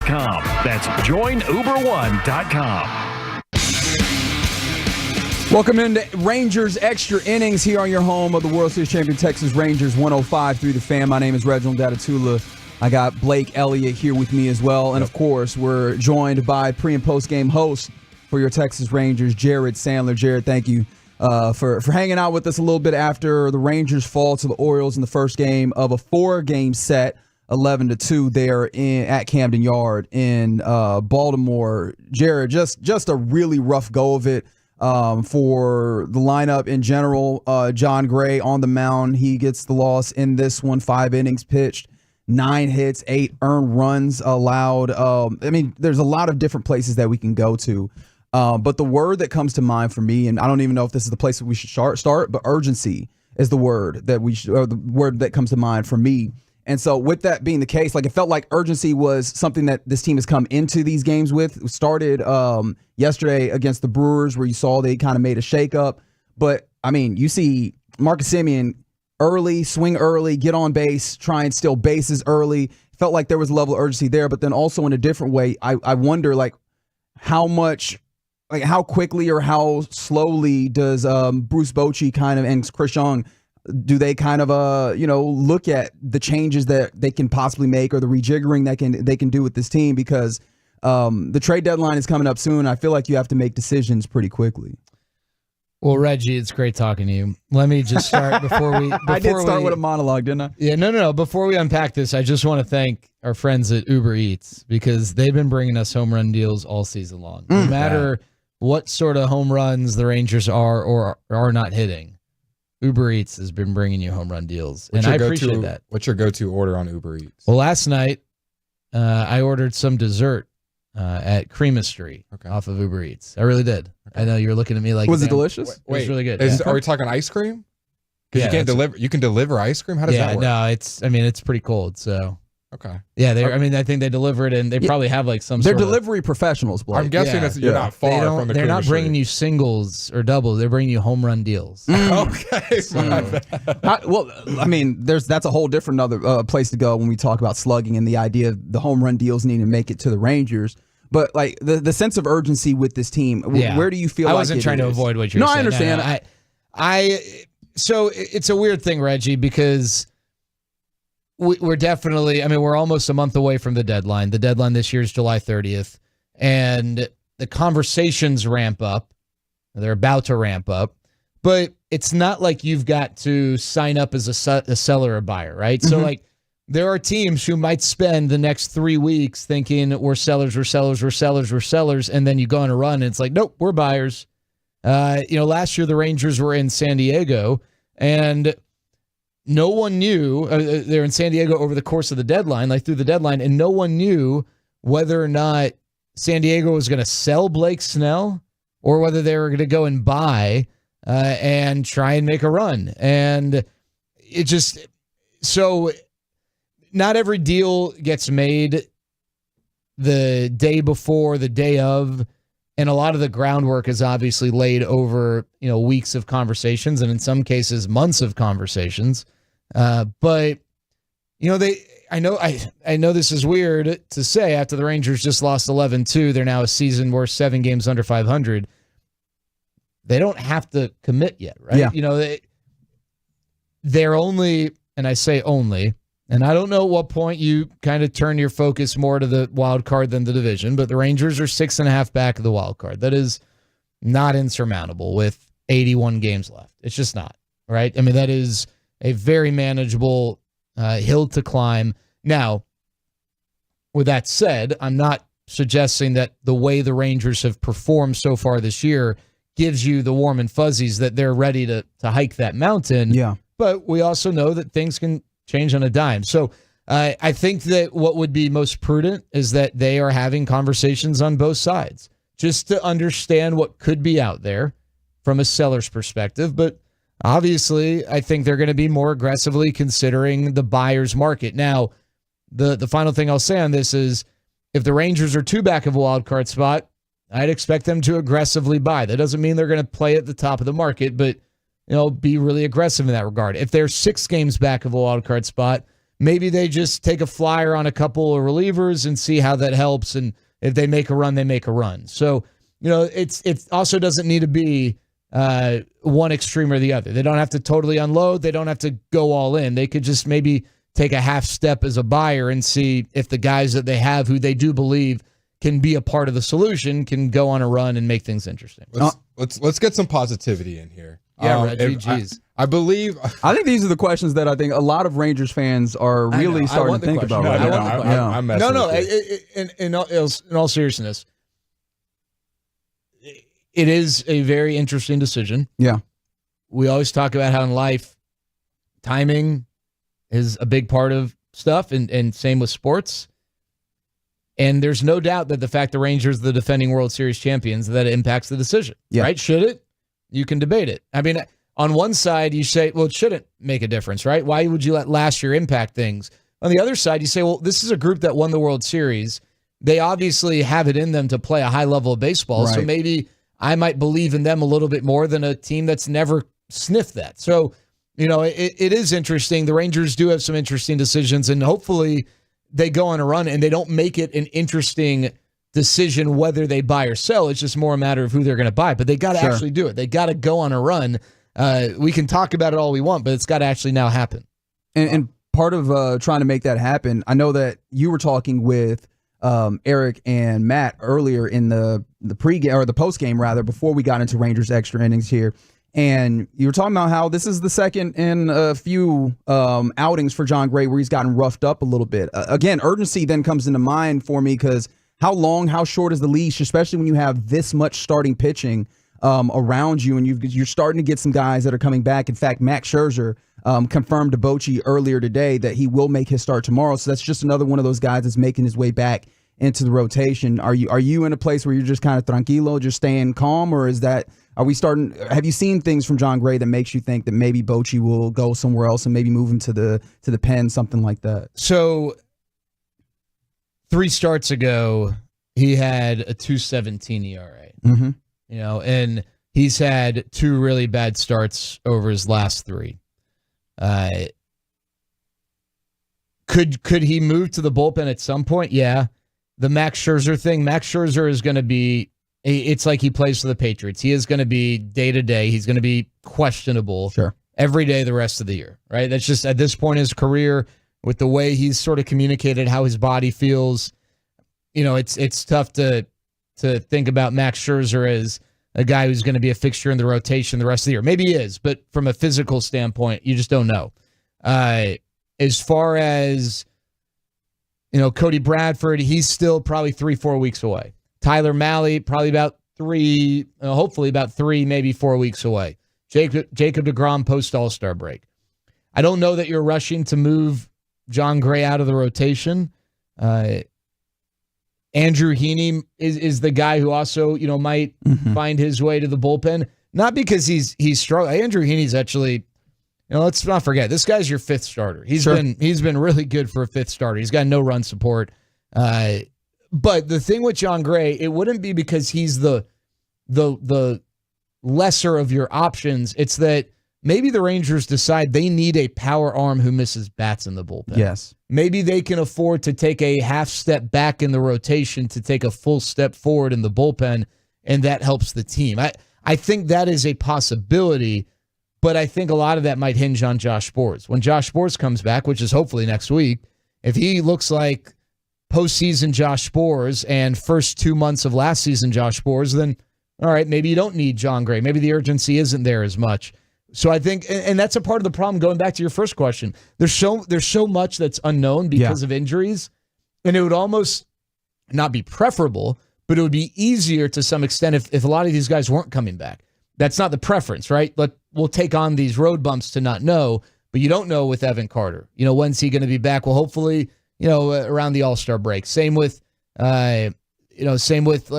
joinuber1.com. That's joinuber1.com. Welcome into Rangers Extra Innings here on your home of the World Series champion Texas Rangers 105 through the fan. My name is Reginald Datatula. I got Blake Elliott here with me as well. And, of course, we're joined by pre- and post-game host for your Texas Rangers, Jared Sandler. Jared, thank you for hanging out with us a little bit after the Rangers fall to the Orioles in the first game of a 4-game set, 11-2 there at Camden Yard in Baltimore. Jared, just a really rough go of it. For the lineup in general, John Gray on the mound, he gets the loss in this one. 5 innings pitched, 9 hits, 8 earned runs allowed. I mean, there's a lot of different places that we can go to. But the word that comes to mind for me, and I don't even know if this is the place that we should start, but urgency is the word that the word that comes to mind for me. And so with that being the case, like, it felt like urgency was something that this team has come into these games with. It started yesterday against the Brewers, where you saw they kind of made a shakeup. But, I mean, you see Marcus Semien early, swing early, get on base, try and steal bases early. Felt like there was a level of urgency there. But then also in a different way, I wonder, like, how quickly or how slowly does Bruce Bochy kind of, and Chris Young, do they kind of look at the changes that they can possibly make or the rejiggering that they can do with this team, because the trade deadline is coming up soon. I feel like you have to make decisions pretty quickly. Well, Reggie, it's great talking to you. Let me just start before we. I did start with a monologue, didn't I? Yeah, no. Before we unpack this, I just want to thank our friends at Uber Eats, because they've been bringing us home run deals all season long. No matter what sort of home runs the Rangers are or are not hitting, Uber Eats has been bringing you home run deals, and I appreciate that. What's your go-to order on Uber Eats? Well, last night I ordered some dessert at Creamistry off of Uber Eats. I really did. Okay. I know you were looking at me like, was it delicious? It was really good. Are we talking ice cream? Because you can't deliver. You can deliver ice cream. How does that work? No, it's pretty cold. So okay. Yeah, I think they deliver it, and they probably have like some. They're delivery professionals, Blake. I'm guessing that you're not far from the. They're not bringing you singles or doubles. They're bringing you home run deals. Okay. Well, I mean, that's a whole different other place to go when we talk about slugging and the idea of the home run deals needing to make it to the Rangers. But like the sense of urgency with this team, where do you feel? I wasn't trying to avoid what you're saying. No, I understand. So it's a weird thing, Reggie, because we're definitely, we're almost a month away from the deadline. The deadline this year is July 30th, and the conversations ramp up. They're about to ramp up, but it's not like you've got to sign up as a seller or buyer, right? Mm-hmm. So like, there are teams who might spend the next 3 weeks thinking we're sellers, and then you go on a run and it's like, nope, we're buyers. Last year the Rangers were in San Diego, and no one knew, they're in San Diego over the course of the deadline, like through the deadline, and no one knew whether or not San Diego was going to sell Blake Snell or whether they were going to go and buy and try and make a run. And it just, so not every deal gets made the day before, the day of, and a lot of the groundwork is obviously laid over, weeks of conversations, and in some cases months of conversations. But I know this is weird to say after the Rangers just lost 11-2, they're now a season worth 7 games under 500. They don't have to commit yet, right? Yeah. They're only, and I say only, and I don't know at what point you kind of turn your focus more to the wild card than the division, but the Rangers are 6.5 back of the wild card. That is not insurmountable with 81 games left. It's just not, right? That is a very manageable hill to climb. Now, with that said, I'm not suggesting that the way the Rangers have performed so far this year gives you the warm and fuzzies that they're ready to hike that mountain. Yeah. But we also know that things can change on a dime. So I think that what would be most prudent is that they are having conversations on both sides just to understand what could be out there from a seller's perspective. But obviously, I think they're going to be more aggressively considering the buyer's market. Now, the final thing I'll say on this is if the Rangers are 2 back of a wild card spot, I'd expect them to aggressively buy. That doesn't mean they're going to play at the top of the market, but be really aggressive in that regard. If they're 6 games back of a wild card spot, maybe they just take a flyer on a couple of relievers and see how that helps. And if they make a run, they make a run. So, it also doesn't need to be one extreme or the other. They don't have to totally unload. They don't have to go all in. They could just maybe take a half step as a buyer and see if the guys that they have who they do believe can be a part of the solution can go on a run and make things interesting. Let's get some positivity in here. Yeah, Reggie, geez. I think these are the questions that I think a lot of Rangers fans are really starting to think about right now. I'm messing with you. In all seriousness, it is a very interesting decision. Yeah. We always talk about how in life, timing is a big part of stuff, and same with sports. And there's no doubt that the fact the Rangers are the defending World Series champions, that it impacts the decision, right? Should it? You can debate it. I mean, on one side, you say, well, it shouldn't make a difference, right? Why would you let last year impact things? On the other side, you say, well, this is a group that won the World Series. They obviously have it in them to play a high level of baseball, so maybe I might believe in them a little bit more than a team that's never sniffed that. So, it is interesting. The Rangers do have some interesting decisions, and hopefully they go on a run and they don't make it an interesting decision whether they buy or sell. It's just more a matter of who they're going to buy. But they got to actually do it. They got to go on a run. We can talk about it all we want, but it's got to actually now happen. And part of trying to make that happen, I know that you were talking with Eric and Matt earlier in the pregame or the postgame rather, before we got into Rangers extra innings here. And you were talking about how this is the second in a few outings for Jon Gray where he's gotten roughed up a little bit. Again, urgency then comes into mind for me because how short is the leash, especially when you have this much starting pitching around you, and you're starting to get some guys that are coming back. In fact, Max Scherzer confirmed to Bochy earlier today that he will make his start tomorrow. So that's just another one of those guys that's making his way back into the rotation. Are you in a place where you're just kind of tranquilo, just staying calm, or have you seen things from Jon Gray that makes you think that maybe Bochy will go somewhere else and maybe move him to the pen, something like that? So 3 starts ago, he had a 2.17 ERA. Mm-hmm. And he's had 2 really bad starts over his last 3. Could he move to the bullpen at some point? Yeah. The Max Scherzer thing, Max Scherzer is going to be, it's like he plays for the Patriots. He is going to be day to day. He's going to be questionable every day the rest of the year, right? That's just at this point in his career, with the way he's sort of communicated how his body feels. It's tough to think about Max Scherzer as a guy who's going to be a fixture in the rotation the rest of the year. Maybe he is, but from a physical standpoint, you just don't know. As far as, Cody Bradford, he's still probably 3-4 weeks away. Tyler Mahle, probably about 3, hopefully about 3, maybe 4 weeks away. Jacob deGrom post All-Star break. I don't know that you're rushing to move Jon Gray out of the rotation. Andrew Heaney is the guy who also, might find his way to the bullpen. Not because he's struggling. Andrew Heaney's actually, let's not forget, this guy's your 5th starter. He's been really good for a 5th starter. He's got no run support. But the thing with Jon Gray, it wouldn't be because he's the lesser of your options. It's that maybe the Rangers decide they need a power arm who misses bats in the bullpen. Yes. Maybe they can afford to take a half step back in the rotation to take a full step forward in the bullpen, and that helps the team. I think that is a possibility, but I think a lot of that might hinge on Josh Sborz. When Josh Sborz comes back, which is hopefully next week, if he looks like postseason Josh Sborz and first 2 months of last season Josh Sborz, then all right, maybe you don't need Jon Gray. Maybe the urgency isn't there as much. So I think, and that's a part of the problem, going back to your first question, there's so much that's unknown because of injuries, and it would almost not be preferable, but it would be easier to some extent if a lot of these guys weren't coming back. That's not the preference, right? We'll take on these road bumps to not know, but you don't know with Evan Carter. When's he going to be back? Well, hopefully, around the All-Star break. Same with, like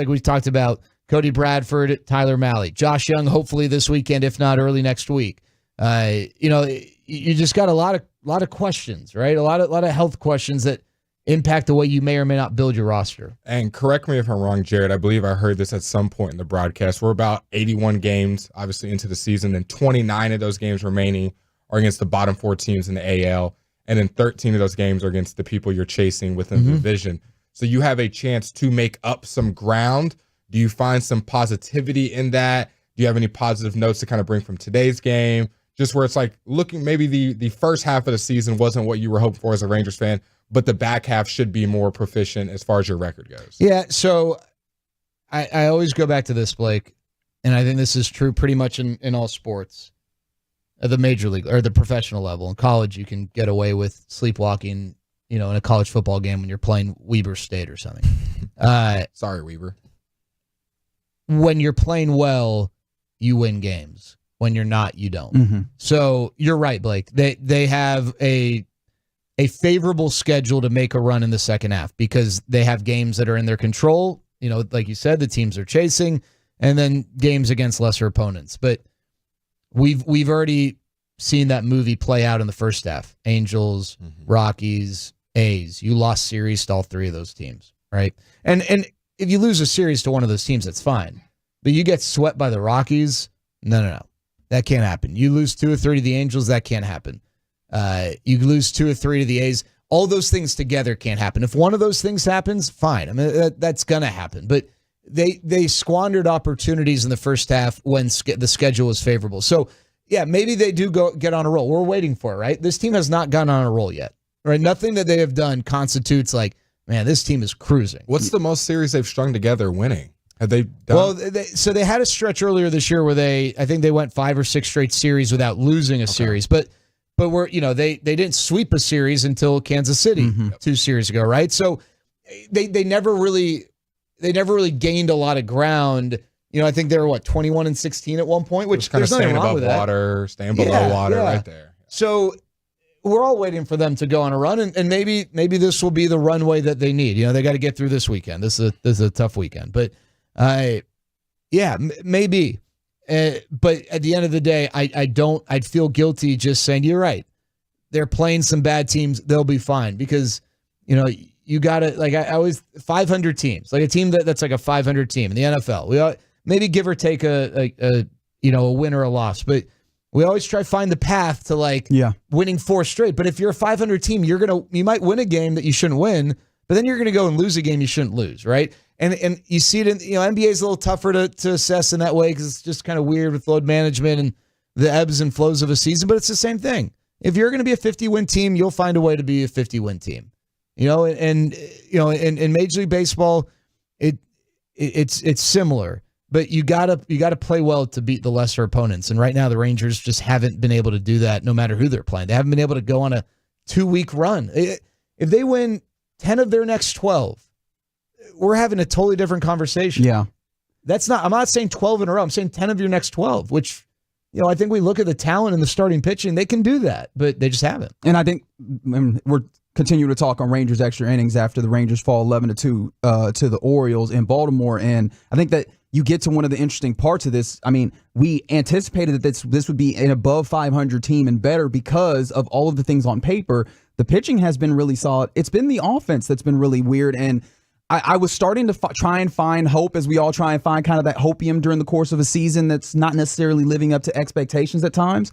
we talked about, Cody Bradford, Tyler Mahle, Josh Young, hopefully this weekend, if not early next week. You just got a lot of questions, right? A lot of health questions that impact the way you may or may not build your roster. And correct me if I'm wrong, Jared. I believe I heard this at some point in the broadcast. We're about 81 games, obviously, into the season, and 29 of those games remaining are against the bottom 4 teams in the AL. and then 13 of those games are against the people you're chasing within the division. So you have a chance to make up some ground. Do you find some positivity in that? Do you have any positive notes to kind of bring from today's game? Just where it's like looking, maybe the first half of the season wasn't what you were hoping for as a Rangers fan, but the back half should be more proficient as far as your record goes. Yeah, so I always go back to this, Blake, and I think this is true pretty much in all sports. At the major league or the professional level. In college, you can get away with sleepwalking, in a college football game when you're playing Weber State or something. Sorry, Weber. When you're playing well, you win games. When you're not, you don't. So you're right, Blake. They have a favorable schedule to make a run in the second half because they have games that are in their control. Like you said, the teams are chasing, and then games against lesser opponents. But we've already seen that movie play out in the first half. Angels, Rockies, A's. You lost series to all three of those teams, right? And if you lose a series to one of those teams, that's fine. But you get swept by the Rockies, no. That can't happen. You lose 2 or 3 to the Angels, that can't happen. You lose 2 or 3 to the A's. All those things together can't happen. If one of those things happens, fine. I mean, that's going to happen. But they squandered opportunities in the first half when the schedule was favorable. So, yeah, maybe they do get on a roll. We're waiting for it, right? This team has not gotten on a roll yet, right? Nothing that they have done constitutes like, man, this team is cruising. What's the most series they've strung together winning? Have they done? Well, they had a stretch earlier this year where I think they went 5 or 6 straight series without losing a series, but we're they didn't sweep a series until Kansas City 2 series ago, right? So they never really gained a lot of ground. I think they were 21-16 at one point, which kind there's of nothing staying wrong with above that. water, staying below water, right there. So we're all waiting for them to go on a run, and maybe this will be the runway that they need. They got to get through this weekend. This is a tough weekend, but maybe. But at the end of the day, I'd feel guilty just saying, you're right. They're playing some bad teams. They'll be fine because, you got to, I always, 500 teams, like a team that's like a 500 team in the NFL. We all, maybe give or take a win or a loss, but we always try to find the path to winning 4 straight. But if you're a 500 team, you might win a game that you shouldn't win, but then you're going to go and lose a game you shouldn't lose, right? And you see it in, NBA is a little tougher to assess in that way because it's just kind of weird with load management and the ebbs and flows of a season, but it's the same thing. If you're going to be a 50-win team, you'll find a way to be a 50-win team. In Major League Baseball, it's similar, but you gotta play well to beat the lesser opponents. And right now, the Rangers just haven't been able to do that. No matter who they're playing, they haven't been able to go on a 2-week run. If they win 10 of their next 12, we're having a totally different conversation. Yeah, I'm not saying 12 in a row. I'm saying 10 of your next 12, which. I think we look at the talent in the starting pitching. They can do that, but they just haven't. And I think we're continuing to talk on Rangers extra innings after the Rangers fall 11-2 to the Orioles in Baltimore. And I think that you get to one of the interesting parts of this. I mean, we anticipated that this would be an above 500 team and better because of all of the things on paper. The pitching has been really solid. It's been the offense that's been really weird. And I was starting to try and find hope as we all try and find kind of that hopium during the course of a season that's not necessarily living up to expectations at times.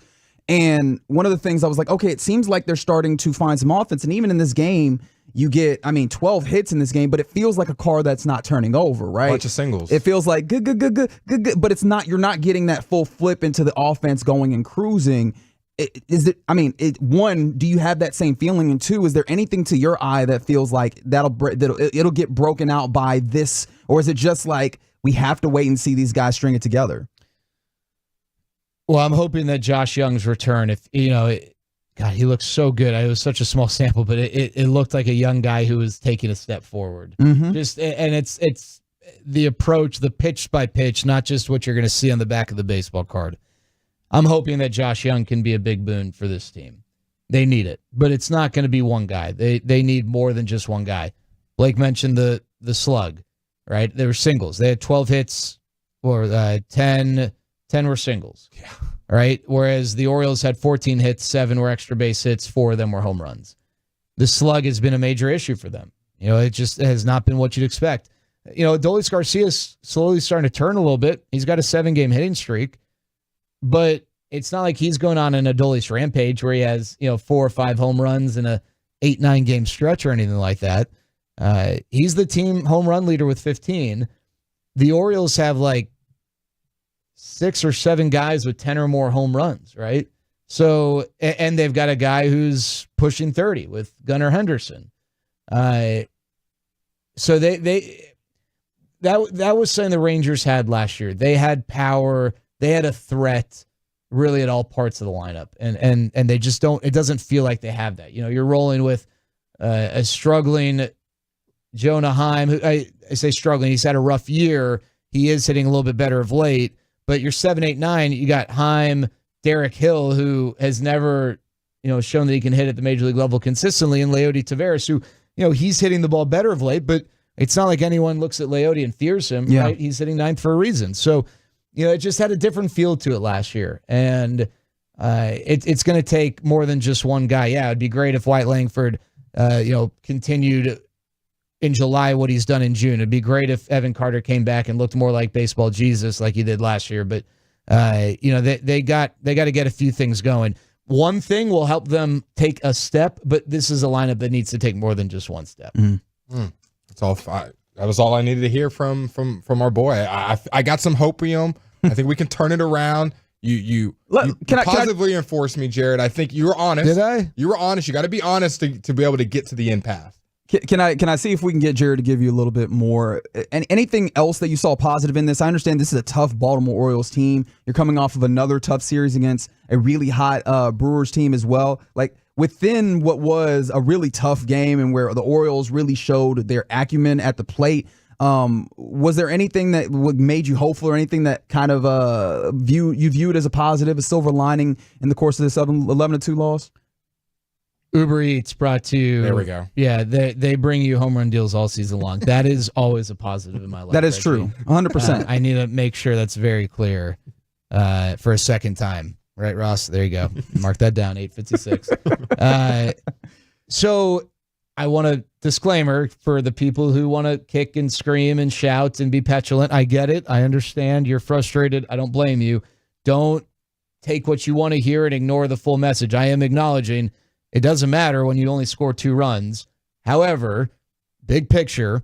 And one of the things I was like, okay, it seems like they're starting to find some offense. And even in this game, you get, 12 hits in this game, but it feels like a car that's not turning over, right? Bunch of singles. It feels like good, but it's not, you're not getting that full flip into the offense going and cruising. One, do you have that same feeling? And 2, is there anything to your eye that feels like it'll get broken out by this? Or is it just like we have to wait and see these guys string it together? Well, I'm hoping that Josh Young's return, God, he looks so good. It was such a small sample, but it looked like a young guy who was taking a step forward. And it's the approach, the pitch by pitch, not just what you're going to see on the back of the baseball card. I'm hoping that Josh Young can be a big boon for this team. They need it, but it's not going to be one guy. They need more than just one guy. Blake mentioned the slug, right? They were singles. They had 12 hits, or 10 were singles, right? Whereas the Orioles had 14 hits, 7 were extra base hits, 4 of them were home runs. The slug has been a major issue for them. It just has not been what you'd expect. Adolis Garcia's slowly starting to turn a little bit. He's got a 7-game hitting streak. But it's not like he's going on an Adolis rampage where he has 4 or 5 home runs in a 8-9 game stretch or anything like that. He's the team home run leader with 15. The Orioles have like 6 or 7 guys with 10 or more home runs, right? So, and they've got a guy who's pushing 30 with Gunnar Henderson. So that was something the Rangers had last year. They had power. They had a threat really at all parts of the lineup. And they just don't, it doesn't feel like they have that. You're rolling with a struggling Jonah Heim. Who, I say struggling. He's had a rough year. He is hitting a little bit better of late. But you're 7, 8, 9. You got Heim, Derek Hill, who has never shown that he can hit at the major league level consistently, and Leody Taveras, who he's hitting the ball better of late, but it's not like anyone looks at Leody and fears him, right? He's hitting 9th for a reason. So, it just had a different feel to it last year. And it's going to take more than just one guy. Yeah, it'd be great if White Langford, continued in July what he's done in June. It'd be great if Evan Carter came back and looked more like baseball Jesus like he did last year. But, they got to get a few things going. One thing will help them take a step, but this is a lineup that needs to take more than just one step. That's all. That was all I needed to hear from our boy. I got some hope for him. I think we can turn it around. You positively enforced me, Jared. I think you were honest. Did I? You were honest. You got to be honest to be able to get to the end path. Can I see if we can get Jared to give you a little bit more? And anything else that you saw positive in this? I understand this is a tough Baltimore Orioles team. You're coming off of another tough series against a really hot Brewers team as well. Like within what was a really tough game and where the Orioles really showed their acumen at the plate, was there anything that made you hopeful or anything that kind of viewed as a positive, a silver lining in the course of this 11-2 loss? Uber Eats brought to you. There we go. Yeah, they bring you home run deals all season long. That is always a positive in my life. That is true, 100%. I need to make sure that's very clear for a second time. Right, Ross? There you go. Mark that down, 8:56. So I want a disclaimer for the people who want to kick and scream and shout and be petulant. I get it. I understand. You're frustrated. I don't blame you. Don't take what you want to hear and ignore the full message. I am acknowledging it doesn't matter when you only score 2 runs. However, big picture,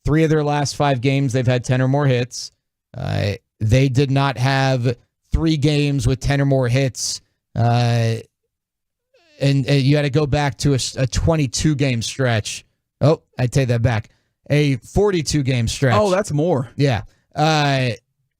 3 of their last 5 games, they've had 10 or more hits. They did not have 3 games with 10 or more hits. And you had to go back to a 22-game stretch. Oh, I take that back. A 42-game stretch. Oh, that's more. Yeah.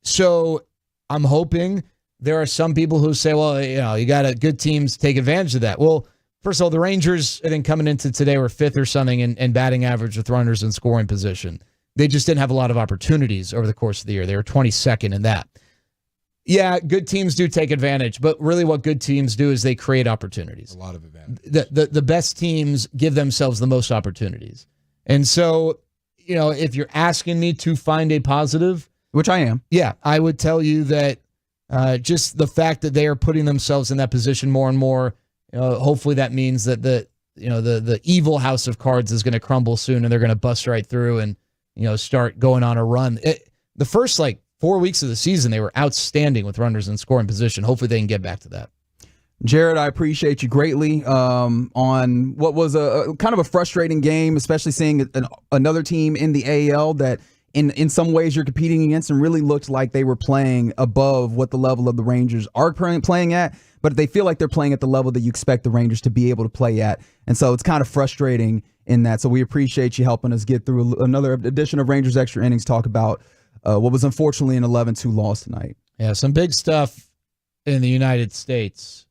So I'm hoping there are some people who say, well, you got good teams take advantage of that. Well, first of all, the Rangers, I think coming into today, were 5th or something in batting average with runners in scoring position. They just didn't have a lot of opportunities over the course of the year. They were 22nd in that. Yeah, good teams do take advantage, but really what good teams do is they create opportunities. A lot of advantage. The best teams give themselves the most opportunities. And so, if you're asking me to find a positive, which I am, yeah, I would tell you that just the fact that they are putting themselves in that position more and more, hopefully that means that the evil house of cards is going to crumble soon and they're going to bust right through and, start going on a run. The first 4 weeks of the season, they were outstanding with runners in scoring position. Hopefully they can get back to that. Jared, I appreciate you greatly on what was a kind of a frustrating game, especially seeing another team in the AL that in some ways you're competing against and really looked like they were playing above what the level of the Rangers are playing at, but they feel like they're playing at the level that you expect the Rangers to be able to play at. And so it's kind of frustrating in that. So we appreciate you helping us get through another edition of Rangers Extra Innings, talk about what was unfortunately an 11-2 loss tonight. Yeah, some big stuff in the United States.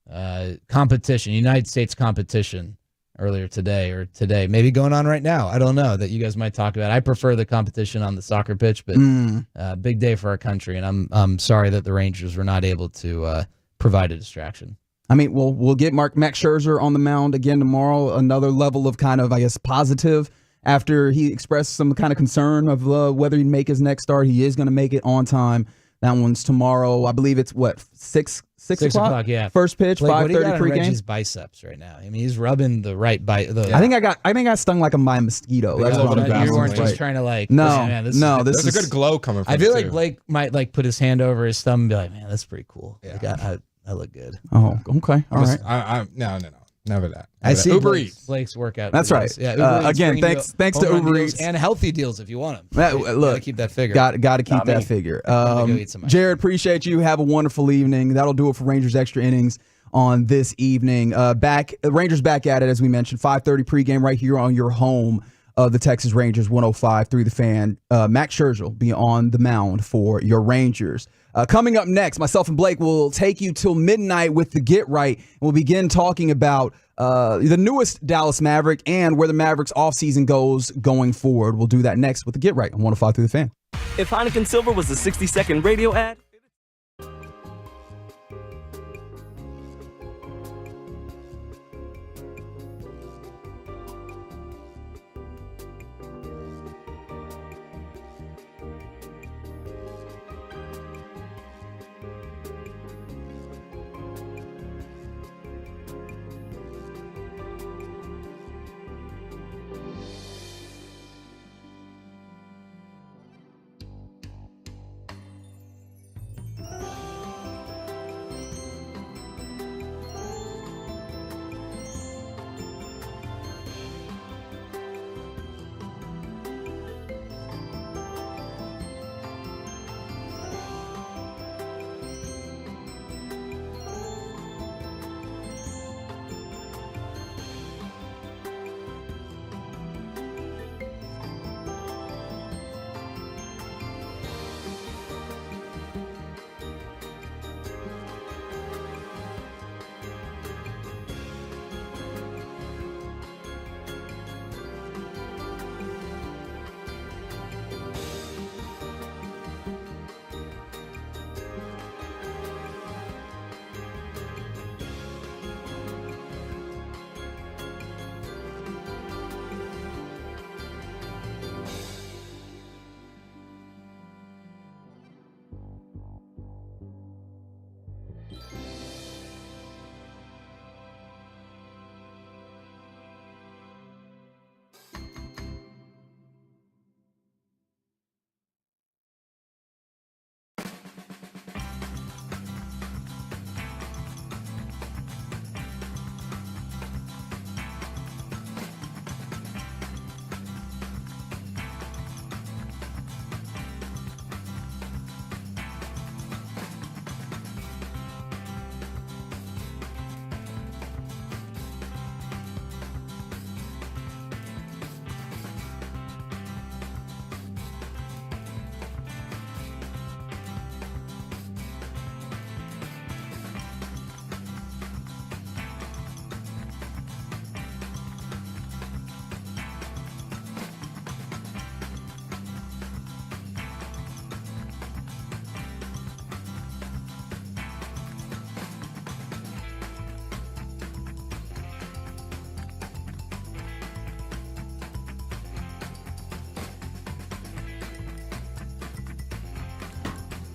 United States competition earlier today, maybe going on right now. I don't know, that you guys might talk about. I prefer the competition on the soccer pitch, but big day for our country, and I'm sorry that the Rangers were not able to provide a distraction. I mean, we'll get Max Scherzer on the mound again tomorrow, another level of kind of, I guess, positive after he expressed some kind of concern of whether he'd make his next start. He is going to make it on time. That one's tomorrow. I believe it's what, 6 o'clock? Yeah. First pitch, Blake, what do you 5:30 got on pregame. Reggie's biceps right now? I mean, he's rubbing the right bicep. I think I got stung like by a mosquito. That's little what bit I'm of You weren't Vaseline. just trying to like. No, listen, man, no, this There's is a good glow coming from I feel it, like too. Blake might like put his hand over his thumb and be like, "Man, that's pretty cool. Yeah. Like, I look good." Oh, okay, all right. No, never that. I see Uber Blake's, Eats. Blake's workout. That's deals. right. Yeah. Uber Eats Again, bringing you thanks to home run Uber deals Eats. and healthy deals if you want them. Look, gotta keep that figure. Got to keep that me. figure. go eat some ice Jared, appreciate you. Have a wonderful evening. That'll do it for Rangers Extra Innings on this evening. Rangers back at it, as we mentioned, 5:30 pregame right here on your home of the Texas Rangers, 105.3 The Fan. Max Scherzer will be on the mound for your Rangers. Coming up next, myself and Blake will take you till midnight with the Get Right, and we'll begin talking about the newest Dallas Maverick and where the Mavericks offseason goes going forward. We'll do that next with the Get Right on 105.3 The Fan. If Heineken Silver was a 60-second radio ad,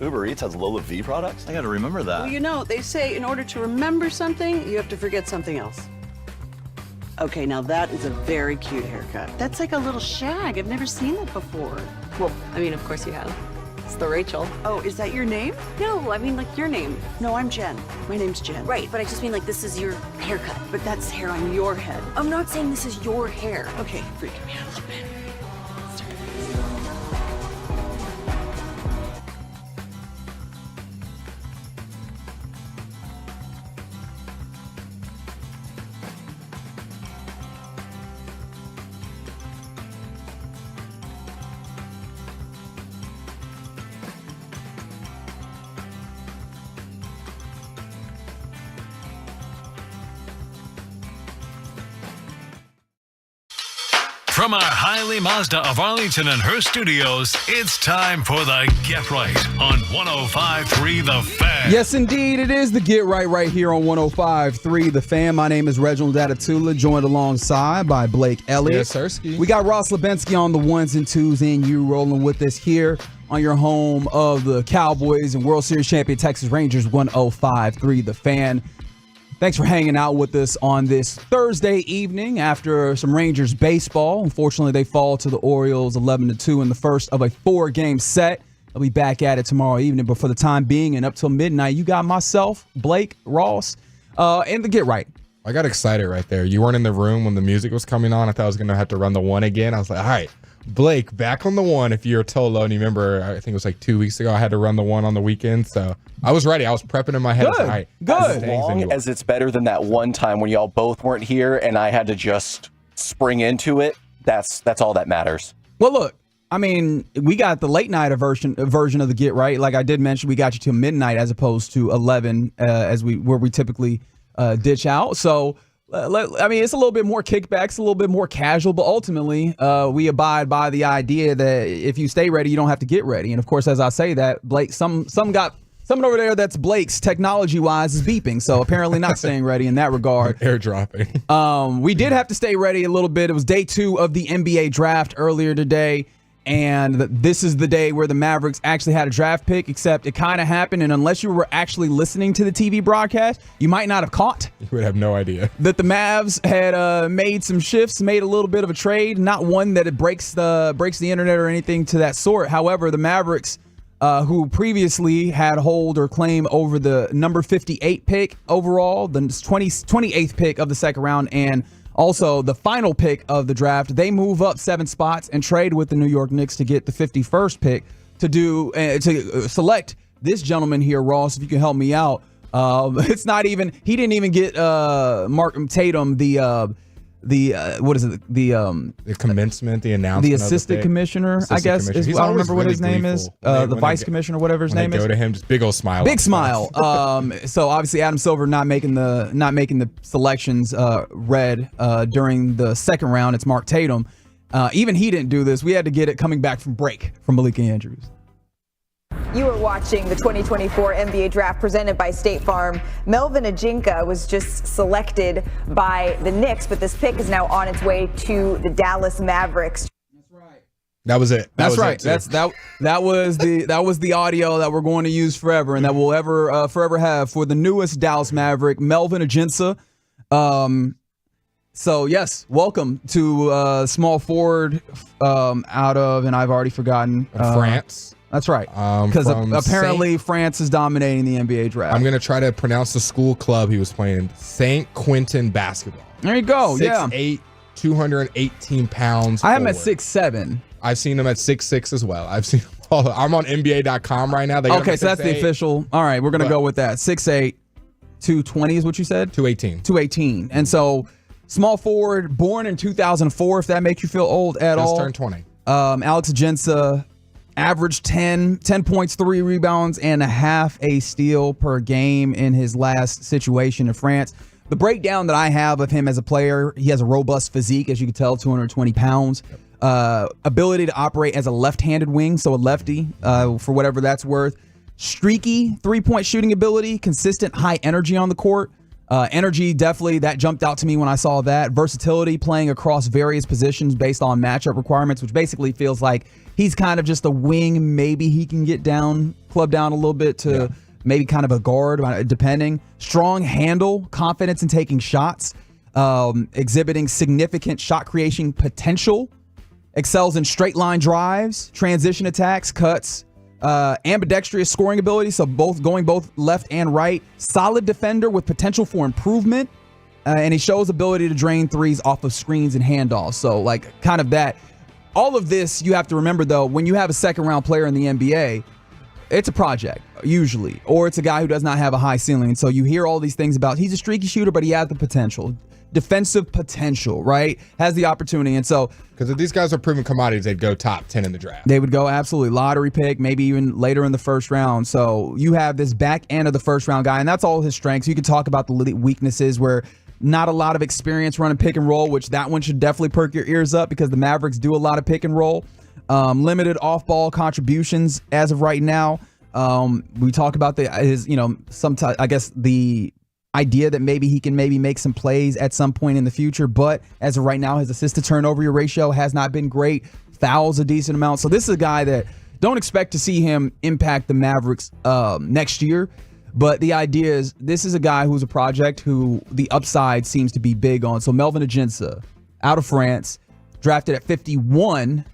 Uber Eats has Lola V products? I gotta remember that. Well, you know, they say in order to remember something, you have to forget something else. Okay, now that is a very cute haircut. That's like a little shag. I've never seen that before. Well, I mean, of course you have. It's the Rachel. Oh, is that your name? No, I mean, like your name. No, I'm Jen. My name's Jen. Right, but I just mean like this is your haircut. But that's hair on your head. I'm not saying this is your hair. Okay, freaking me out a little bit. From our Hiley Mazda of Arlington and her studios, it's time for the Get Right on 105.3 The Fan. Yes, indeed. It is the Get right here on 105.3 The Fan. My name is Reginald Datatula, joined alongside by Blake Elliott. Yes, sirski. We got Ross Lebensky on the ones and twos, and you rolling with us here on your home of the Cowboys and World Series champion Texas Rangers, 105.3 The Fan. Thanks for hanging out with us on this Thursday evening after some Rangers baseball. Unfortunately, they fall to the Orioles 11-2 in the first of a 4-game set. I'll be back at it tomorrow evening, but for the time being and up till midnight, you got myself, Blake, Ross, and the Get Right. I got excited right there. You weren't in the room when the music was coming on. I thought I was going to have to run the one again. I was like, all right, Blake, back on the one. If you're Tolo, and you remember, I think it was like 2 weeks ago, I had to run the one on the weekend. So I was ready. I was prepping in my head. Good. All right, Good. As long as it's better than that one time when y'all both weren't here and I had to just spring into it, that's all that matters. Well, look, I mean, we got the late night version of the Get Right. Like I did mention, we got you till midnight as opposed to 11 where we typically ditch out. So, I mean, it's a little bit more kickbacks, a little bit more casual, but ultimately we abide by the idea that if you stay ready, you don't have to get ready. And of course, as I say that, Blake, someone over there that's Blake's technology-wise is beeping. So apparently not staying ready in that regard. Airdropping. We did have to stay ready a little bit. It was day 2 of the NBA draft earlier today. And this is the day where the Mavericks actually had a draft pick, except it kind of happened. And unless you were actually listening to the TV broadcast, you might not have caught. You would have no idea That the Mavs had made some shifts, made a little bit of a trade. Not one that it breaks the internet or anything to that sort. However, the Mavericks, who previously had hold or claim over the number 58 pick overall, the 28th pick of the second round, and also the final pick of the draft, they move up 7 spots and trade with the New York Knicks to get the 51st pick to select this gentleman here, Ross. If you can help me out, he didn't even get Mark Tatum the commencement, the announcement, the assistant commissioner, I guess. I don't remember what his name is. The vice commissioner, whatever his name is. Go to him, just big old smile. Big smile. So obviously Adam Silver not making the selections red during the second round. It's Mark Tatum. Even he didn't do this. We had to get it coming back from break from Malika Andrews. You are watching the 2024 NBA Draft presented by State Farm. Melvin Ajinca was just selected by the Knicks, but this pick is now on its way to the Dallas Mavericks. That was it. That was the audio that we're going to use forever, and that we'll forever have for the newest Dallas Maverick, Melvin Ajinca. So yes, welcome to small forward out of, and I've already forgotten, France. That's right, because apparently France is dominating the NBA draft. I'm going to try to pronounce the school club he was playing in. St. Quentin Basketball. There you go. 6'8", 218 pounds. I have him at 6'7". I've seen him at 6'6" as well. I've seen him all. I'm on NBA.com right now. Okay, so that's the official. All right, we're going to go with that. 6'8", 220 is what you said? 218. And so small forward, born in 2004, if that makes you feel old at all. Just turned 20. Alex Ajinca averaged 10 points, 3 rebounds, and a half a steal per game in his last situation in France. The breakdown that I have of him as a player, he has a robust physique, as you can tell, 220 pounds. Ability to operate as a left-handed wing, so a lefty, for whatever that's worth. Streaky 3-point shooting ability, consistent high energy on the court. Energy, definitely, that jumped out to me when I saw that. Versatility, playing across various positions based on matchup requirements, which basically feels like he's kind of just a wing. Maybe he can get club down a little bit to maybe kind of a guard, depending. Strong handle, confidence in taking shots, exhibiting significant shot creation potential. Excels in straight line drives, transition attacks, cuts. Ambidextrous scoring ability, so going both left and right. Solid defender with potential for improvement. And he shows ability to drain threes off of screens and handoffs. So like kind of that. All of this, you have to remember though, when you have a second round player in the NBA, it's a project usually, or it's a guy who does not have a high ceiling. And so you hear all these things about he's a streaky shooter, but he has the potential. Defensive potential, right? Has the opportunity. And so, because if these guys are proven commodities, they'd go top 10 in the draft. They would go absolutely lottery pick, maybe even later in the first round. So you have this back end of the first round guy, and that's all his strengths. You could talk about the weaknesses where not a lot of experience running pick and roll, which that one should definitely perk your ears up because the Mavericks do a lot of pick and roll. Limited off-ball contributions as of right now. We talk about the idea that maybe he can make some plays at some point in the future, but as of right now, his assist to turnover ratio has not been great. Fouls a decent amount. So this is a guy that Don't expect to see him impact the Mavericks next year. But the idea is this is a guy who's a project who the upside seems to be big on. So Melvin Ajinca, out of France, drafted at 51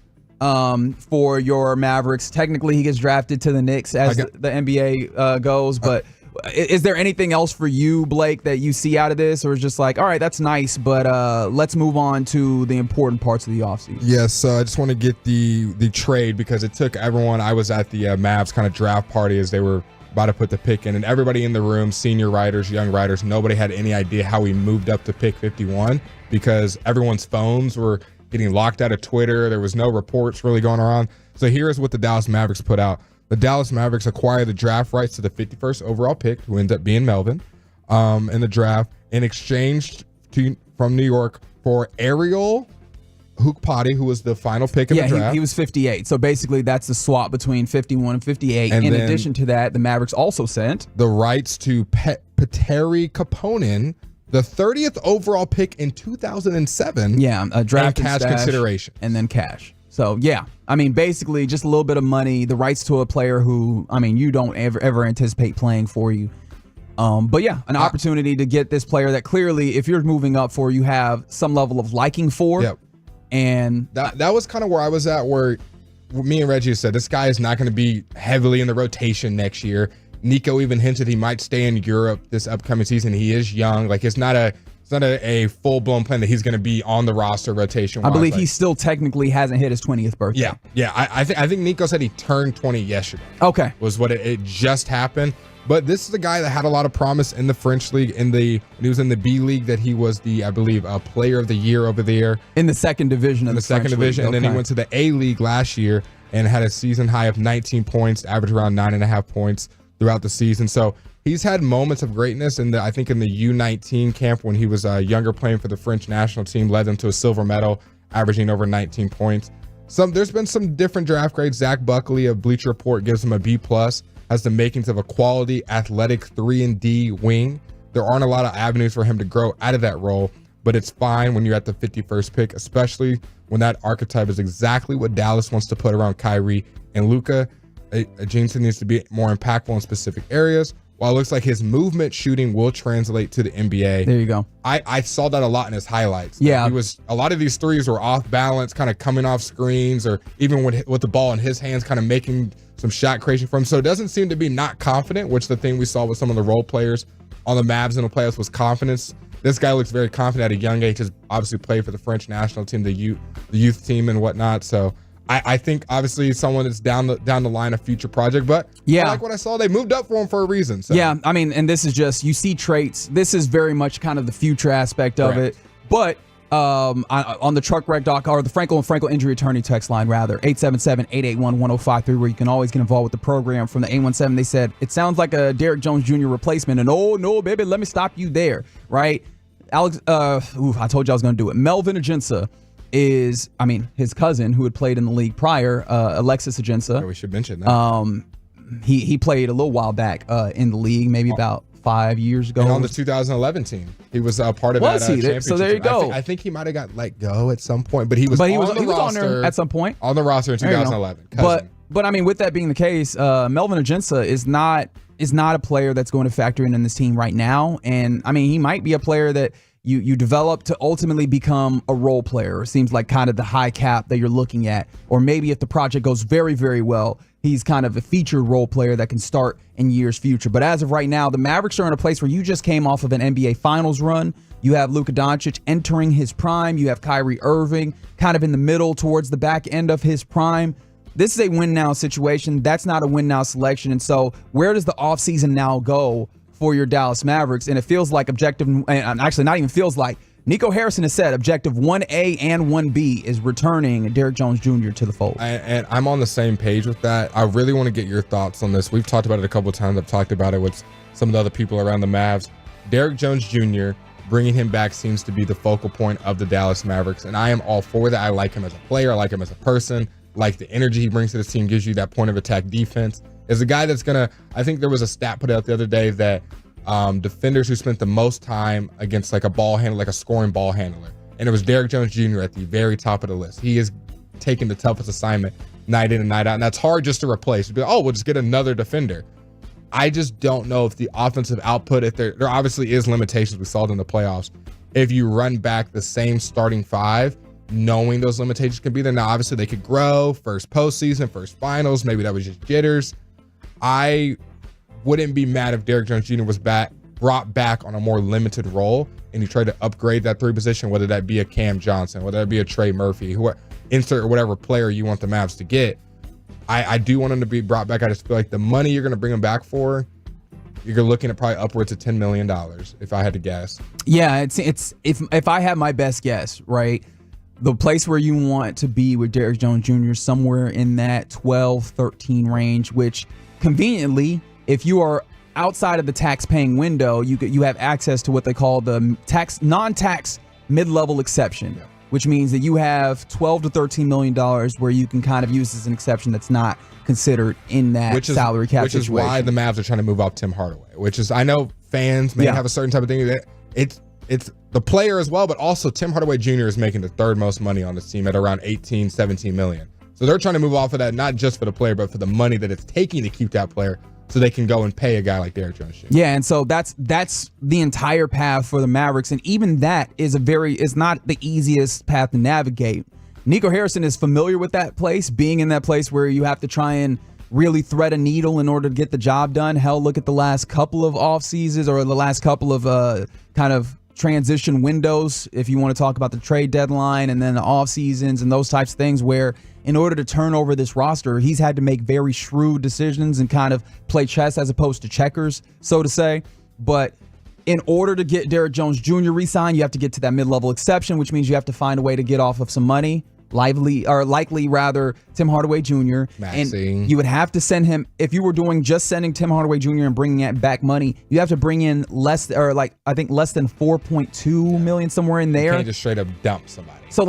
for your Mavericks. Technically, he gets drafted to the Knicks as the NBA goes. But is there anything else for you, Blake, that you see out of this? Or is just like, all right, that's nice, but let's move on to the important parts of the offseason? Yes, so I just want to get the trade because it took everyone. I was at the Mavs kind of draft party as they were about to put the pick in, and everybody in the room, senior writers, young writers, nobody had any idea how we moved up to pick 51 because everyone's phones were getting locked out of Twitter. There was no reports really going around. So here's what the Dallas Mavericks put out. The Dallas Mavericks acquired the draft rights to the 51st overall pick, who ended up being Melvin, in the draft, in exchange from New York for Ariel Hukpati, who was the final pick in the draft. He was 58. So basically, that's the swap between 51 and 58. And in addition to that, the Mavericks also sent the rights to Petteri Kaponen, the 30th overall pick in 2007. Yeah, a draft and cash consideration. And then cash. So, yeah, I mean, basically just a little bit of money, the rights to a player who, I mean, you don't ever anticipate playing for you. But yeah, an opportunity to get this player that clearly, if you're moving up for, you have some level of liking for. Yep. And that was kind of where I was at, where me and Reggie said, this guy is not going to be heavily in the rotation next year. Nico even hinted he might stay in Europe this upcoming season. He is young. Like, it's not a full-blown plan that he's going to be on the roster rotation. I believe he still technically hasn't hit his 20th birthday. Yeah. I think Nico said he turned 20 yesterday. Okay. Was what it just happened. But this is a guy that had a lot of promise in the French league. When he was in the B league, that he was I believe, player of the year over there. In the second division of the second division. And then he went to the A league last year and had a season high of 19 points, averaged around 9.5 points throughout the season. So he's had moments of greatness. And I think in the U19 camp when he was younger, playing for the French national team, led them to a silver medal, averaging over 19 points. There's been some different draft grades. Zach Buckley of Bleacher Report gives him a B+. Has the makings of a quality, athletic 3-and-D wing. There aren't a lot of avenues for him to grow out of that role, but it's fine when you're at the 51st pick, especially when that archetype is exactly what Dallas wants to put around Kyrie and Luka. Ajinca needs to be more impactful in specific areas, while it looks like his movement shooting will translate to the NBA. There you go. I saw that a lot in his highlights. Yeah. A lot of these threes were off balance, kind of coming off screens, or even with the ball in his hands, kind of making some shot creation for him. So it doesn't seem to be not confident, which the thing we saw with some of the role players on the Mavs in the playoffs was confidence. This guy looks very confident at a young age. Has obviously played for the French national team, the youth team and whatnot. So I think obviously someone that's down the line, a future project. But yeah, I like what I saw. They moved up for him for a reason. So. Yeah, I mean, and this is just, you see traits. This is very much kind of the future aspect of it. But on the truckwreck.com, or the Frankel and Frankel injury attorney text line, rather, 877-881-1053, where you can always get involved with the program. From the 817, they said, it sounds like a Derrick Jones Jr. replacement. And oh, no, baby, let me stop you there, right? Alex, I told you I was going to do it. Melvin Ajinca is, I mean, his cousin who had played in the league prior, Alexis Ajinca. Yeah, we should mention that. He played a little while back in the league, maybe about 5 years ago. And on the 2011 team, he was part of that championship. So there you go. I think he might have got let go at some point, but he was on there at some point. On the roster in 2011. But I mean, with that being the case, Melvin Ajinca is not a player that's going to factor in this team right now. And I mean, he might be a player that you develop to ultimately become a role player. It seems like kind of the high cap that you're looking at. Or maybe if the project goes very, very well, he's kind of a featured role player that can start in years future. But as of right now, the Mavericks are in a place where you just came off of an NBA Finals run. You have Luka Doncic entering his prime. You have Kyrie Irving kind of in the middle towards the back end of his prime. This is a win-now situation. That's not a win-now selection. And so where does the offseason now go for your Dallas Mavericks? And it feels like objective, and actually not even feels like, Nico Harrison has said objective 1A and 1B is returning Derrick Jones Jr. to the fold. And I'm on the same page with that. I really want to get your thoughts on this. We've talked about it a couple of times. I've talked about it with some of the other people around the Mavs. Derrick Jones Jr., bringing him back seems to be the focal point of the Dallas Mavericks. And I am all for that. I like him as a player. I like him as a person. Like the energy he brings to this team, gives you that point of attack defense. Is a guy that's going to, I think there was a stat put out the other day that defenders who spent the most time against like a ball handler, like a scoring ball handler, and it was Derrick Jones Jr. at the very top of the list. He is taking the toughest assignment. night in and night out. And that's hard just to replace. We'll just get another defender. I just don't know if the offensive output, if there obviously is limitations. We saw it in the playoffs. If you run back the same starting five, knowing those limitations can be there. Now, obviously, they could grow. First postseason, first finals. Maybe that was just jitters. I wouldn't be mad if Derrick Jones Jr. was brought back on a more limited role, and you try to upgrade that 3 position, whether that be a Cam Johnson, whether that be a Trey Murphy, insert whatever player you want the Mavs to get. I do want him to be brought back. I just feel like the money you're going to bring him back for, you're looking at probably upwards of $10 million, if I had to guess. Yeah, it's if I had my best guess, right, the place where you want to be with Derrick Jones Jr. somewhere in that 12, 13 range, which conveniently, if you are outside of the tax-paying window, you have access to what they call the non-tax mid-level exception, which means that you have $12 to $13 million where you can kind of use as an exception that's not considered in that salary cap situation. Which is why the Mavs are trying to move off Tim Hardaway, which is, I know fans may have a certain type of thing. It's the player as well, but also Tim Hardaway Jr. is making the third most money on this team at around 18, 17 million. So they're trying to move off of that, not just for the player, but for the money that it's taking to keep that player, so they can go and pay a guy like Derrick Jones Jr. Yeah, and so that's the entire path for the Mavericks, and even that is not the easiest path to navigate. Nico Harrison is familiar with that place, being in that place where you have to try and really thread a needle in order to get the job done. Hell, look at the last couple of off seasons or the last couple of kind of transition windows, if you want to talk about the trade deadline and then the off seasons and those types of things, where in order to turn over this roster, he's had to make very shrewd decisions and kind of play chess as opposed to checkers, so to say. But in order to get Derrick Jones Jr. re-signed, you have to get to that mid-level exception, which means you have to find a way to get off of some money. Likely Tim Hardaway Jr. Maxey. And you would have to send him, if you were doing just sending Tim Hardaway Jr. and bringing back money, you have to bring in less than 4.2 million, somewhere in there. You can't just straight up dump somebody. So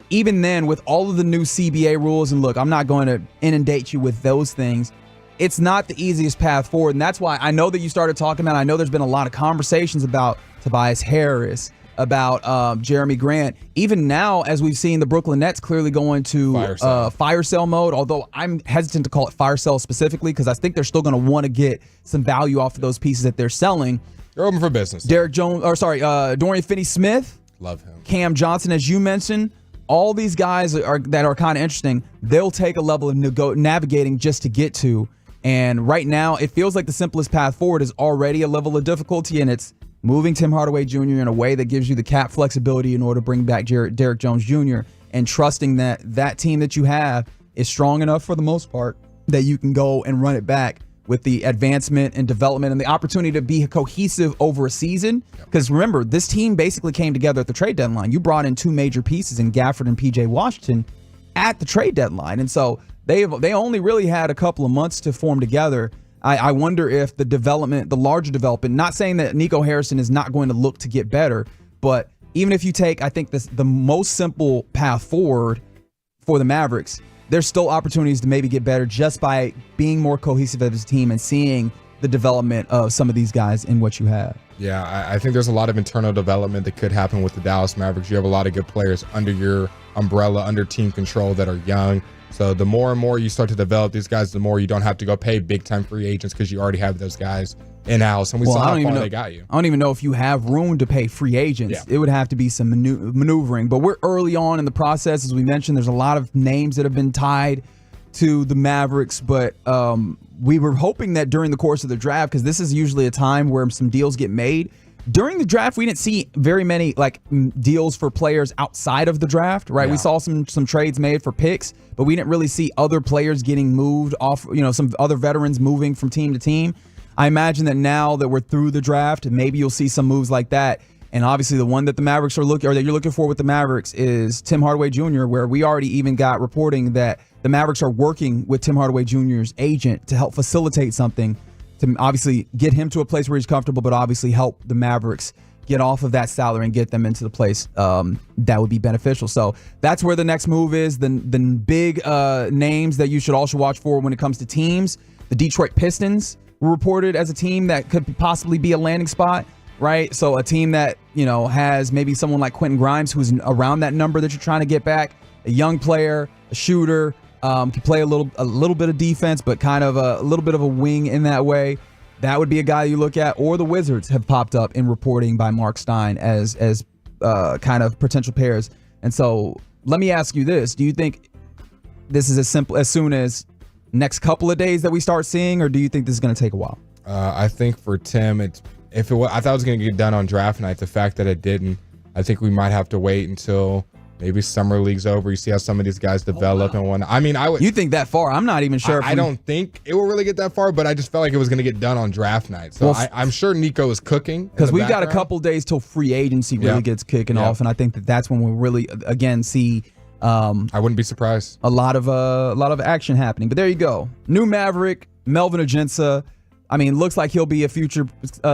even then, with all of the new CBA rules, and look, I'm not going to inundate you with those things, it's not the easiest path forward. And that's why I know that you started talking about, I know there's been a lot of conversations about Tobias Harris, about Jeremy Grant. Even now, as we've seen the Brooklyn Nets clearly going to fire sale mode, although I'm hesitant to call it fire sale specifically because I think they're still going to want to get some value off of those pieces that they're selling. They're open for business. Dorian Finney-Smith. Love him. Cam Johnson, as you mentioned. All these guys that are kind of interesting. They'll take a level of navigating just to get to. And right now, it feels like the simplest path forward is already a level of difficulty, and it's moving Tim Hardaway Jr. in a way that gives you the cap flexibility in order to bring back Derrick Jones Jr. and trusting that that team that you have is strong enough for the most part that you can go and run it back with the advancement and development and the opportunity to be cohesive over a season. Because remember, this team basically came together at the trade deadline. You brought in 2 major pieces in Gafford and PJ Washington at the trade deadline. And so they only really had a couple of months to form together. I wonder if the larger development, not saying that Nico Harrison is not going to look to get better, but even if you take, I think, the most simple path forward for the Mavericks, there's still opportunities to maybe get better just by being more cohesive as a team and seeing the development of some of these guys in what you have. Yeah, I think there's a lot of internal development that could happen with the Dallas Mavericks. You have a lot of good players under your umbrella, under team control that are young. So the more and more you start to develop these guys, the more you don't have to go pay big-time free agents because you already have those guys in-house. And we saw how far they got you. I don't even know if you have room to pay free agents. Yeah. It would have to be some maneuvering. But we're early on in the process. As we mentioned, there's a lot of names that have been tied to the Mavericks. But we were hoping that during the course of the draft, because this is usually a time where some deals get made, during the draft, we didn't see very many deals for players outside of the draft, right? Yeah. We saw some trades made for picks, but we didn't really see other players getting moved off, some other veterans moving from team to team. I imagine that now that we're through the draft, maybe you'll see some moves like that. And obviously the one that the Mavericks that you're looking for with the Mavericks is Tim Hardaway Jr., where we already even got reporting that the Mavericks are working with Tim Hardaway Jr.'s agent to help facilitate something to obviously get him to a place where he's comfortable, but obviously help the Mavericks get off of that salary and get them into the place that would be beneficial. So that's where the next move is. The big names that you should also watch for when it comes to teams. The Detroit Pistons were reported as a team that could possibly be a landing spot, right? So a team that, has maybe someone like Quentin Grimes, who's around that number that you're trying to get back, a young player, a shooter, can play a little bit of defense, but kind of a little bit of a wing in that way. That would be a guy you look at. Or the Wizards have popped up in reporting by Mark Stein as kind of potential pairs. And so let me ask you this. Do you think this is as soon as next couple of days that we start seeing, or do you think this is going to take a while? I think for Tim, I thought it was going to get done on draft night. The fact that it didn't, I think we might have to wait until maybe summer league's over. You see how some of these guys develop and whatnot. I mean, You think that far? I'm not even sure. I don't think it will really get that far, but I just felt like it was going to get done on draft night. So I'm sure Nico is cooking. Because we've got a couple days till free agency really gets kicking off, and I think that's when we'll really, again, see I wouldn't be surprised. a lot of action happening. But there you go. New Maverick, Melvin Ajinca. I mean, looks like he'll be a future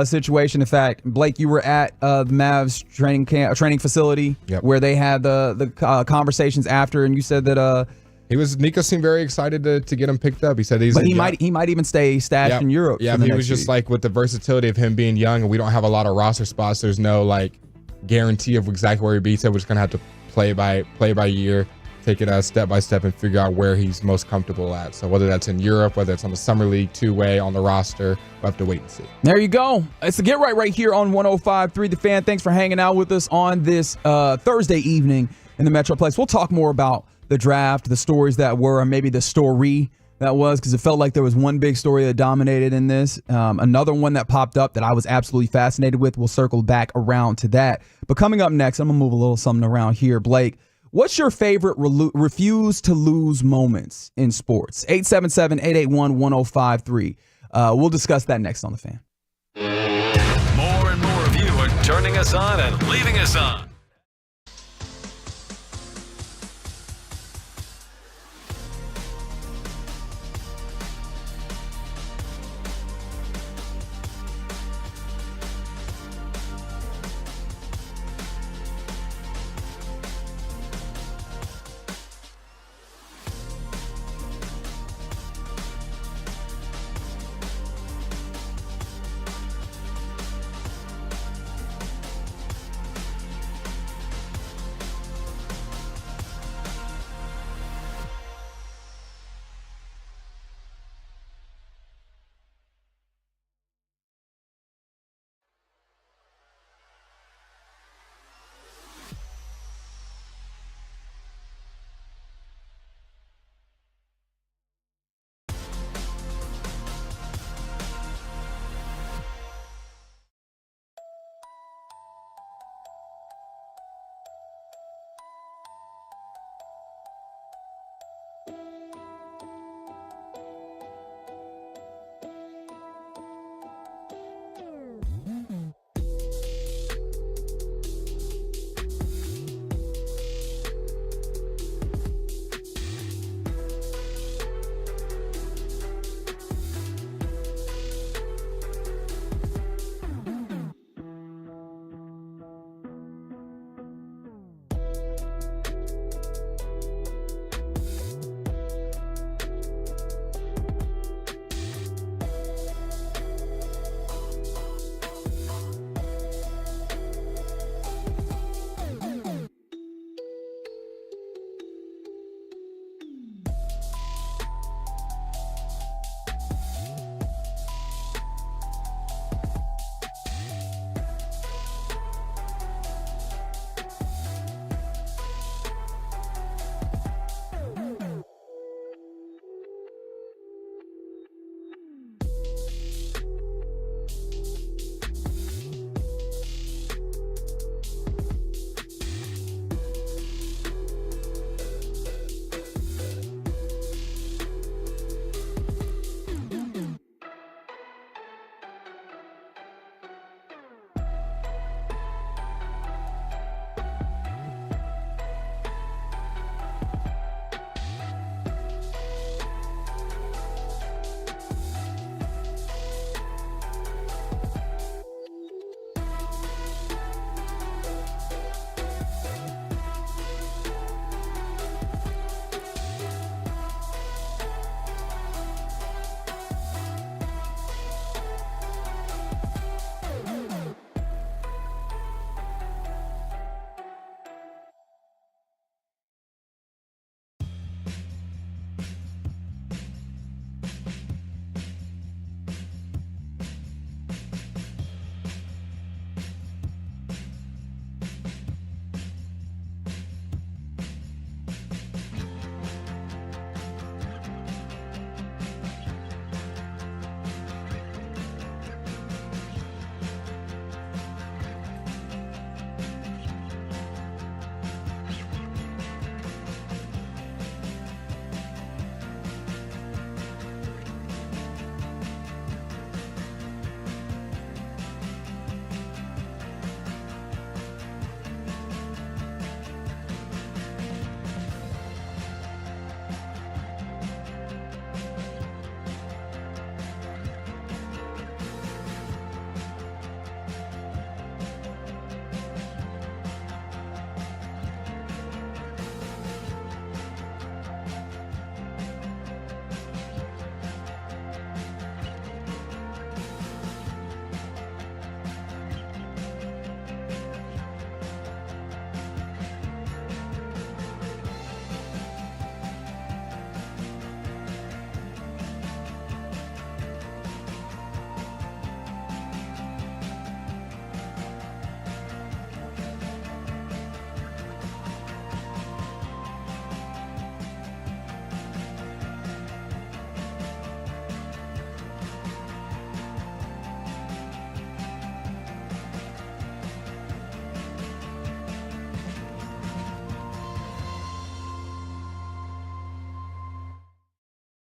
situation. In fact, Blake, you were at the Mavs training facility where they had the conversations after, and you said that Nico seemed very excited to get him picked up. He said he might even stay stashed in Europe. Yeah, he was just like, with the versatility of him being young, and we don't have a lot of roster spots. There's no like guarantee of exactly where he be. So we're just gonna have to play by year. Take it step by step and figure out where he's most comfortable at. So whether that's in Europe, whether it's on the summer league, two-way, on the roster, we'll have to wait and see. There you go. It's the Get Right here on 105.3 The Fan. Thanks for hanging out with us on this Thursday evening in the Metroplex. We'll talk more about the draft, the stories that were, or maybe the story that was, because it felt like there was one big story that dominated in this. Another one that popped up that I was absolutely fascinated with. We'll circle back around to that. But coming up next, I'm going to move a little something around here. Blake, what's your favorite refuse to lose moments in sports? 877-881-1053. We'll discuss that next on The Fan. More and more of you are turning us on and leaving us on.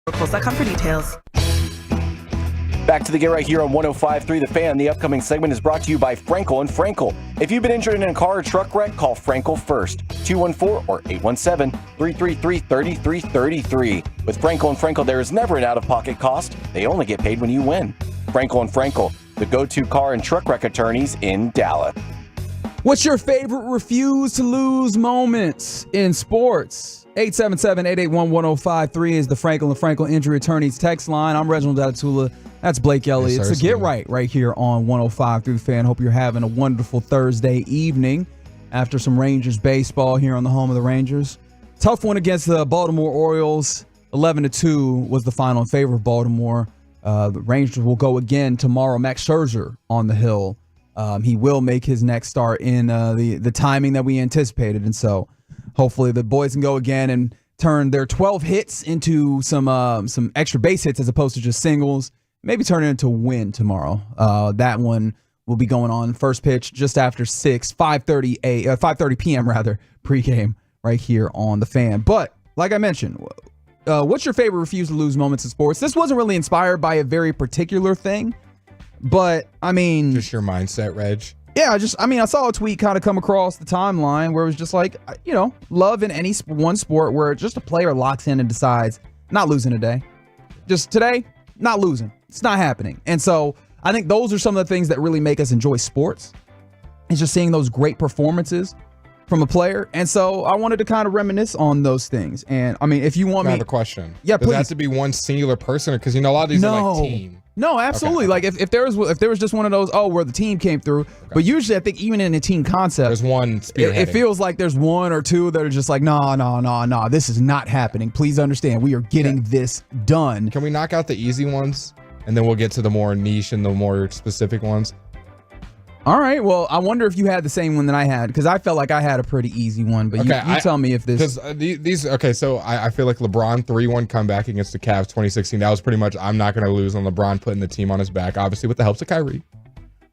Oracles.com for details. Back to the Get Right here on 105.3 The Fan. The upcoming segment is brought to you by Frankel & Frankel. If you've been injured in a car or truck wreck, call Frankel first. 214 or 817-333-3333. With Frankel & Frankel, there is never an out-of-pocket cost. They only get paid when you win. Frankel & Frankel, the go-to car and truck wreck attorneys in Dallas. What's your favorite refuse to lose moments in sports? 877-881-1053 is the Frankel & Frankel Injury Attorneys text line. I'm Reginald Datatula. That's Blake Elliott. Yes, so sir, get right here on 105 through the Fan. Hope you're having a wonderful Thursday evening after some Rangers baseball here on the home of the Rangers. Tough one against the Baltimore Orioles. 11-2 was the final in favor of Baltimore. The Rangers will go again tomorrow. Max Scherzer on the hill. He will make his next start in the timing that we anticipated. And so hopefully the boys can go again and turn their 12 hits into some extra base hits as opposed to just singles. Maybe turn it into a win tomorrow. That one will be going on first pitch just after 5:30 p.m. pregame right here on the Fan. But like I mentioned, what's your favorite refuse to lose moments in sports? This wasn't really inspired by a very particular thing, but I mean, just your mindset, Reg. Yeah, I saw a tweet kind of come across the timeline where it was just like, love in any one sport where just a player locks in and decides not losing today. Just today, not losing. It's not happening. And so I think those are some of the things that really make us enjoy sports. It's just seeing those great performances from a player. And so I wanted to kind of reminisce on those things. And I mean, if you want I have a question. Yeah, Does please. it have to be one singular person? Because, a lot of these are like team. No, absolutely. Okay. Like if there was just one of those, where the team came through. Okay. But usually I think even in a team concept, there's one spearheading. It feels like there's one or two that are just like, no, this is not happening. Please understand, we are getting this done. Can we knock out the easy ones? And then we'll get to the more niche and the more specific ones. All right. Well, I wonder if you had the same one that I had, because I felt like I had a pretty easy one. But you tell me if this. Because these. Okay, so I feel like LeBron 3-1 comeback against the Cavs 2016. That was pretty much I'm not going to lose on LeBron putting the team on his back, obviously with the help of Kyrie.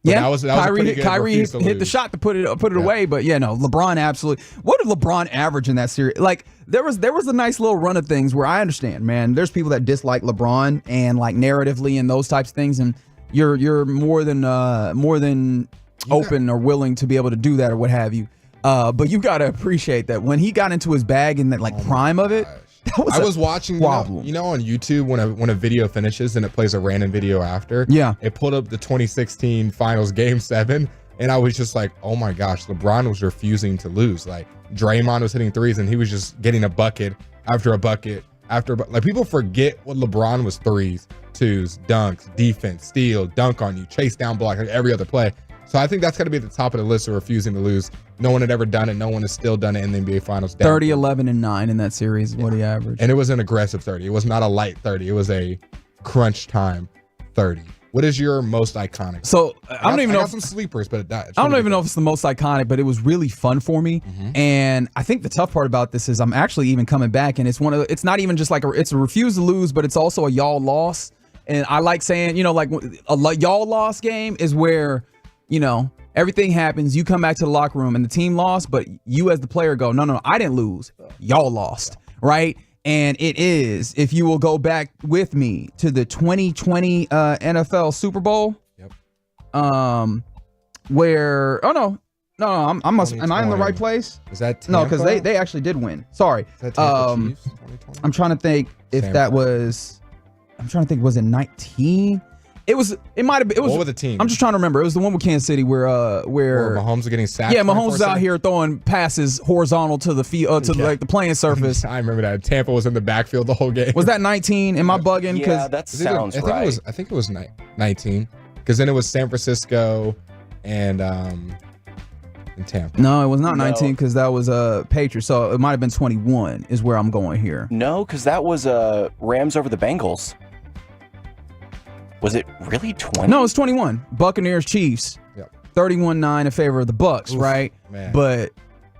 But yeah, that was Kyrie hit the shot to put it away, but LeBron absolutely. What did LeBron average in that series? Like there was a nice little run of things where I understand, man. There's people that dislike LeBron and like narratively and those types of things, and you're more than open or willing to be able to do that or what have you. But you got to appreciate that when he got into his bag and that prime of it. I was watching, on YouTube when a video finishes and it plays a random video after. Yeah. It pulled up the 2016 Finals Game 7, and I was just like, oh my gosh, LeBron was refusing to lose. Like Draymond was hitting threes, and he was just getting a bucket after a bucket after. Like people forget what LeBron was: threes, twos, dunks, defense, steal, dunk on you, chase down, block, like every other play. So I think that's got to be at the top of the list of refusing to lose. No one had ever done it. No one has still done it in the NBA Finals. 30, 11, and 9 in that series is what he averaged. And it was an aggressive 30. It was not a light 30. It was a crunch time 30. What is your most iconic? So I don't even know. I got some sleepers, but I don't even know if it's the most iconic, but it was really fun for me. Mm-hmm. And I think the tough part about this is I'm actually even coming back, and it's not even just like it's a refuse to lose, but it's also a y'all loss. And I like saying, like a y'all loss game is where, everything happens. You come back to the locker room and the team lost, but you as the player go, no, I didn't lose. Y'all lost, right? And it is, if you will go back with me to the 2020 NFL Super Bowl. Yep. Where, am I in the right place? Is that Tampa? No, because they actually did win. Sorry. Is that Tampa Chiefs 2020? I'm trying to think if that was, was it 19? It might have been. What were the teams? I'm just trying to remember. It was the one with Kansas City where Mahomes was getting sacked. Yeah, Mahomes was out here throwing passes horizontal to the field, like the playing surface. I remember that. Tampa was in the backfield the whole game. Was that 19? Am I bugging? Yeah, that sounds right. I think it was 19, because then it was San Francisco and Tampa. No, it was not 19 because that was Patriots. So it might have been 21 is where I'm going here. No, because that was Rams over the Bengals. Was it really 20? No, it's 21. Buccaneers, Chiefs. Yep. 31-9 in favor of the Bucks, right? Man. But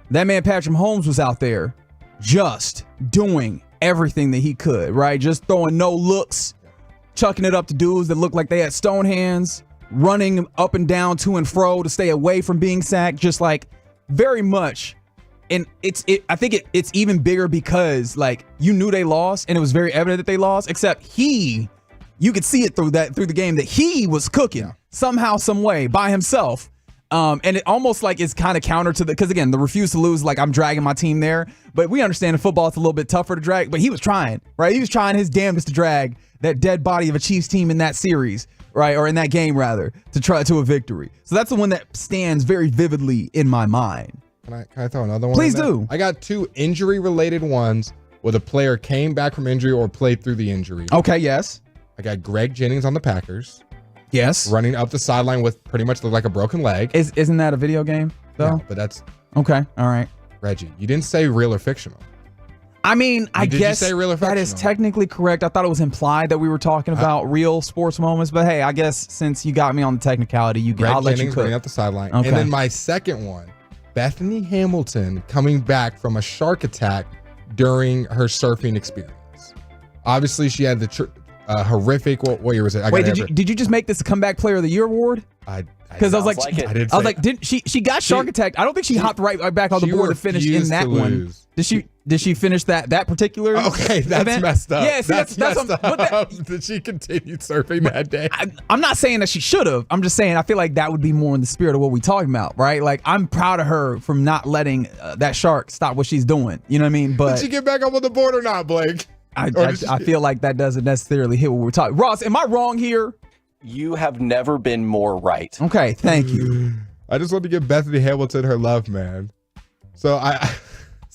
that man Patrick Mahomes was out there just doing everything that he could, right? Just throwing no looks, chucking it up to dudes that looked like they had stone hands, running up and down to and fro to stay away from being sacked, just like very much and I think it's even bigger because like you knew they lost and it was very evident that they lost, except you could see it through the game that he was cooking somehow, some way by himself. And it almost like is kind of counter to because again, the refuse to lose, like I'm dragging my team there, but we understand in football it's a little bit tougher to drag, but he was trying, right? He was trying his damnedest to drag that dead body of a Chiefs team in that series, right? Or in that game rather, to try to a victory. So that's the one that stands very vividly in my mind. Can I throw another one? Please do. I got 2 injury related ones where the player came back from injury or played through the injury. Okay, yes. I got Greg Jennings on the Packers. Yes. Running up the sideline with pretty much looked like a broken leg. Isn't that a video game though? No, but that's okay. All right. Reggie, you didn't say real or fictional. I mean, I guess you say real or that is fictional? technically correct. I thought it was implied that we were talking about real sports moments, but hey, I guess since you got me on the technicality, I'll let you Jennings cook. running up the sideline. Okay. And then my second one, Bethany Hamilton coming back from a shark attack during her surfing experience. Obviously, she had the horrific. What year was it? Wait, did you just make this a comeback player of the year award? Because I was like, did she got shark attacked? I don't think she hopped right back on the board to finish in that one. Did she finish that particular? Okay, that's event? messed up. Yeah, see, that's messed up. Did she continue surfing that day? I'm not saying that she should have. I'm just saying I feel like that would be more in the spirit of what we're talking about, right? Like I'm proud of her from not letting that shark stop what she's doing. You know what I mean? But did she get back up on the board or not, Blake? I feel like that doesn't necessarily hit what we're talking. Ross, am I wrong here? You have never been more right. Okay, thank you. I just want to give Bethany Hamilton her love, man. So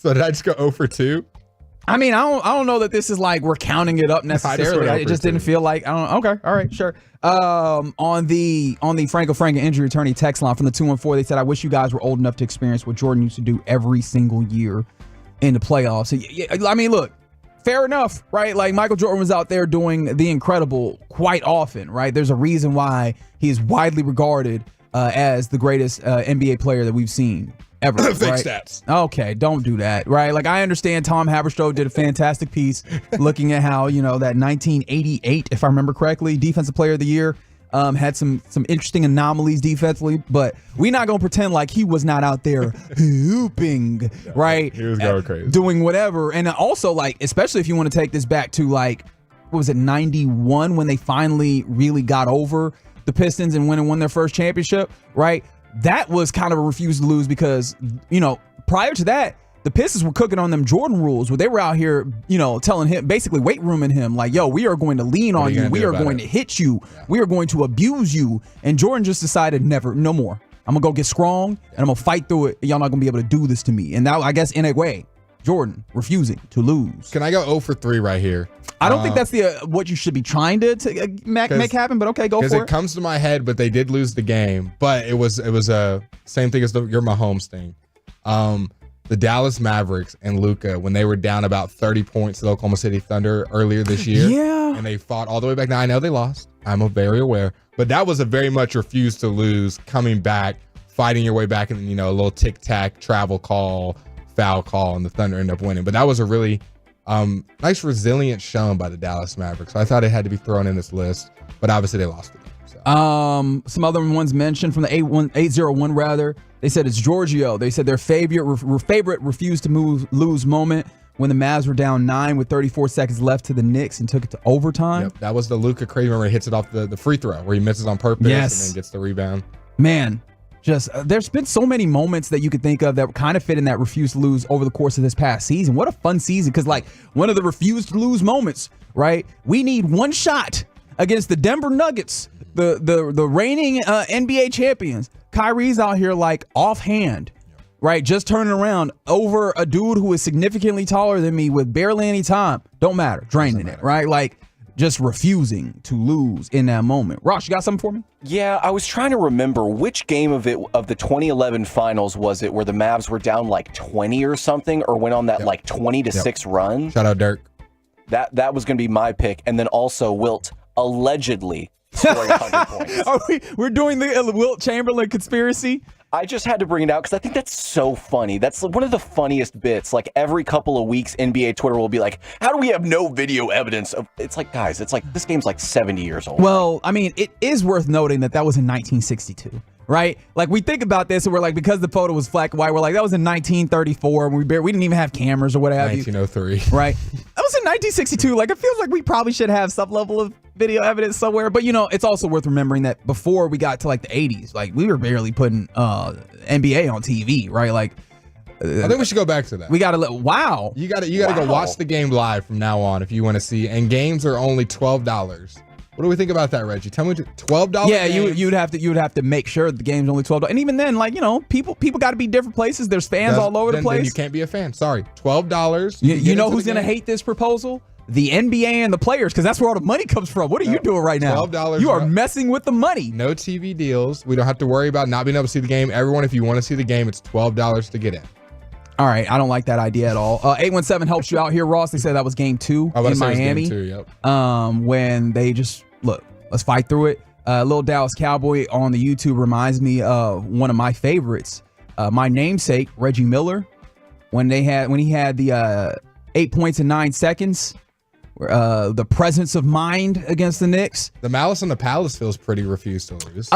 did I just go 0 for 2? I mean, I don't know that this is like we're counting it up necessarily. It just didn't feel like okay, all right, sure. On the Franco injury attorney text line from the 214, they said, "I wish you guys were old enough to experience what Jordan used to do every single year in the playoffs." So, I mean, look. Fair enough, right? Like Michael Jordan was out there doing the incredible quite often, right? There's a reason why he is widely regarded as the greatest NBA player that we've seen ever. Fake right? stats. Okay, don't do that, right? Like I understand Tom Haberstroh did a fantastic piece looking at how, that 1988, if I remember correctly, Defensive Player of the Year had some interesting anomalies defensively, but we're not going to pretend like he was not out there hooping, right? He was going crazy. Doing whatever. And also, like, especially if you want to take this back to, like, what was it, 91 when they finally really got over the Pistons and won their first championship, right? That was kind of a refuse to lose because, prior to that, the Pistons were cooking on them Jordan rules where they were out here, telling him, basically weight rooming him like, yo, we are going to lean on you. We are going to hit you. Yeah. We are going to abuse you. And Jordan just decided no more. I'm going to go get strong and I'm going to fight through it. Y'all not going to be able to do this to me. And now, I guess, in a way, Jordan refusing to lose. Can I go 0 for 3 right here? I don't think that's what you should be trying to make happen, but okay, go for it. Because it comes to my head, but they did lose the game. But it was a same thing as your Mahomes thing. The Dallas Mavericks and Luka, when they were down about 30 points to the Oklahoma City Thunder earlier this year. Yeah. And they fought all the way back. Now, I know they lost. I'm very aware. But that was a very much refuse to lose, coming back, fighting your way back, and, a little tic-tac, travel call, foul call, and the Thunder end up winning. But that was a really nice, resilient shown by the Dallas Mavericks. So I thought it had to be thrown in this list. But obviously they lost the game. So. Some other ones mentioned from the 801 rather. They said it's Giorgio. They said their favorite refused to lose moment when the Mavs were down 9 with 34 seconds left to the Knicks and took it to overtime. Yep, that was the Luka Craven where he hits it off the free throw, where he misses on purpose and then gets the rebound. Man, just there's been so many moments that you could think of that kind of fit in that refuse to lose over the course of this past season. What a fun season, because like one of the refuse to lose moments, right? We need one shot against the Denver Nuggets, the reigning NBA champions. Kyrie's out here like offhand, right? Just turning around over a dude who is significantly taller than me with barely any time. Don't matter. Draining it, right? Like just refusing to lose in that moment. Ross, you got something for me? Yeah, I was trying to remember which game of the 2011 finals was it where the Mavs were down like 20 or something, or went on that like 20-6 run. Shout out Dirk. That was going to be my pick. And then also Wilt allegedly scoring 100 points. We're doing the Wilt Chamberlain conspiracy? I just had to bring it out because I think that's so funny. That's one of the funniest bits. Like every couple of weeks, NBA Twitter will be like, how do we have no video evidence of? It's like, guys, it's like this game's like 70 years old. Well, I mean, it is worth noting that was in 1962, right? Like, we think about this and we're like, because the photo was black and white, we're like, that was in 1934. We didn't even have cameras or what have you. 1903. Right? That was in 1962. Like, it feels like we probably should have some level of video evidence somewhere. But, it's also worth remembering that before we got to, like, the 80s, like, we were barely putting NBA on TV, right? Like, I think we should go back to that. we got to wow. You got to go watch the game live from now on if you want to see. And games are only $12. What do we think about that, Reggie? Tell me, $12. Yeah, you'd have to make sure the game's only $12. And even then, like, people got to be different places. There's fans all over the place. Then you can't be a fan. Sorry, $12. You know who's gonna hate this proposal? The NBA and the players, because that's where all the money comes from. What are you doing right now? $12. You are messing with the money. No TV deals. We don't have to worry about not being able to see the game. Everyone, if you want to see the game, it's $12 to get in. All right, I don't like that idea at all. 817 helps you out here, Ross. They said that was game 2 in Miami. Game 2, yep. When they just let's fight through it. Little Dallas Cowboy on the YouTube reminds me of one of my favorites. My namesake, Reggie Miller, when he had the 8 points in 9 seconds. The presence of mind against the Knicks. The Malice in the Palace feels pretty refused to lose.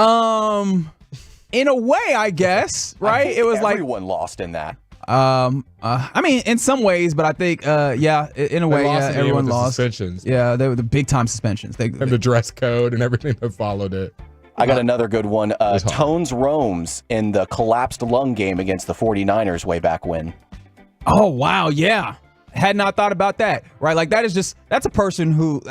In a way, I guess, right? It was everyone lost in that. I mean, in some ways, but I think, in a way, everyone lost. Suspensions. Yeah, they were the big time suspensions. And the dress code and everything that followed it. I got another good one. Tones Romes in the collapsed lung game against the 49ers way back when. Oh, wow. Yeah. Had not thought about that. Right. Like, that's a person who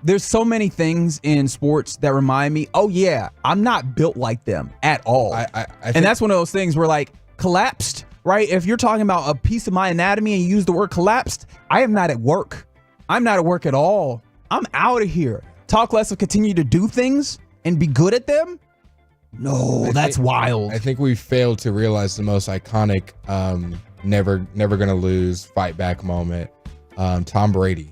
there's so many things in sports that remind me, oh, yeah, I'm not built like them at all. And that's one of those things where, like, collapsed, right? If you're talking about a piece of my anatomy and you use the word collapsed, I am not at work. I'm not at work at all. I'm out of here. Talk less of continue to do things and be good at them. No, that's wild. I think we failed to realize the most iconic, never gonna lose fight back moment. Tom Brady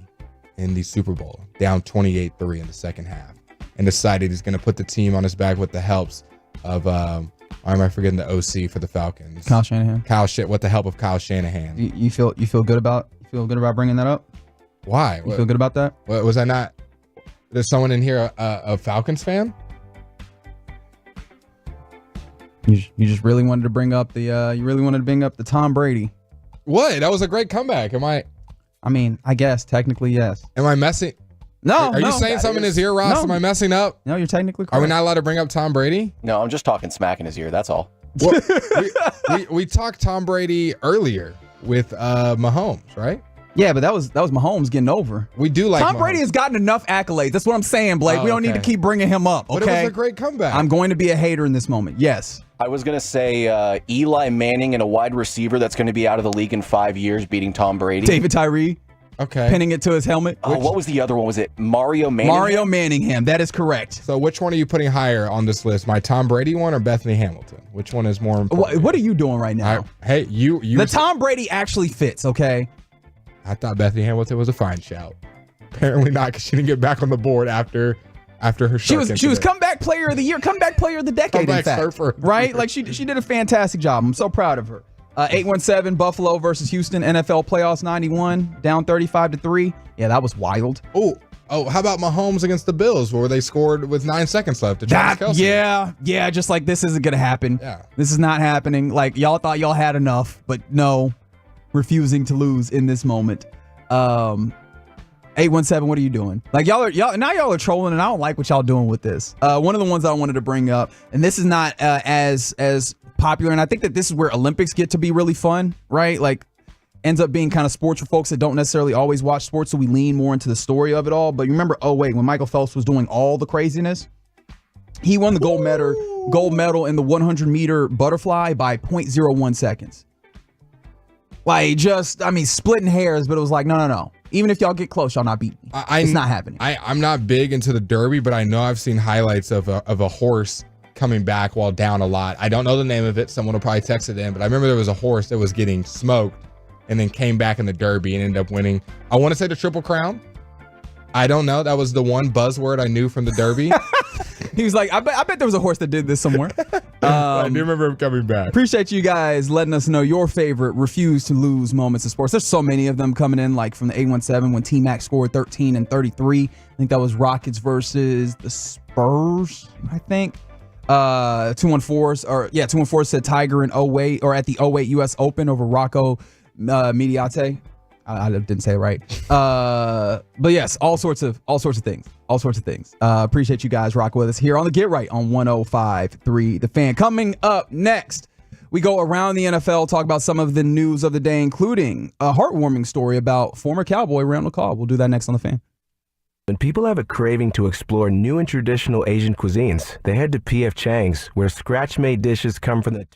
in the Super Bowl, down 28-3 in the second half, and decided he's gonna put the team on his back with the helps of why am I forgetting the OC for the Falcons? Kyle Shanahan. With the help of Kyle Shanahan. You feel good about bringing that up? Why? You feel good about that? Was I not? There's someone in here a Falcons fan? You just really wanted to bring up the Tom Brady. What? That was a great comeback. I mean, I guess technically yes. Am I messing? No. Are you saying something in his ear, Ross? No. Am I messing up? No, you're technically correct. Are we not allowed to bring up Tom Brady? No, I'm just talking smack in his ear. That's all. Well, we talked Tom Brady earlier with Mahomes, right? Yeah, but that was Mahomes getting over. We do like Tom Mahomes. Brady has gotten enough accolades. That's what I'm saying, Blake. We don't need to keep bringing him up. Okay, but it was a great comeback. I'm going to be a hater in this moment. Yes. I was going to say Eli Manning and a wide receiver that's going to be out of the league in 5 years beating Tom Brady. David Tyree. Okay. Pinning it to his helmet. What was the other one? Was it Mario Manningham? Mario Manningham. That is correct. So which one are you putting higher on this list? My Tom Brady one or Bethany Hamilton? Which one is more important? What are you doing right now? Hey, you. The Tom Brady actually fits, okay? I thought Bethany Hamilton was a fine shout. Apparently not, because she didn't get back on the board after her She was comeback player of the year, comeback player of the decade, in fact. Right? Like she did a fantastic job. I'm so proud of her. 817 Buffalo versus Houston, NFL playoffs 91, down 35-3. Yeah, that was wild. Oh, how about Mahomes against the Bills, where they scored with 9 seconds left to Travis Kelce? Yeah, just like this isn't gonna happen. Yeah. This is not happening. Like y'all thought y'all had enough, but no, refusing to lose in this moment. 817, what are you doing? Like y'all are trolling, and I don't like what y'all doing with this. One of the ones I wanted to bring up, and this is not as popular, and I think that this is where Olympics get to be really fun, right? Like ends up being kind of sports for folks that don't necessarily always watch sports, so we lean more into the story of it all. But you remember, when Michael Phelps was doing all the craziness, he won the gold medal in the 100-meter butterfly by 0.01 seconds. Like, splitting hairs, but it was like, no. Even if y'all get close, y'all not beating me. It's not happening. I'm not big into the Derby, but I know I've seen highlights of a horse coming back while down a lot. I don't know the name of it. Someone will probably text it in, but I remember there was a horse that was getting smoked and then came back in the Derby and ended up winning. I want to say the Triple Crown. I don't know. That was the one buzzword I knew from the Derby. He was like, I bet there was a horse that did this somewhere. I do remember him coming back. Appreciate you guys letting us know your favorite refuse to lose moments of sports. There's so many of them coming in, like from the 817 when T-Mac scored 13 and 33. I think that was Rockets versus the Spurs, I think. 214 said Tiger in 08 or at the 08 U.S. Open over Rocco Mediate. I didn't say it right. But yes, all sorts of things. Appreciate you guys rocking with us here on the Get Right on 105.3 The Fan. Coming up next, we go around the NFL, talk about some of the news of the day, including a heartwarming story about former Cowboy Randall Cobb. We'll do that next on The Fan. When people have a craving to explore new and traditional Asian cuisines, they head to P.F. Chang's, where scratch-made dishes come from the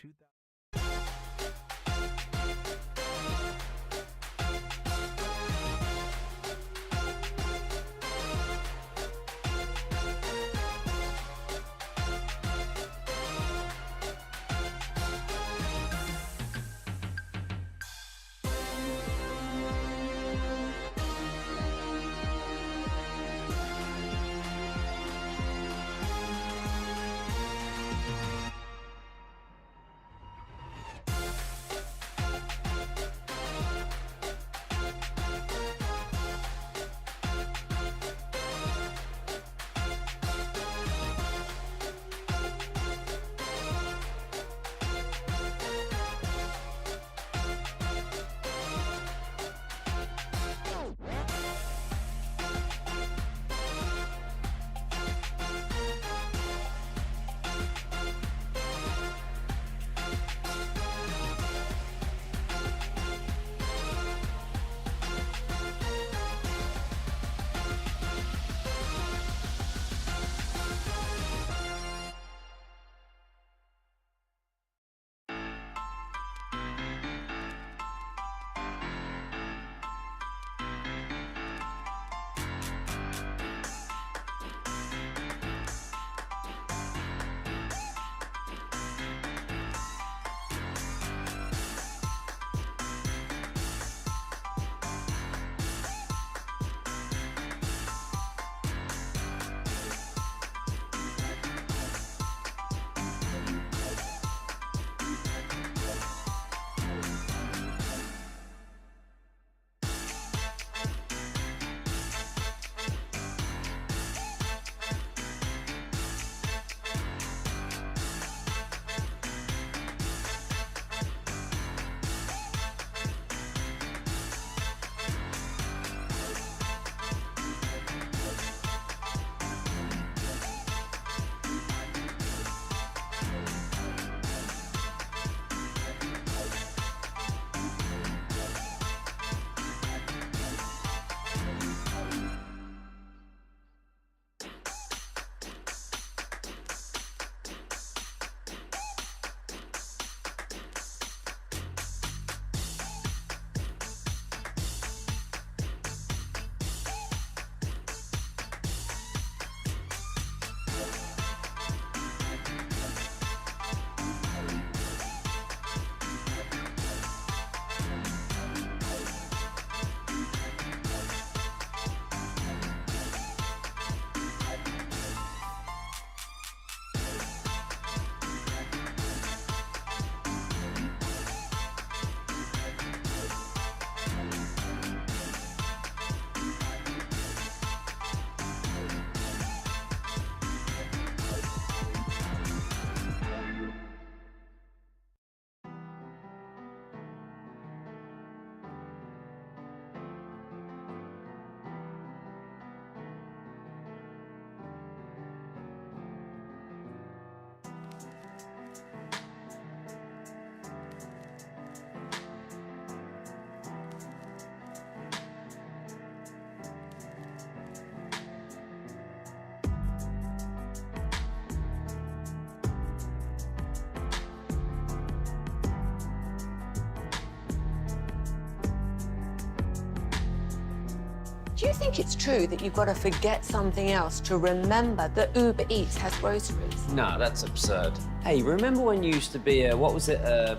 Do you think it's true that you've got to forget something else to remember that Uber Eats has groceries? No, that's absurd. Hey, remember when you used to be a, what was it, a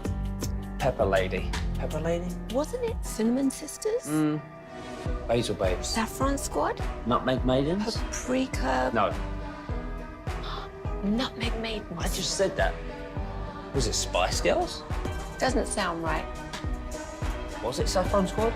pepper lady? Pepper lady? Wasn't it Cinnamon Sisters? Basil Babes. Saffron Squad? Nutmeg Maidens? Paprika? No. Nutmeg Maidens. I just said that. Was it Spice Girls? Doesn't sound right. Was it Saffron Squad?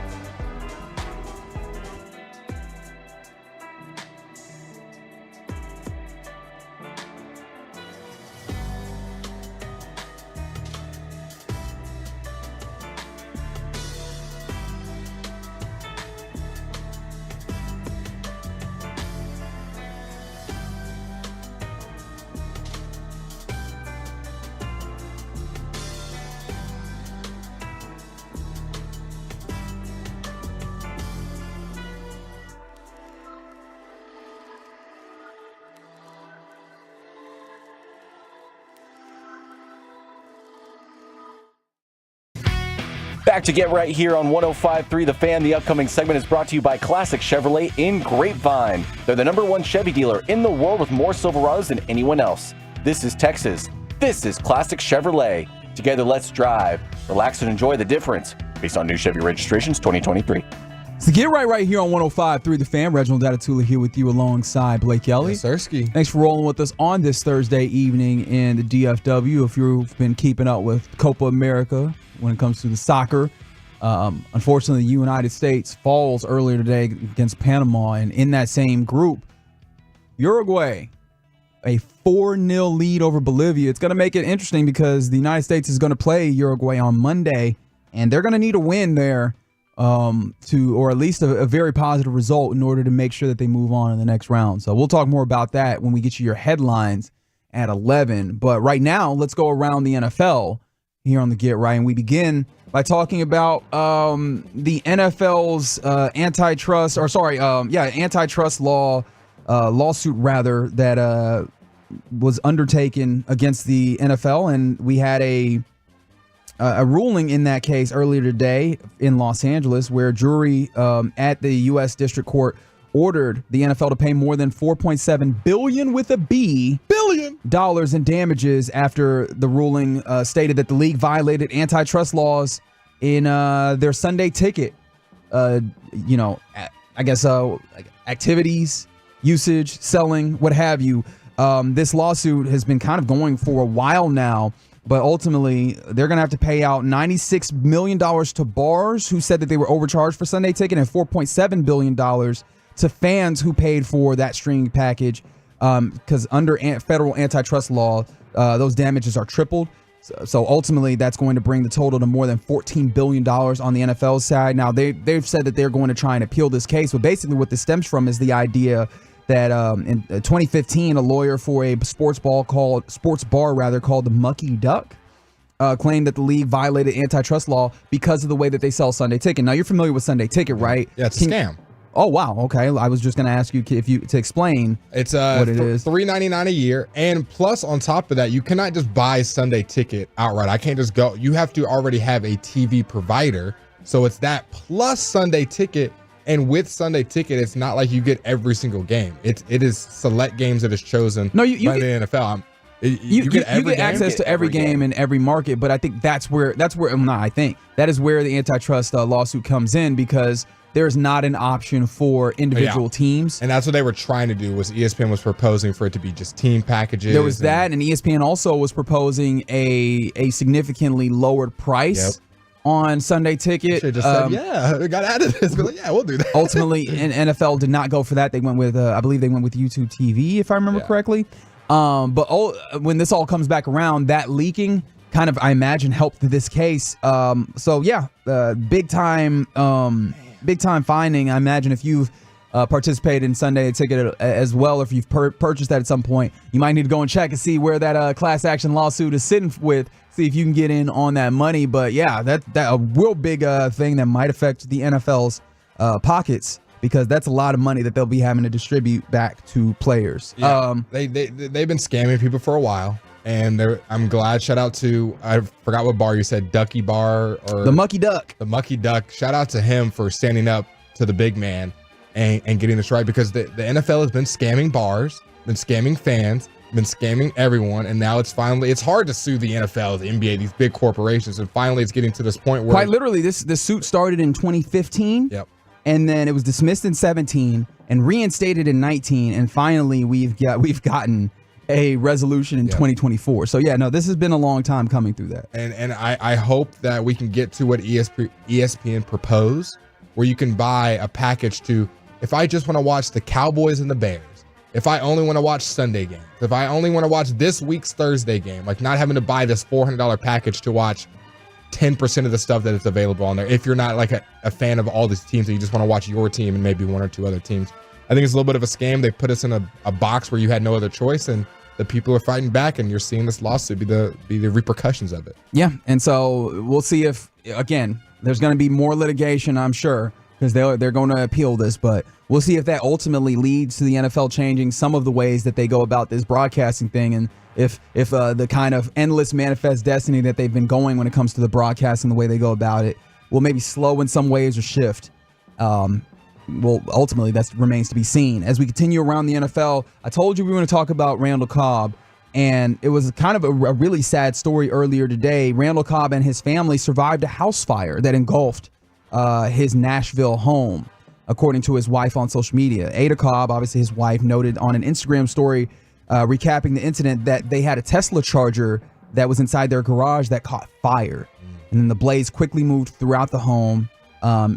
Back to Get Right here on 105.3 The Fan. The upcoming segment is brought to you by Classic Chevrolet in Grapevine. They're the #1 Chevy dealer in the world with more Silverados than anyone else. This is Texas. This is Classic Chevrolet. Together, let's drive, relax, and enjoy the difference based on new Chevy registrations 2023. So Get Right here on 105.3 The Fan. Reginald Datatula here with you alongside Blake Ellie. Yes, Sirski. Thanks for rolling with us on this Thursday evening in the DFW. If you've been keeping up with Copa America when it comes to the soccer, unfortunately, the United States falls earlier today against Panama. And in that same group, Uruguay, a 4-0 lead over Bolivia. It's going to make it interesting because the United States is going to play Uruguay on Monday, and they're going to need a win there or at least a very positive result in order to make sure that they move on in the next round. So we'll talk more about that when we get you your headlines at 11. But right now, let's go around the NFL here on the Get Right, and we begin by talking about the NFL's antitrust lawsuit rather that was undertaken against the NFL, and we had a ruling in that case earlier today in Los Angeles, where a jury at the U.S. District Court ordered the NFL to pay more than $4.7 billion with a B dollars in damages after the ruling stated that the league violated antitrust laws in their Sunday ticket, activities, usage, selling, what have you. This lawsuit has been kind of going for a while now. But ultimately, they're going to have to pay out $96 million to bars who said that they were overcharged for Sunday Ticket, and $4.7 billion to fans who paid for that streaming package. Because under federal antitrust law, those damages are tripled. So ultimately, that's going to bring the total to more than $14 billion on the NFL side. Now, they've said that they're going to try and appeal this case. But basically what this stems from is the idea that in 2015, a lawyer for a sports bar called the Mucky Duck claimed that the league violated antitrust law because of the way that they sell Sunday Ticket. Now, you're familiar with Sunday Ticket, right? Yeah, it's a scam. Oh, wow. Okay. I was just going to ask you to explain it's what it is. $3.99 a year. And plus, on top of that, you cannot just buy Sunday Ticket outright. I can't just go. You have to already have a TV provider. So it's that plus Sunday Ticket. And with Sunday Ticket, it's not like you get every single game. It is select games that is chosen by the NFL. You get access to every game in every market, but I think that is where the antitrust lawsuit comes in, because there's not an option for individual teams. And that's what they were trying to do. Was ESPN was proposing for it to be just team packages. There was that, and ESPN also was proposing a significantly lowered price on Sunday Ticket. Just said, we got out of this. We're like, we'll do that. Ultimately, NFL did not go for that. They went with, I believe they went with YouTube TV, if I remember correctly. But when this all comes back around, that leaking kind of, I imagine, helped this case. Big time finding. I imagine if you've participated in Sunday Ticket as well, or if you've purchased that at some point, you might need to go and check and see where that class action lawsuit is sitting with. See if you can get in on that money. But yeah, that a real big thing that might affect the NFL's pockets, because that's a lot of money that they'll be having to distribute back to players. Yeah, they've been scamming people for a while, and I'm glad. Shout out to, I forgot what bar you said, Ducky Bar or the Mucky Duck. The Mucky Duck. Shout out to him for standing up to the big man and getting this right, because the NFL has been scamming bars, been scamming fans, been scamming everyone, and now it's hard to sue the NFL, the NBA, these big corporations, and finally it's getting to this point where quite literally this suit started in 2015. Yep. And then it was dismissed in 17 and reinstated in 19, and finally we've gotten a resolution in 2024. So this has been a long time coming through that. And I hope that we can get to what ESPN proposed, where you can buy a package to, if I just want to watch the Cowboys and the Bears, if I only want to watch Sunday games, if I only want to watch this week's Thursday game, like not having to buy this $400 package to watch 10% of the stuff that is available on there. If you're not like a fan of all these teams and you just want to watch your team and maybe one or two other teams. I think it's a little bit of a scam. They put us in a box where you had no other choice, and the people are fighting back, and you're seeing this lawsuit be the repercussions of it. Yeah, and so we'll see if, again, there's going to be more litigation, I'm sure, because they're going to appeal this, but we'll see if that ultimately leads to the NFL changing some of the ways that they go about this broadcasting thing, and if the kind of endless manifest destiny that they've been going when it comes to the broadcast and the way they go about it will maybe slow in some ways or shift. Well, ultimately, that remains to be seen. As we continue around the NFL, I told you we were going to talk about Randall Cobb, and it was kind of a really sad story earlier today. Randall Cobb and his family survived a house fire that engulfed his Nashville home, according to his wife on social media. Ada Cobb, obviously his wife, noted on an Instagram story recapping the incident that they had a Tesla charger that was inside their garage that caught fire. And then the blaze quickly moved throughout the home.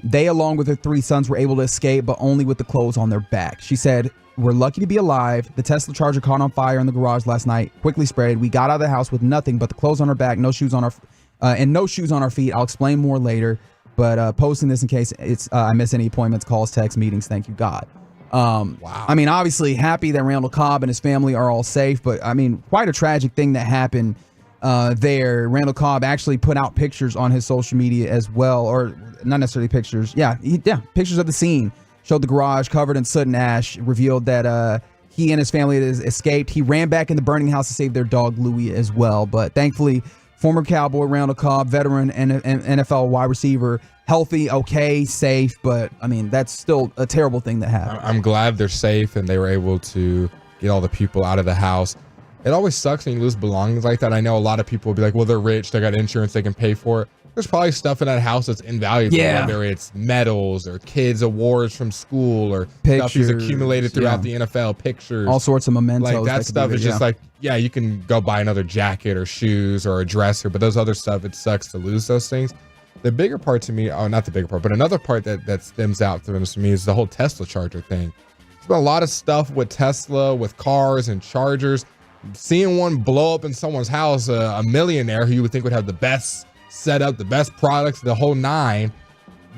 They, along with their 3 sons, were able to escape, but only with the clothes on their back. She said, "We're lucky to be alive. The Tesla charger caught on fire in the garage last night, quickly spread. We got out of the house with nothing but the clothes on our back, no shoes on our feet. I'll explain more later, but posting this in case I miss any appointments, calls, texts, meetings. Thank you, God." Wow. I mean, obviously happy that Randall Cobb and his family are all safe, but I mean, quite a tragic thing that happened there. Randall Cobb actually put out pictures on his social media as well, or not necessarily pictures. Yeah, pictures of the scene. Showed the garage covered in soot and ash, revealed that he and his family had escaped. He ran back in the burning house to save their dog, Louie, as well. But thankfully, former Cowboy Randall Cobb, veteran and NFL wide receiver, healthy, okay, safe. But, I mean, that's still a terrible thing that happened. I'm glad they're safe and they were able to get all the people out of the house. It always sucks when you lose belongings like that. I know a lot of people will be like, well, they're rich, they got insurance, they can pay for it. There's probably stuff in that house that's invaluable, whether it's medals or kids' awards from school or pictures, stuff he's accumulated throughout the NFL, pictures. All sorts of mementos. Like that stuff is just like, you can go buy another jacket or shoes or a dresser, but those other stuff, it sucks to lose those things. The bigger part to me, not the bigger part, but another part that stems out to me is the whole Tesla charger thing. There's been a lot of stuff with Tesla, with cars and chargers. Seeing one blow up in someone's house, a millionaire who you would think would have the best setup, the best products, the whole 9,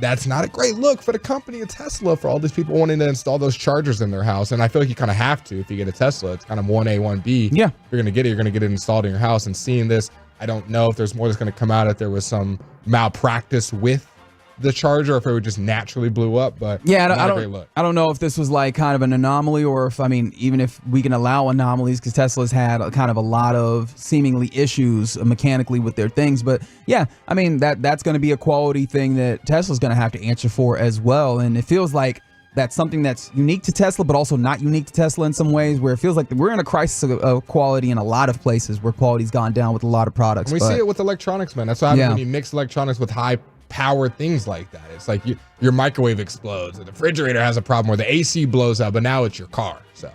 that's not a great look for the company of Tesla, for all these people wanting to install those chargers in their house. And I feel like you kind of have to if you get a Tesla. It's kind of 1A, 1B. Yeah. If you're going to get it installed in your house. And seeing this, I don't know if there's more that's going to come out, if there was some malpractice with the charger, or if it would just naturally blew up. But I don't know if this was like kind of an anomaly, or if, I mean, even if we can allow anomalies, because Tesla's had kind of a lot of seemingly issues mechanically with their things. But yeah, I mean, that's going to be a quality thing that Tesla's going to have to answer for as well. And it feels like that's something that's unique to Tesla, but also not unique to Tesla in some ways, where it feels like we're in a crisis of quality in a lot of places where quality's gone down with a lot of products. And we see it with electronics, man. That's what happens when you mix electronics with high power things like that. It's like your microwave explodes, the refrigerator has a problem, or the AC blows up, but now it's your car. So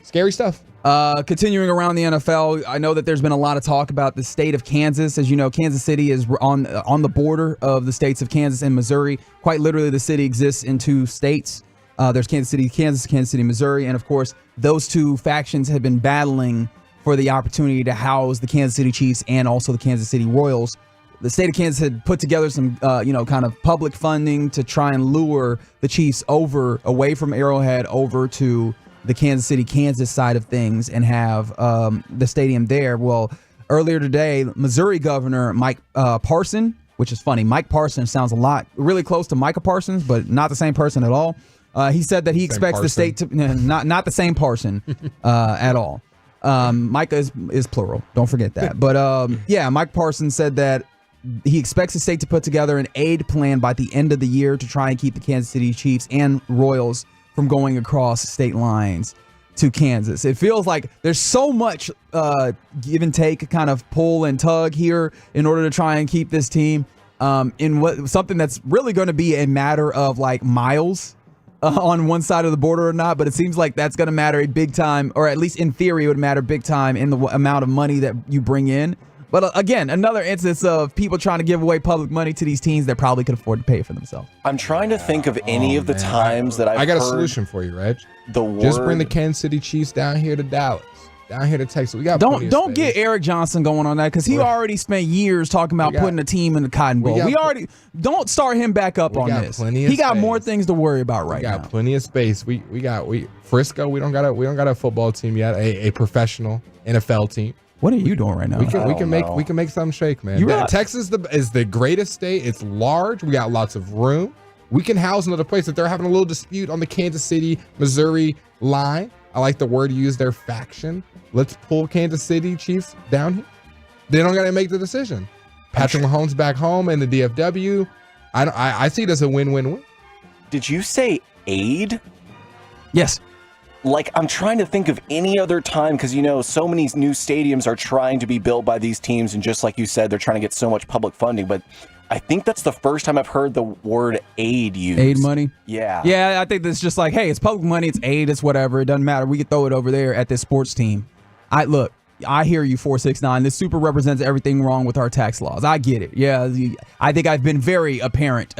scary stuff. Continuing around the NFL, I know that there's been a lot of talk about the state of Kansas. As you know, Kansas City is on the border of the states of Kansas and Missouri. Quite literally, the city exists in 2 states. There's Kansas City, Kansas, Kansas City, Missouri. And of course, those 2 factions have been battling for the opportunity to house the Kansas City Chiefs and also the Kansas City Royals. The state of Kansas had put together some, kind of public funding to try and lure the Chiefs away from Arrowhead over to the Kansas City, Kansas side of things and have the stadium there. Well, earlier today, Missouri Governor Mike Parson, which is funny. Mike Parsons sounds really close to Micah Parsons, but not the same person at all. He said that he expects the state to not the same Parson at all. Micah is plural. Don't forget that. But Mike Parsons said that he expects the state to put together an aid plan by the end of the year to try and keep the Kansas City Chiefs and Royals from going across state lines to Kansas. It feels like there's so much give and take, kind of pull and tug here in order to try and keep this team in something that's really going to be a matter of like miles on one side of the border or not. But it seems like that's going to matter a big time, or at least in theory, it would matter big time in the amount of money that you bring in. But again, another instance of people trying to give away public money to these teams that probably could afford to pay for themselves. I'm trying to think of any of the times that I got a solution for you, Reg. Just bring the Kansas City Chiefs down here to Dallas, down here to Texas. We got don't get Eric Johnson going on that, because he already spent years talking about putting a team in the Cotton Bowl. Don't start him back up on this. He got more things to worry about right now. We got plenty of space. We Frisco. We don't got a football team yet. A professional NFL team. What are you doing right now? We can make something shake, man. Texas is the greatest state. It's large. We got lots of room. We can house another place. If they're having a little dispute on the Kansas City, Missouri line, I like the word you use, their faction. Let's pull Kansas City Chiefs down here. They don't got to make the decision. Patrick Mahomes back home in the DFW. I see it as a win-win-win. Did you say aid? Yes. Like, I'm trying to think of any other time because, so many new stadiums are trying to be built by these teams. And just like you said, they're trying to get so much public funding. But I think that's the first time I've heard the word aid used. Aid money? Yeah. Yeah, I think that's just like, hey, it's public money, it's aid, it's whatever. It doesn't matter. We can throw it over there at this sports team. Look, I hear you, 469. This super represents everything wrong with our tax laws. I get it. Yeah, I think I've been very apparent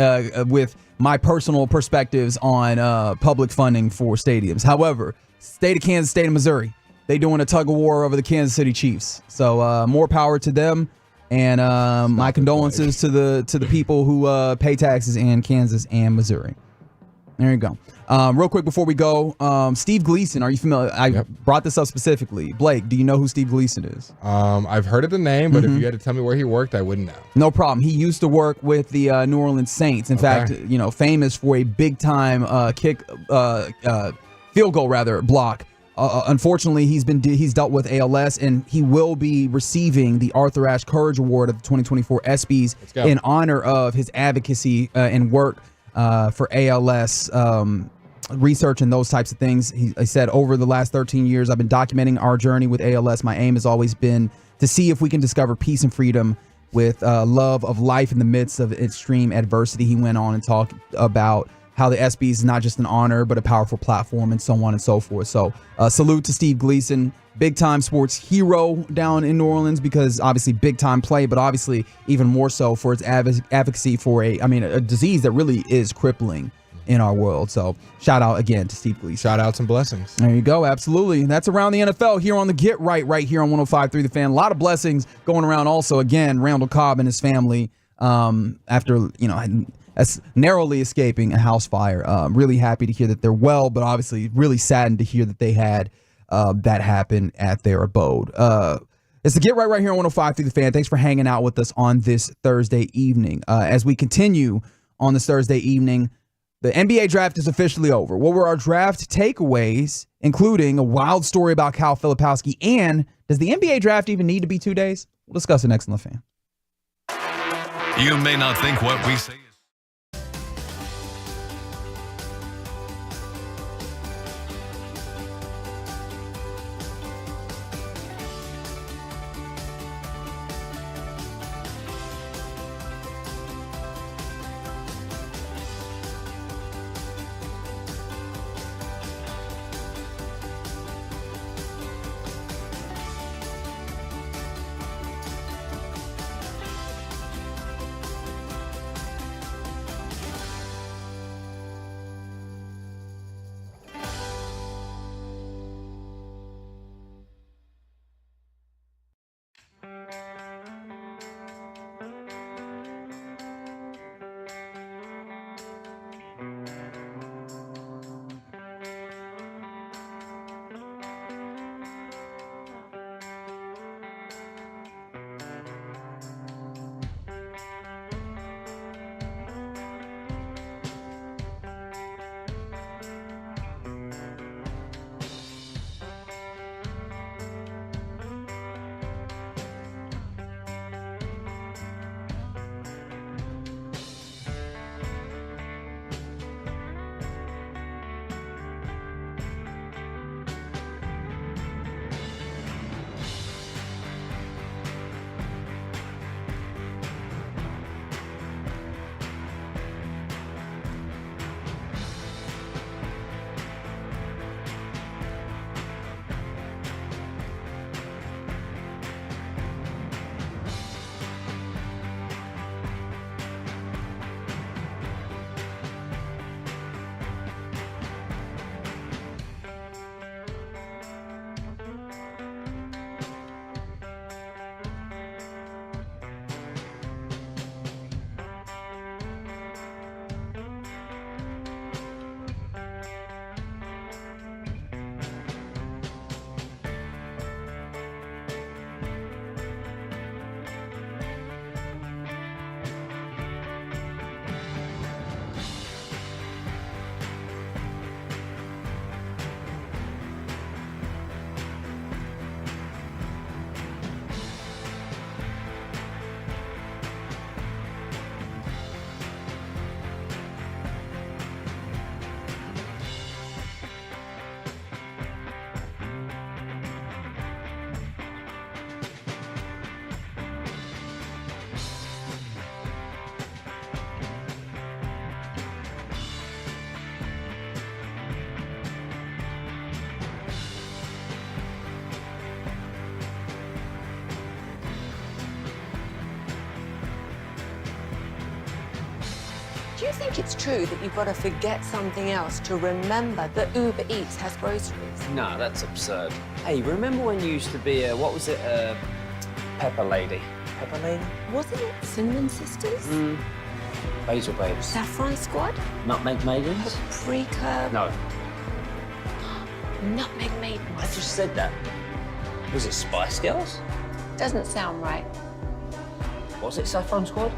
with my personal perspectives on public funding for stadiums. However, state of Kansas, state of Missouri, they doing a tug of war over the Kansas City Chiefs. So more power to them, and my condolences to the people who pay taxes in Kansas and Missouri. There you go. Real quick before we go, Steve Gleason, are you familiar? I brought this up specifically. Blake, do you know who Steve Gleason is? I've heard of the name, but if you had to tell me where he worked, I wouldn't know. No problem. He used to work with the New Orleans Saints. In fact, famous for a big time field goal block. Unfortunately, he's dealt with ALS, and he will be receiving the Arthur Ashe Courage Award of the 2024 ESPYs in honor of his advocacy and work for ALS research and those types of things. He said, over the last 13 years, I've been documenting our journey with ALS. My aim has always been to see if we can discover peace and freedom with love of life in the midst of extreme adversity. He went on and talked about how the ESPYs is not just an honor, but a powerful platform, and so on and so forth. So salute to Steve Gleason, big time sports hero down in New Orleans, because obviously big time play, but obviously even more so for its advocacy for a disease that really is crippling in our world. So shout out again to Steve Gleason. Shout outs and blessings. There you go. Absolutely. That's around the NFL here on the Get Right here on 105.3 The Fan. A lot of blessings going around also. Again, Randall Cobb and his family after, as narrowly escaping a house fire. Really happy to hear that they're well, but obviously really saddened to hear that they had that happen at their abode. It's the Get Right here on 105.3 The Fan. Thanks for hanging out with us on this Thursday evening. As we continue on this Thursday evening, the NBA draft is officially over. What were our draft takeaways, including a wild story about Cal Filipowski, and does the NBA draft even need to be 2 days? We'll discuss it next on The Fan. You may not think what we say is Do you think it's true that you've got to forget something else to remember that Uber Eats has groceries? No, that's absurd. Hey, remember when you used to be a, what was it, a pepper lady? Pepper lady? Wasn't it Cinnamon Sisters? Basil Babes. Saffron Squad? Nutmeg Maidens? Paprika? No, Nutmeg Maidens. I just said that. Was it Spice Girls? Doesn't sound right. Was it Saffron Squad?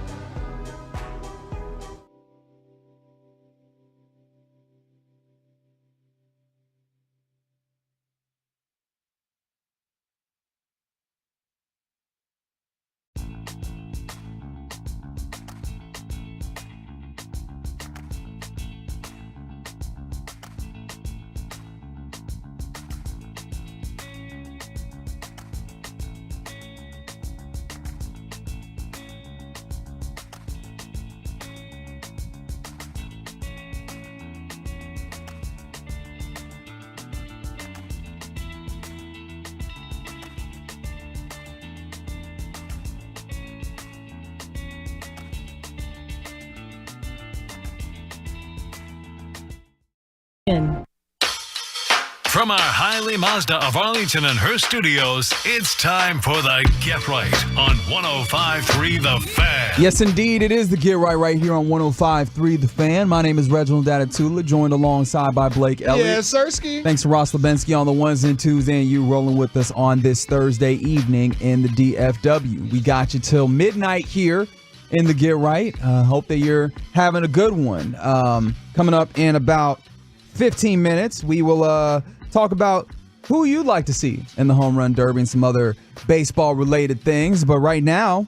From our Highly Mazda of Arlington and her studios, it's time for the Get Right on 105.3 The Fan. Yes, indeed. It is the Get Right here on 105.3 The Fan. My name is Reginald Datatula, joined alongside by Blake Elliott. Yeah, Sirski. Thanks to Ross Lebensky on the ones and twos, and you rolling with us on this Thursday evening in the DFW. We got you till midnight here in the Get Right. Hope that you're having a good one. Coming up in about 15 minutes, we will talk about who you'd like to see in the home run derby and some other baseball related things. But right now,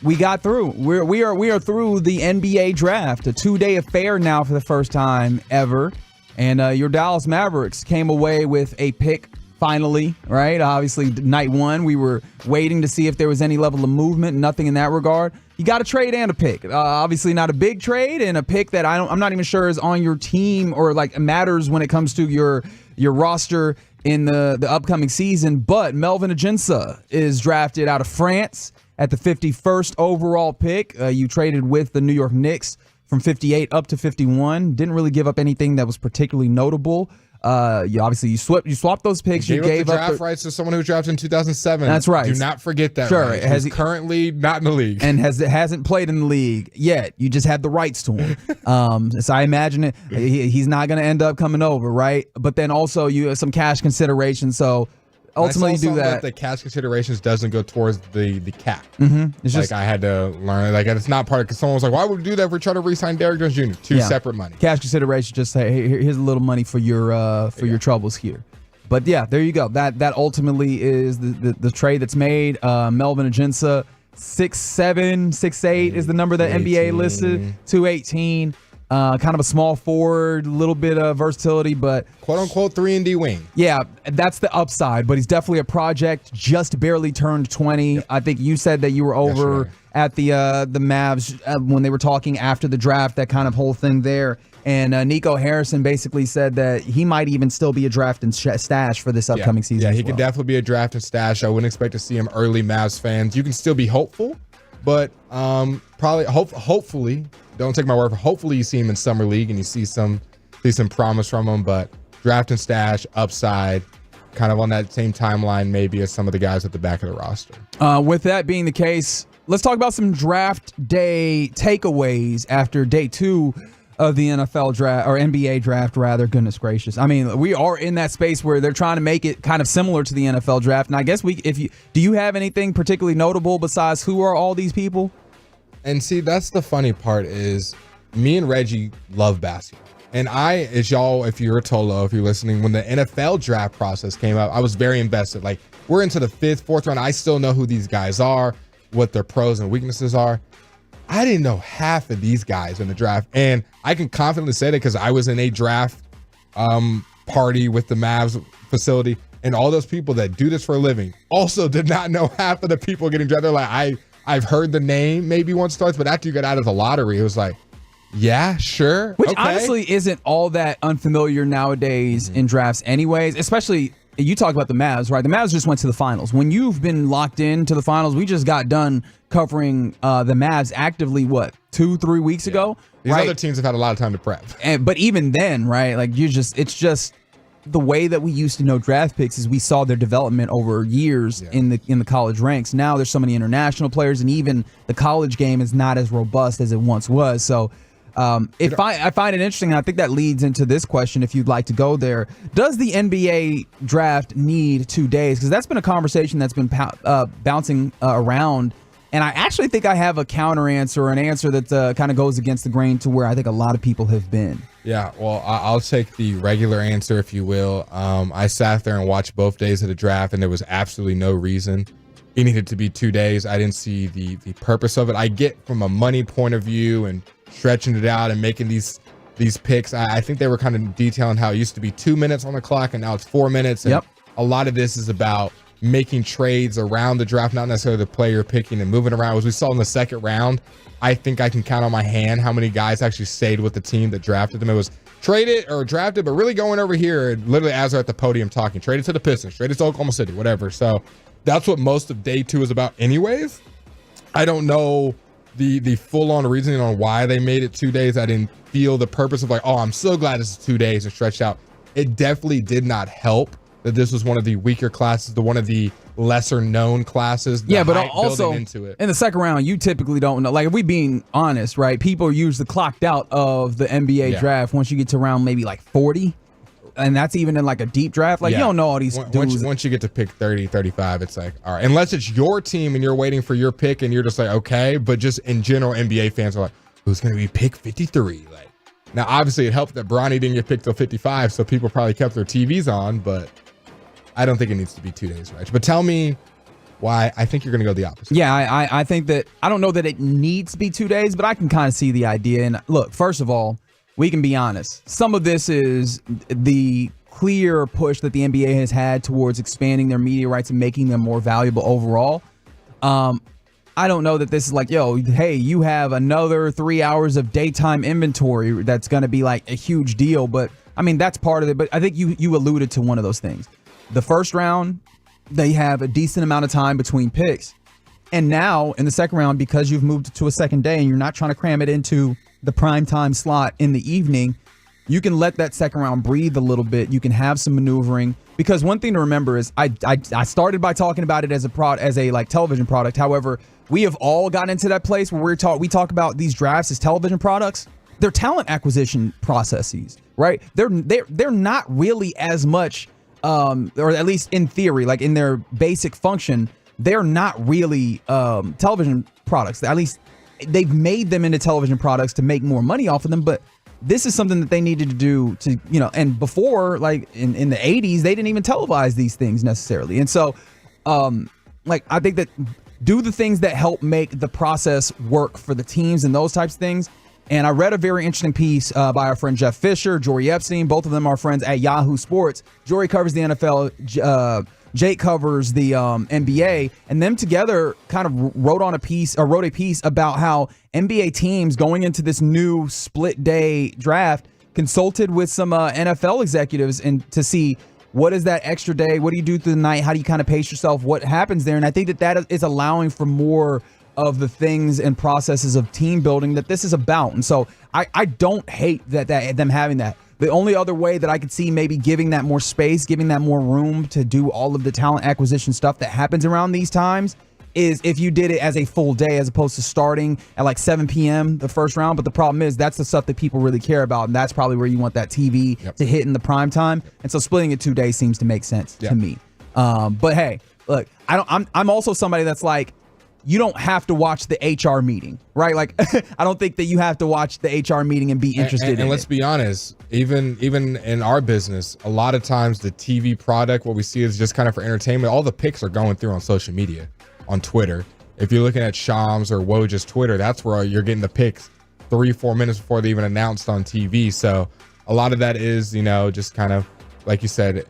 we got through. We are through the NBA draft, a 2-day affair now for the first time ever. And your Dallas Mavericks came away with a pick finally, right? Obviously, night one, we were waiting to see if there was any level of movement. Nothing in that regard. You got a trade and a pick. Obviously, not a big trade, and a pick that I'm not even sure is on your team or like matters when it comes to your roster in the upcoming season. But Melvin Ajinca is drafted out of France at the 51st overall pick. You traded with the New York Knicks from 58 up to 51. Didn't really give up anything that was particularly notable. You swapped those picks. You gave up the draft up rights to someone who was drafted in 2007. That's right. Do not forget that. Sure. Right? He's currently not in the league and hasn't played in the league yet. You just had the rights to him. So I imagine he's not going to end up coming over, right? But then also you have some cash consideration. So ultimately do that. The cash considerations doesn't go towards the cap. Mm-hmm. It's like I had to learn. Like it's not part of. Because someone was like, "Why would we do that if we're trying to re-sign Derrick Jones Jr.?" Two separate money. Cash consideration. Just say, hey, here's a little money for your troubles here. But yeah, there you go. That ultimately is the trade that's made. Melvin Ajinca, 6'7", 6'8" is the number that NBA listed. 218. Kind of a small forward, a little bit of versatility, but quote unquote 3-and-D wing. Yeah, that's the upside, but he's definitely a project. Just barely turned 20. I think you said that you were over at the Mavs when they were talking after the draft, that kind of whole thing there. And Nico Harrison basically said that he might even still be a draft and stash for this upcoming season. Yeah, he could definitely be a draft and stash. I wouldn't expect to see him early. Mavs fans, you can still be hopeful, but probably hopefully. Don't take my word for. Hopefully, you see him in summer league and you see some promise from him. But draft and stash, upside, kind of on that same timeline maybe as some of the guys at the back of the roster. With that being the case, let's talk about some draft day takeaways after day 2 of the NFL draft, or NBA draft rather. Goodness gracious! I mean, we are in that space where they're trying to make it kind of similar to the NFL draft. And I guess do you have anything particularly notable besides who are all these people? And see, that's the funny part is me and Reggie love basketball. And if you're a Tolo, if you're listening, when the NFL draft process came out, I was very invested. Like, we're into the 5th, 4th round. I still know who these guys are, what their pros and weaknesses are. I didn't know half of these guys in the draft. And I can confidently say that because I was in a draft party with the Mavs facility. And all those people that do this for a living also did not know half of the people getting drafted. They're like, I've heard the name maybe once or twice, but after you got out of the lottery, it was like, yeah, sure. Which honestly isn't all that unfamiliar nowadays in drafts anyways, especially you talk about the Mavs, right? The Mavs just went to the finals. When you've been locked into the finals, we just got done covering the Mavs actively, 2-3 weeks ago? These right? other teams have had a lot of time to prep. But even then, right? Like it's just the way that we used to know draft picks is we saw their development over years in the college ranks. Now there's so many international players, and even the college game is not as robust as it once was. So I find it interesting, and I think that leads into this question, if you'd like to go there. Does the NBA draft need 2 days? Because that's been a conversation that's been bouncing around, and I actually think I have a counter answer, an answer that kind of goes against the grain to where I think a lot of people have been. Yeah, well, I'll take the regular answer, if you will. I sat there and watched both days of the draft, and there was absolutely no reason it needed to be 2 days. I didn't see the purpose of it. I get from a money point of view and stretching it out and making these picks. I think they were kind of detailing how it used to be 2 minutes on the clock and now it's 4 minutes. And a lot of this is about making trades around the draft, not necessarily the player picking and moving around. As we saw in the second round, I think I can count on my hand how many guys actually stayed with the team that drafted them. It was traded or drafted, but really going over here, and literally as they're at the podium talking, traded to the Pistons, traded to Oklahoma City, whatever. So that's what most of day 2 is about anyways. I don't know the full-on reasoning on why they made it 2 days. I didn't feel the purpose of I'm so glad this is 2 days and stretched out. It definitely did not help that this was one of the weaker classes, one of the lesser known classes. Yeah, but also into it. In the second round, you typically don't know. Like, if we being honest, right? People are usually clocked out of the NBA draft once you get to round maybe 40. And that's even in a deep draft. You don't know all these dudes. Once you get to pick 30, 35, it's all right. Unless it's your team and you're waiting for your pick and you're just okay. But just in general, NBA fans are who's going to be pick 53? Now, obviously, it helped that Bronny didn't get picked till 55, so people probably kept their TVs on. But I don't think it needs to be 2 days, right? But tell me why I think you're going to go the opposite. Yeah, I think that I don't know that it needs to be 2 days, but I can kind of see the idea. And look, first of all, we can be honest. Some of this is the clear push that the NBA has had towards expanding their media rights and making them more valuable overall. I don't know that this is hey, you have another 3 hours of daytime inventory that's going to be a huge deal. But I mean, that's part of it. But I think you alluded to one of those things. The first round, they have a decent amount of time between picks. And now in the second round, because you've moved to a second day and you're not trying to cram it into the prime time slot in the evening, you can let that second round breathe a little bit. You can have some maneuvering, because one thing to remember is I started by talking about it as a television product. However, we have all gotten into that place where we talk about these drafts as television products. They're talent acquisition processes, right? They're not really as much, or at least in theory, in their basic function, they're not really television products. At least they've made them into television products to make more money off of them, but this is something that they needed to do to, and before, in the 80s, they didn't even televise these things necessarily. And so, I think that do the things that help make the process work for the teams and those types of things. And I read a very interesting piece by our friend Jeff Fisher, Jory Epstein. Both of them are friends at Yahoo Sports. Jory covers the NFL. Jake covers the NBA, and them together kind of wrote a piece about how NBA teams going into this new split day draft consulted with some NFL executives and to see what is that extra day, what do you do through the night, how do you kind of pace yourself, what happens there. And I think that is allowing for more of the things and processes of team building that this is about. And so I don't hate that them having that. The only other way that I could see maybe giving that more space, giving that more room to do all of the talent acquisition stuff that happens around these times is if you did it as a full day as opposed to starting at 7 p.m. the first round. But the problem is that's the stuff that people really care about, and that's probably where you want that TV to hit in the prime time. And so splitting it 2 days seems to make sense to me. But hey, look, I'm also somebody that's you don't have to watch the HR meeting, right? I don't think that you have to watch the HR meeting and be interested in it. And let's be honest, even in our business, a lot of times the TV product, what we see is just kind of for entertainment. All the picks are going through on social media, on Twitter. If you're looking at Shams or Woj's Twitter, that's where you're getting the picks 3-4 minutes before they even announced on TV. So a lot of that is, just kind of, like you said,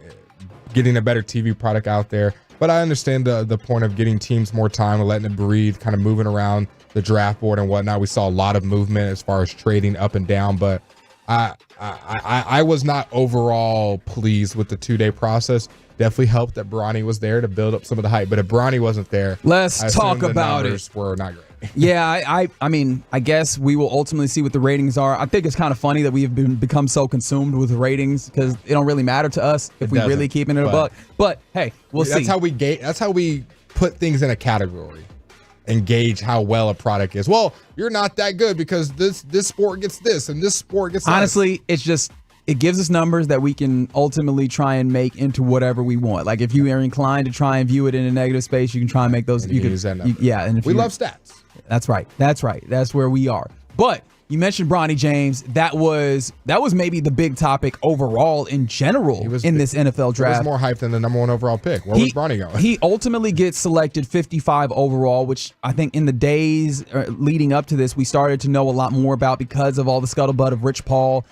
getting a better TV product out there. But I understand the point of getting teams more time and letting it breathe, kind of moving around the draft board and whatnot. We saw a lot of movement as far as trading up and down, but I was not overall pleased with the 2 day process. Definitely helped that Bronny was there to build up some of the hype. But if Bronny wasn't there, let's talk about it. Numbers were not great. Yeah, I mean, I guess we will ultimately see what the ratings are. I think it's kind of funny that we have become so consumed with ratings because it don't really matter to us if we really keeping it a buck. But hey, we'll see. That's how we put things in a category and gauge how well a product is. Well, you're not that good because this sport gets this and this sport gets that. Honestly, it's just it gives us numbers that we can ultimately try and make into whatever we want. Like if you are inclined to try and view it in a negative space, you can try and make those. You can use that number. And we love stats. That's right. That's where we are. But you mentioned Bronny James. That was maybe the big topic overall in general in this NFL draft. It was more hype than the number 1 overall pick. Where was Bronny going? He ultimately gets selected 55 overall, which I think in the days leading up to this, we started to know a lot more about because of all the scuttlebutt of Rich Paul,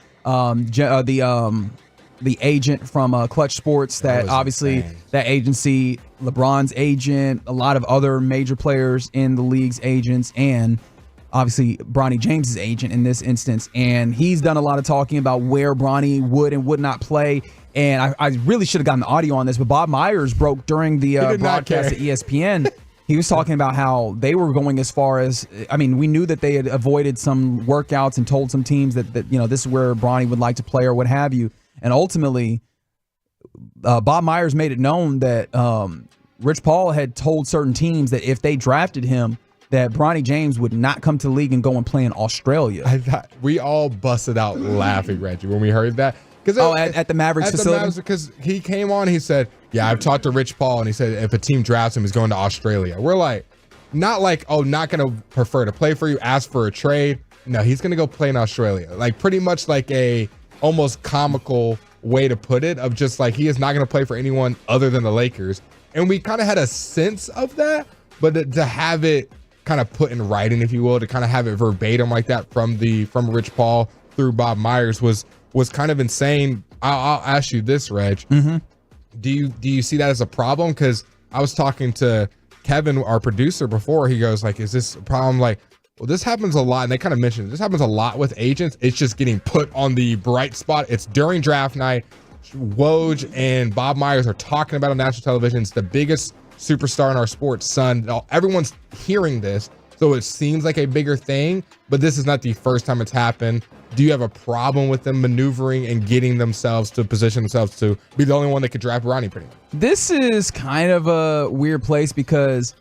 the agent from Clutch Sports. That obviously insane. That agency, LeBron's agent, a lot of other major players in the league's agents, and obviously Bronny James's agent in this instance. And he's done a lot of talking about where Bronny would and would not play. And I really should have gotten the audio on this, but Bob Myers broke during the broadcast at ESPN. He was talking about how they were going as far as, I mean, we knew that they had avoided some workouts and told some teams that this is where Bronny would like to play or what have you. And ultimately, Bob Myers made it known that Rich Paul had told certain teams that if they drafted him, that Bronny James would not come to the league and go and play in Australia. We all busted out laughing, Reggie, when we heard that. At the Mavericks facility? Because he came on, he said, yeah, I've talked to Rich Paul, and he said if a team drafts him, he's going to Australia. We're like, not like, oh, not going to prefer to play for you, ask for a trade. No, he's going to go play in Australia. Like pretty much like a almost comical way to put it of just like he is not going to play for anyone other than the Lakers. And we kind of had a sense of that, but to have it kind of put in writing, if you will, to kind of have it verbatim like that from Rich Paul through Bob Myers was kind of insane. I'll ask you this, Reg. Mm-hmm. Do you see that as a problem? Because I was talking to Kevin, our producer, before. He goes like, is this a problem? Like, well, this happens a lot. And they kind of mentioned this happens a lot with agents. It's just getting put on the bright spot. It's during draft night. Woj and Bob Myers are talking about it on national television. It's the biggest superstar in our sports, son. Everyone's hearing this. So it seems like a bigger thing, but this is not the first time it's happened. Do you have a problem with them maneuvering and getting themselves to position themselves to be the only one that could draft Bronny pretty much? This is kind of a weird place because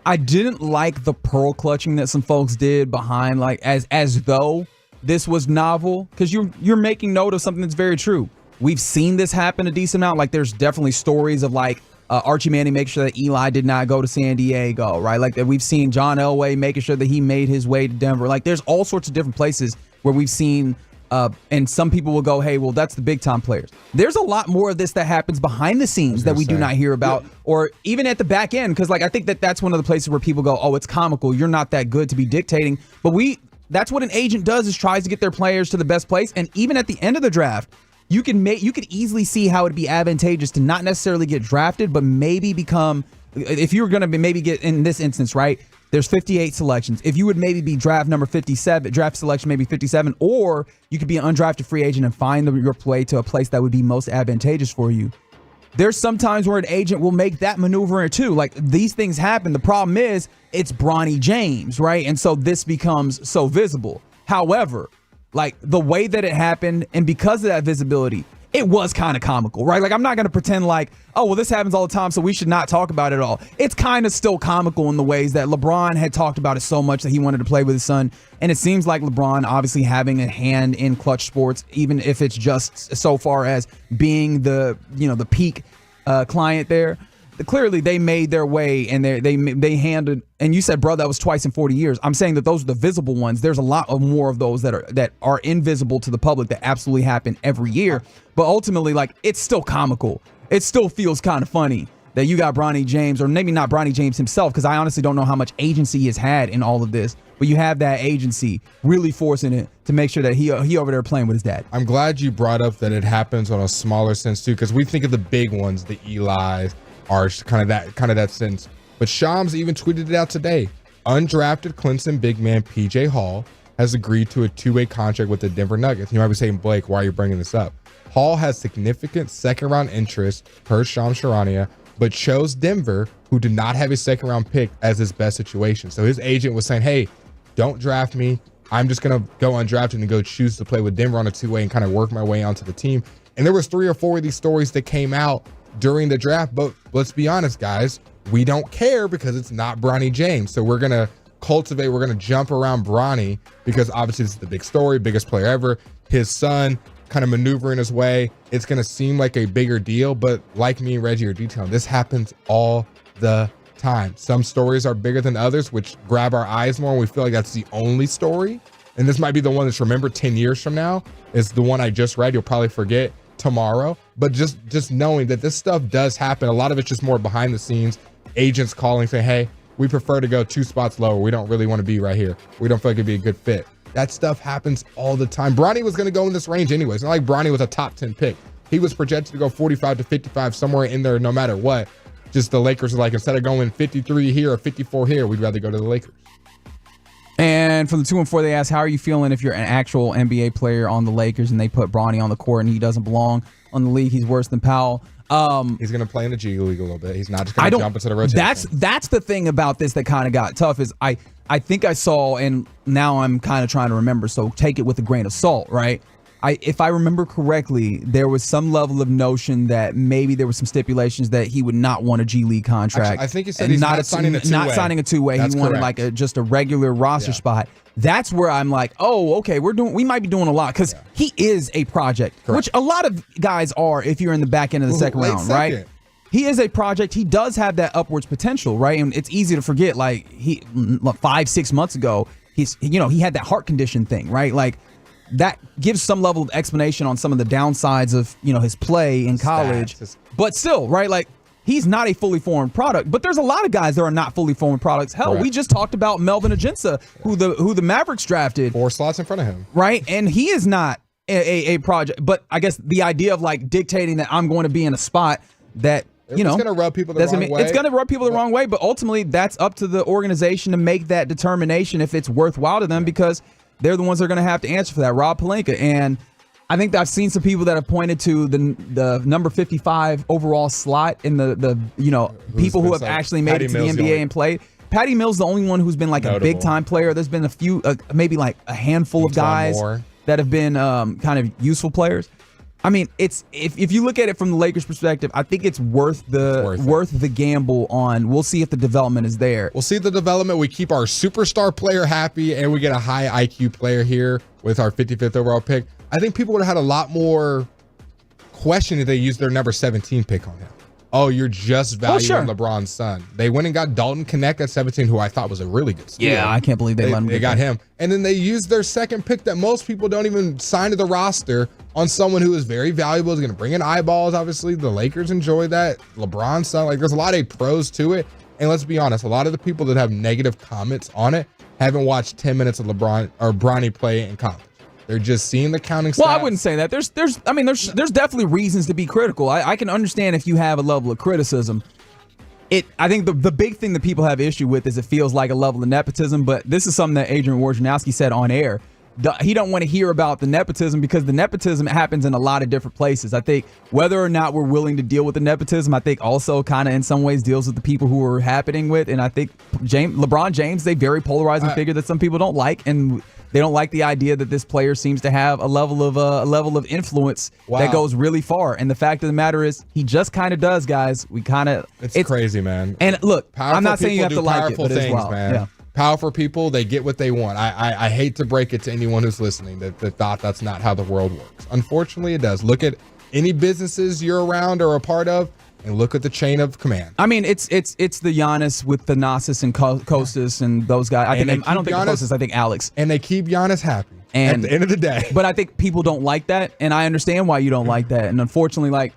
I didn't like the pearl clutching that some folks did behind, like as though this was novel, because you're making note of something that's very true. We've seen this happen a decent amount. Like there's definitely stories of like Archie Manning making sure that Eli did not go to San Diego, right? Like that we've seen John Elway making sure that he made his way to Denver. Like there's all sorts of different places where we've seen, and some people will go, hey, well, that's the big time players. There's a lot more of this that happens behind the scenes that we do not hear about, or even at the back end. Because like I think that's one of the places where people go, oh, it's comical. You're not that good to be dictating. But that's what an agent does, is tries to get their players to the best place. And even at the end of the draft, you could easily see how it'd be advantageous to not necessarily get drafted, but maybe become, if you were going to maybe get in this instance, right? There's 58 selections. If you would maybe be draft selection maybe 57, or you could be an undrafted free agent and find your play to a place that would be most advantageous for you. There's some times where an agent will make that maneuver too. Like these things happen. The problem is it's Bronny James, right? And so this becomes so visible. However, like the way that it happened, and because of that visibility, it was kind of comical, right? Like I'm not going to pretend like, oh, well, this happens all the time, so we should not talk about it all. It's kind of still comical in the ways that LeBron had talked about it so much that he wanted to play with his son. And it seems like LeBron obviously having a hand in Clutch Sports, even if it's just so far as being the peak client there. Clearly, they made their way, and they handed. And you said, bro, that was twice in 40 years. I'm saying that those are the visible ones. There's a lot of more of those that are invisible to the public that absolutely happen every year. But ultimately, like it's still comical. It still feels kind of funny that you got Bronny James, or maybe not Bronny James himself, because I honestly don't know how much agency he has had in all of this. But you have that agency really forcing it to make sure that he over there playing with his dad. I'm glad you brought up that it happens on a smaller sense too, because we think of the big ones, the Eli's. Are kind of that sense. But Shams even tweeted it out today. Undrafted Clemson big man PJ Hall has agreed to a 2-way contract with the Denver Nuggets. You might be saying, Blake, why are you bringing this up? Paul has significant second-round interest per Shams Charania, but chose Denver, who did not have a second-round pick as his best situation. So his agent was saying, hey, don't draft me. I'm just going to go undrafted and go choose to play with Denver on a two-way and kind of work my way onto the team. And there was 3 or 4 of these stories that came out during the draft. But let's be honest, guys, we don't care because it's not Bronny James. So we're going to cultivate, we're going to jump around Bronny because obviously this is the big story, biggest player ever. His son kind of maneuvering his way. It's going to seem like a bigger deal, but like me and Reggie are detailing, this happens all the time. Some stories are bigger than others, which grab our eyes more, and we feel like that's the only story. And this might be the one that's remembered 10 years from now. It's the one I just read. You'll probably forget tomorrow. But just knowing that this stuff does happen. A lot of it's just more behind the scenes. Agents calling, saying, hey, we prefer to go 2 spots lower. We don't really want to be right here. We don't feel like it'd be a good fit. That stuff happens all the time. Bronny was going to go in this range anyways. It's not like Bronny was a top 10 pick. He was projected to go 45 to 55, somewhere in there no matter what. Just the Lakers are like, instead of going 53 here or 54 here, we'd rather go to the Lakers. And from the 2 and 4, they asked, how are you feeling if you're an actual NBA player on the Lakers and they put Bronny on the court and he doesn't belong on the league? He's worse than Powell. He's going to play in the G League a little bit. He's not just going to jump into the rotation. That's the thing about this that kind of got tough is I think I saw, and now I'm kind of trying to remember, so take it with a grain of salt, right? If I remember correctly, there was some level of notion that maybe there were some stipulations that he would not want a G League contract. Actually, I think he said he's not signing a two-way. Not signing a two-way. He wanted like just a regular roster spot. That's where I'm like, oh, okay, we might be doing a lot because he is a project, which a lot of guys are if you're in the back end of the second round, right? He is a project. He does have that upwards potential, right? And it's easy to forget, like 5-6 months ago, he had that heart condition thing, right? Like that gives some level of explanation on some of the downsides of, his play in college. But still, right? Like he's not a fully formed product, but there's a lot of guys that are not fully formed products. Hell, we just talked about Melvin Ajinca, who the Mavericks drafted 4 slots in front of him, right? And he is not a project. But I guess the idea of like dictating that I'm going to be in a spot that it's going to rub people the wrong way. It's going to rub people the wrong way, but ultimately that's up to the organization to make that determination if it's worthwhile to them because they're the ones that are going to have to answer for that. Rob Pelinka. And I think that I've seen some people that have pointed to the number 55 overall slot in the people who have actually made it to the NBA and played. Patty Mills, the only one who's been like a big time player. There's been a few, maybe like a handful of guys that have been kind of useful players. I mean, it's if you look at it from the Lakers' perspective, I think it's worth the gamble on. We'll see if the development is there. We'll see the development. We keep our superstar player happy, and we get a high IQ player here with our 55th overall pick. I think people would have had a lot more question if they used their number 17 pick on him. Oh, you're just valuing LeBron's son. They went and got Dalton Knecht at 17, who I thought was a really good steal. Yeah, I can't believe they let him. They got him. And then they used their second pick that most people don't even sign to the roster on someone who is very valuable, is going to bring in eyeballs. Obviously, the Lakers enjoy that. LeBron's son, like there's a lot of pros to it. And let's be honest, a lot of the people that have negative comments on it haven't watched 10 minutes of LeBron or Bronny play in college. They're just seeing the counting stats. Well, I wouldn't say that. There's definitely reasons to be critical. I can understand if you have a level of criticism. I think the big thing that people have issue with is it feels like a level of nepotism, but this is something that Adrian Wojnarowski said on air. He don't want to hear about the nepotism because the nepotism happens in a lot of different places. I think whether or not we're willing to deal with the nepotism, I think also kind of in some ways deals with the people who are happening with. And I think LeBron James, a very polarizing figure that some people don't like, and they don't like the idea that this player seems to have a level of influence that goes really far. And the fact of the matter is, he just kind of does, guys. It's crazy, man. And look, powerful I'm not saying you have to like it, but things, as well, man. yeah. Powerful people, they get what they want. I hate to break it to anyone who's listening that thought that's not how the world works. Unfortunately, it does. Look at any businesses you're around or a part of, and look at the chain of command. I mean, it's the Giannis with Thanasis and Kostas and those guys. I don't think Kostas. I think Alex. And they keep Giannis happy at the end of the day. But I think people don't like that, and I understand why you don't like that. And unfortunately,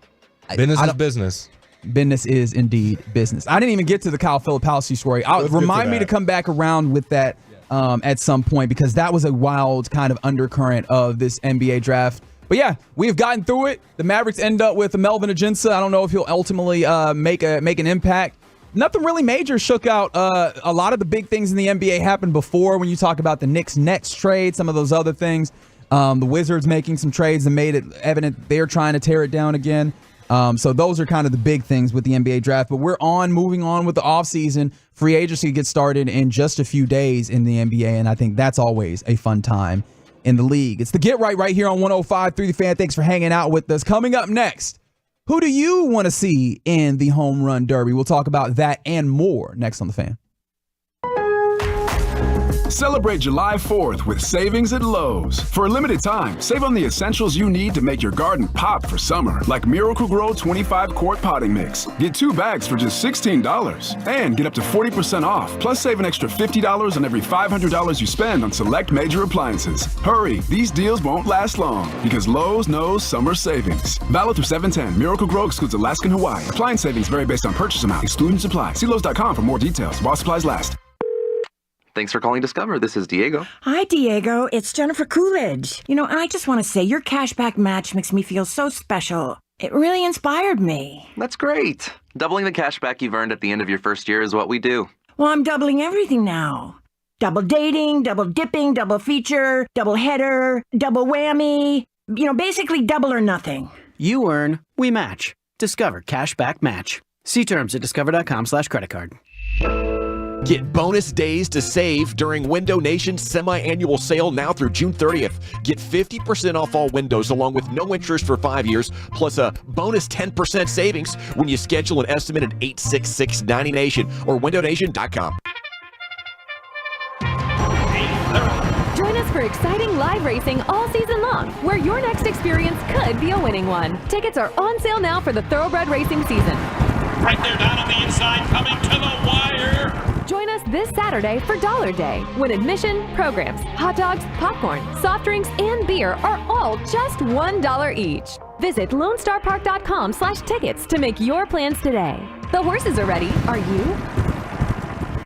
business is business. Business is indeed business. I didn't even get to the Kyle Filipowski story. Remind me to come back around with that at some point because that was a wild kind of undercurrent of this NBA draft. But yeah, we have gotten through it. The Mavericks end up with Melvin Ajinca. I don't know if he'll ultimately make an impact. Nothing really major shook out. A lot of the big things in the NBA happened before when you talk about the Knicks next trade, some of those other things. The Wizards making some trades and made it evident they're trying to tear it down again. So those are kind of the big things with the NBA draft. But we're moving on with the offseason. Free agency gets started in just a few days in the NBA, and I think that's always a fun time in the league. It's the Get Right here on 105.3 The Fan. Thanks for hanging out with us. Coming up next, who do you want to see in the Home Run Derby? We'll talk about that and more next on The Fan. Celebrate July 4th with savings at Lowe's. For a limited time, save on the essentials you need to make your garden pop for summer, like Miracle-Gro 25-quart potting mix. Get 2 bags for just $16 and get up to 40% off. Plus, save an extra $50 on every $500 you spend on select major appliances. Hurry, these deals won't last long because Lowe's knows summer savings. Valid through 7/10. Miracle-Gro excludes Alaska and Hawaii. Appliance savings vary based on purchase amount, excluding supply. See Lowe's.com for more details while supplies last. Thanks for calling Discover. This is Diego. Hi, Diego. It's Jennifer Coolidge. I just want to say your cashback match makes me feel so special. It really inspired me. That's great. Doubling the cashback you've earned at the end of your first year is what we do. Well, I'm doubling everything now. Double dating, double dipping, double feature, double header, double whammy. Basically double or nothing. You earn, we match. Discover Cashback Match. See terms at discover.com/creditcard. Get bonus days to save during Window Nation's semi-annual sale now through June 30th. Get 50% off all windows along with no interest for 5 years, plus a bonus 10% savings when you schedule an estimate at 866-90Nation or windownation.com. Join us for exciting live racing all season long, where your next experience could be a winning one. Tickets are on sale now for the Thoroughbred Racing season. Right there down on the inside, coming to the wire. Join us this Saturday for Dollar Day, when admission, programs, hot dogs, popcorn, soft drinks, and beer are all just $1 each. Visit LoneStarPark.com/tickets to make your plans today. The horses are ready. Are you?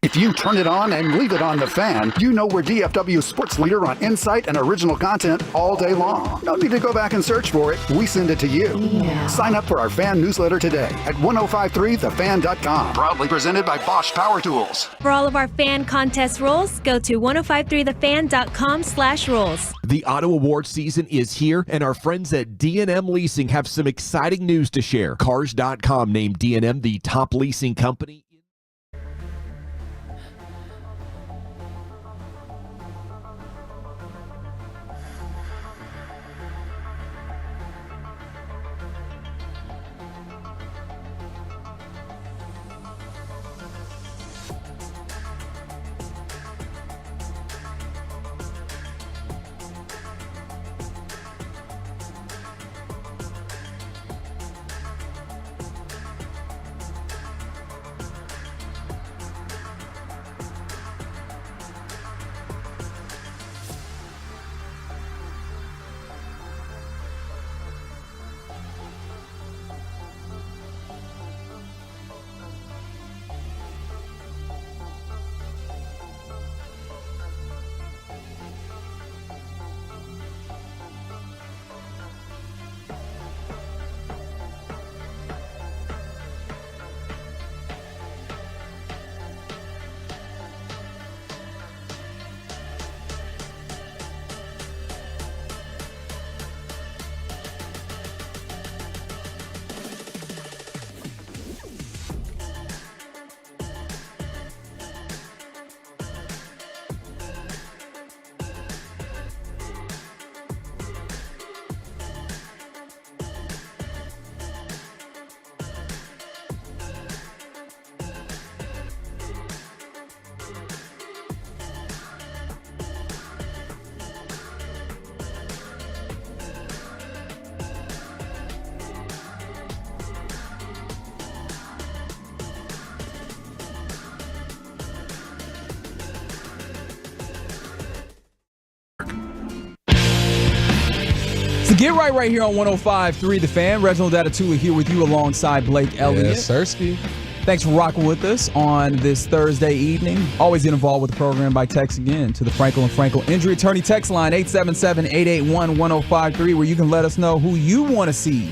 If you turn it on and leave it on The Fan, you know we're DFW's sports leader on insight and original content all day long. No need to go back and search for it. We send it to you. Yeah. Sign up for our fan newsletter today at 1053thefan.com. Proudly presented by Bosch Power Tools. For all of our fan contest rules, go to 1053thefan.com/rules. The Auto Award season is here, and our friends at D&M Leasing have some exciting news to share. Cars.com named D&M the top leasing company. So get right here on 105.3 The Fan. Reginald Atatula here with you alongside Blake Elliott. Yes, Sirski. Thanks for rocking with us on this Thursday evening. Always get involved with the program by text again to the Frankel and Frankel Injury Attorney text line 877-881-1053, where you can let us know who you want to see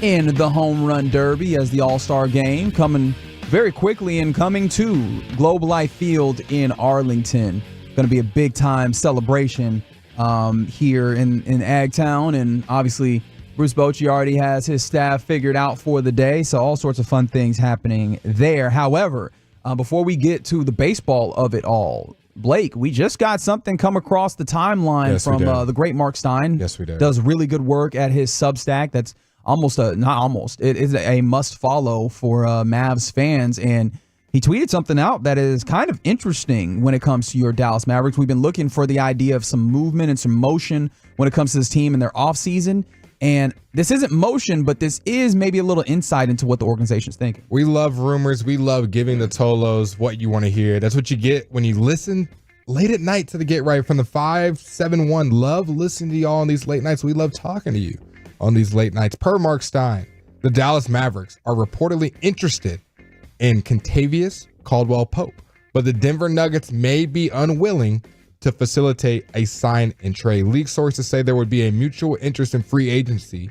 in the Home Run Derby as the All-Star Game coming very quickly and coming to Globe Life Field in Arlington. Going to be a big-time celebration here in Agtown, and obviously Bruce Bochy already has his staff figured out for the day, so all sorts of fun things happening there. However, before we get to the baseball of it all, Blake, we just got something come across the timeline from the great Mark Stein. Yes, we did. Does really good work at his Substack. That's it is a must follow for Mavs fans, and he tweeted something out that is kind of interesting when it comes to your Dallas Mavericks. We've been looking for the idea of some movement and some motion when it comes to this team in their offseason. And this isn't motion, but this is maybe a little insight into what the organization's thinking. We love rumors. We love giving the Tolos what you want to hear. That's what you get when you listen late at night to the Get Right from the 571. Love listening to y'all on these late nights. We love talking to you on these late nights. Per Mark Stein, the Dallas Mavericks are reportedly interested in Kentavious Caldwell-Pope, but the Denver Nuggets may be unwilling to facilitate a sign and trade. League sources say there would be a mutual interest in free agency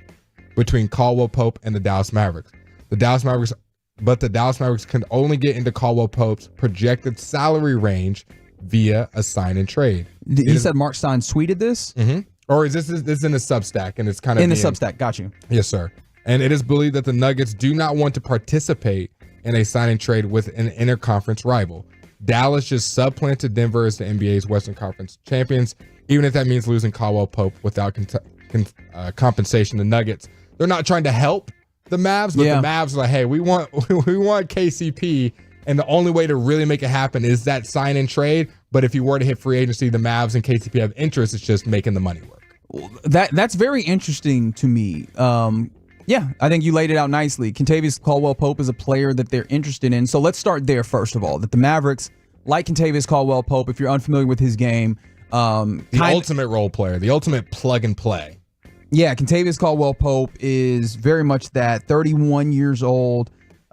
between Caldwell-Pope and the Dallas Mavericks. The Dallas Mavericks can only get into Caldwell-Pope's projected salary range via a sign and trade. You said Mark Stein tweeted this? Mm-hmm. Or is this in a Substack, and it's kind of in the Substack? Got you. Yes, sir. And it is believed that the Nuggets do not want to participate in a sign and trade with an interconference rival. Dallas just supplanted Denver as the NBA's Western Conference champions, even if that means losing Caldwell-Pope without compensation. The Nuggets, they're not trying to help the Mavs, but the Mavs are like, hey, we want KCP, and the only way to really make it happen is that sign and trade. But if you were to hit free agency, the Mavs and KCP have interest. It's just making the money work. That's very interesting to me. Yeah, I think you laid it out nicely. Kentavious Caldwell-Pope is a player that they're interested in. So let's start there, first of all, that the Mavericks, like Kentavious Caldwell-Pope, if you're unfamiliar with his game. The ultimate role player, the ultimate plug and play. Yeah, Kentavious Caldwell-Pope is very much that, 31 years old. He's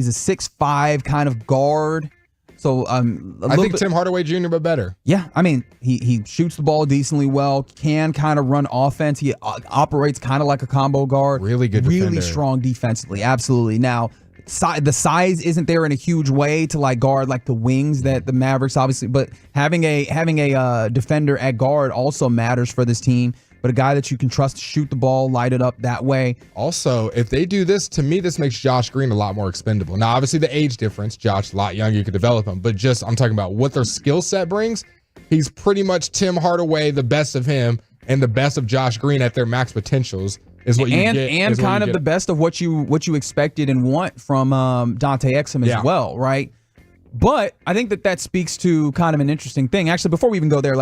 a 6'5" kind of guard. So I think Tim Hardaway Jr., but better. Yeah, I mean, he shoots the ball decently well, can kind of run offense. He operates kind of like a combo guard. Really good defender. Really strong defensively, absolutely. Now, the size isn't there in a huge way to like guard like the wings that the Mavericks obviously, but having a defender at guard also matters for this team. But a guy that you can trust to shoot the ball, light it up that way. Also, if they do this, to me, this makes Josh Green a lot more expendable. Now, obviously, the age difference, Josh's a lot younger, you could develop him. But I'm talking about what their skill set brings. He's pretty much Tim Hardaway, the best of him, and the best of Josh Green at their max potentials is what you get. And kind of the best of what you expected and want from Dante Exum as well, right? But I think that speaks to kind of an interesting thing. Actually, before we even go there,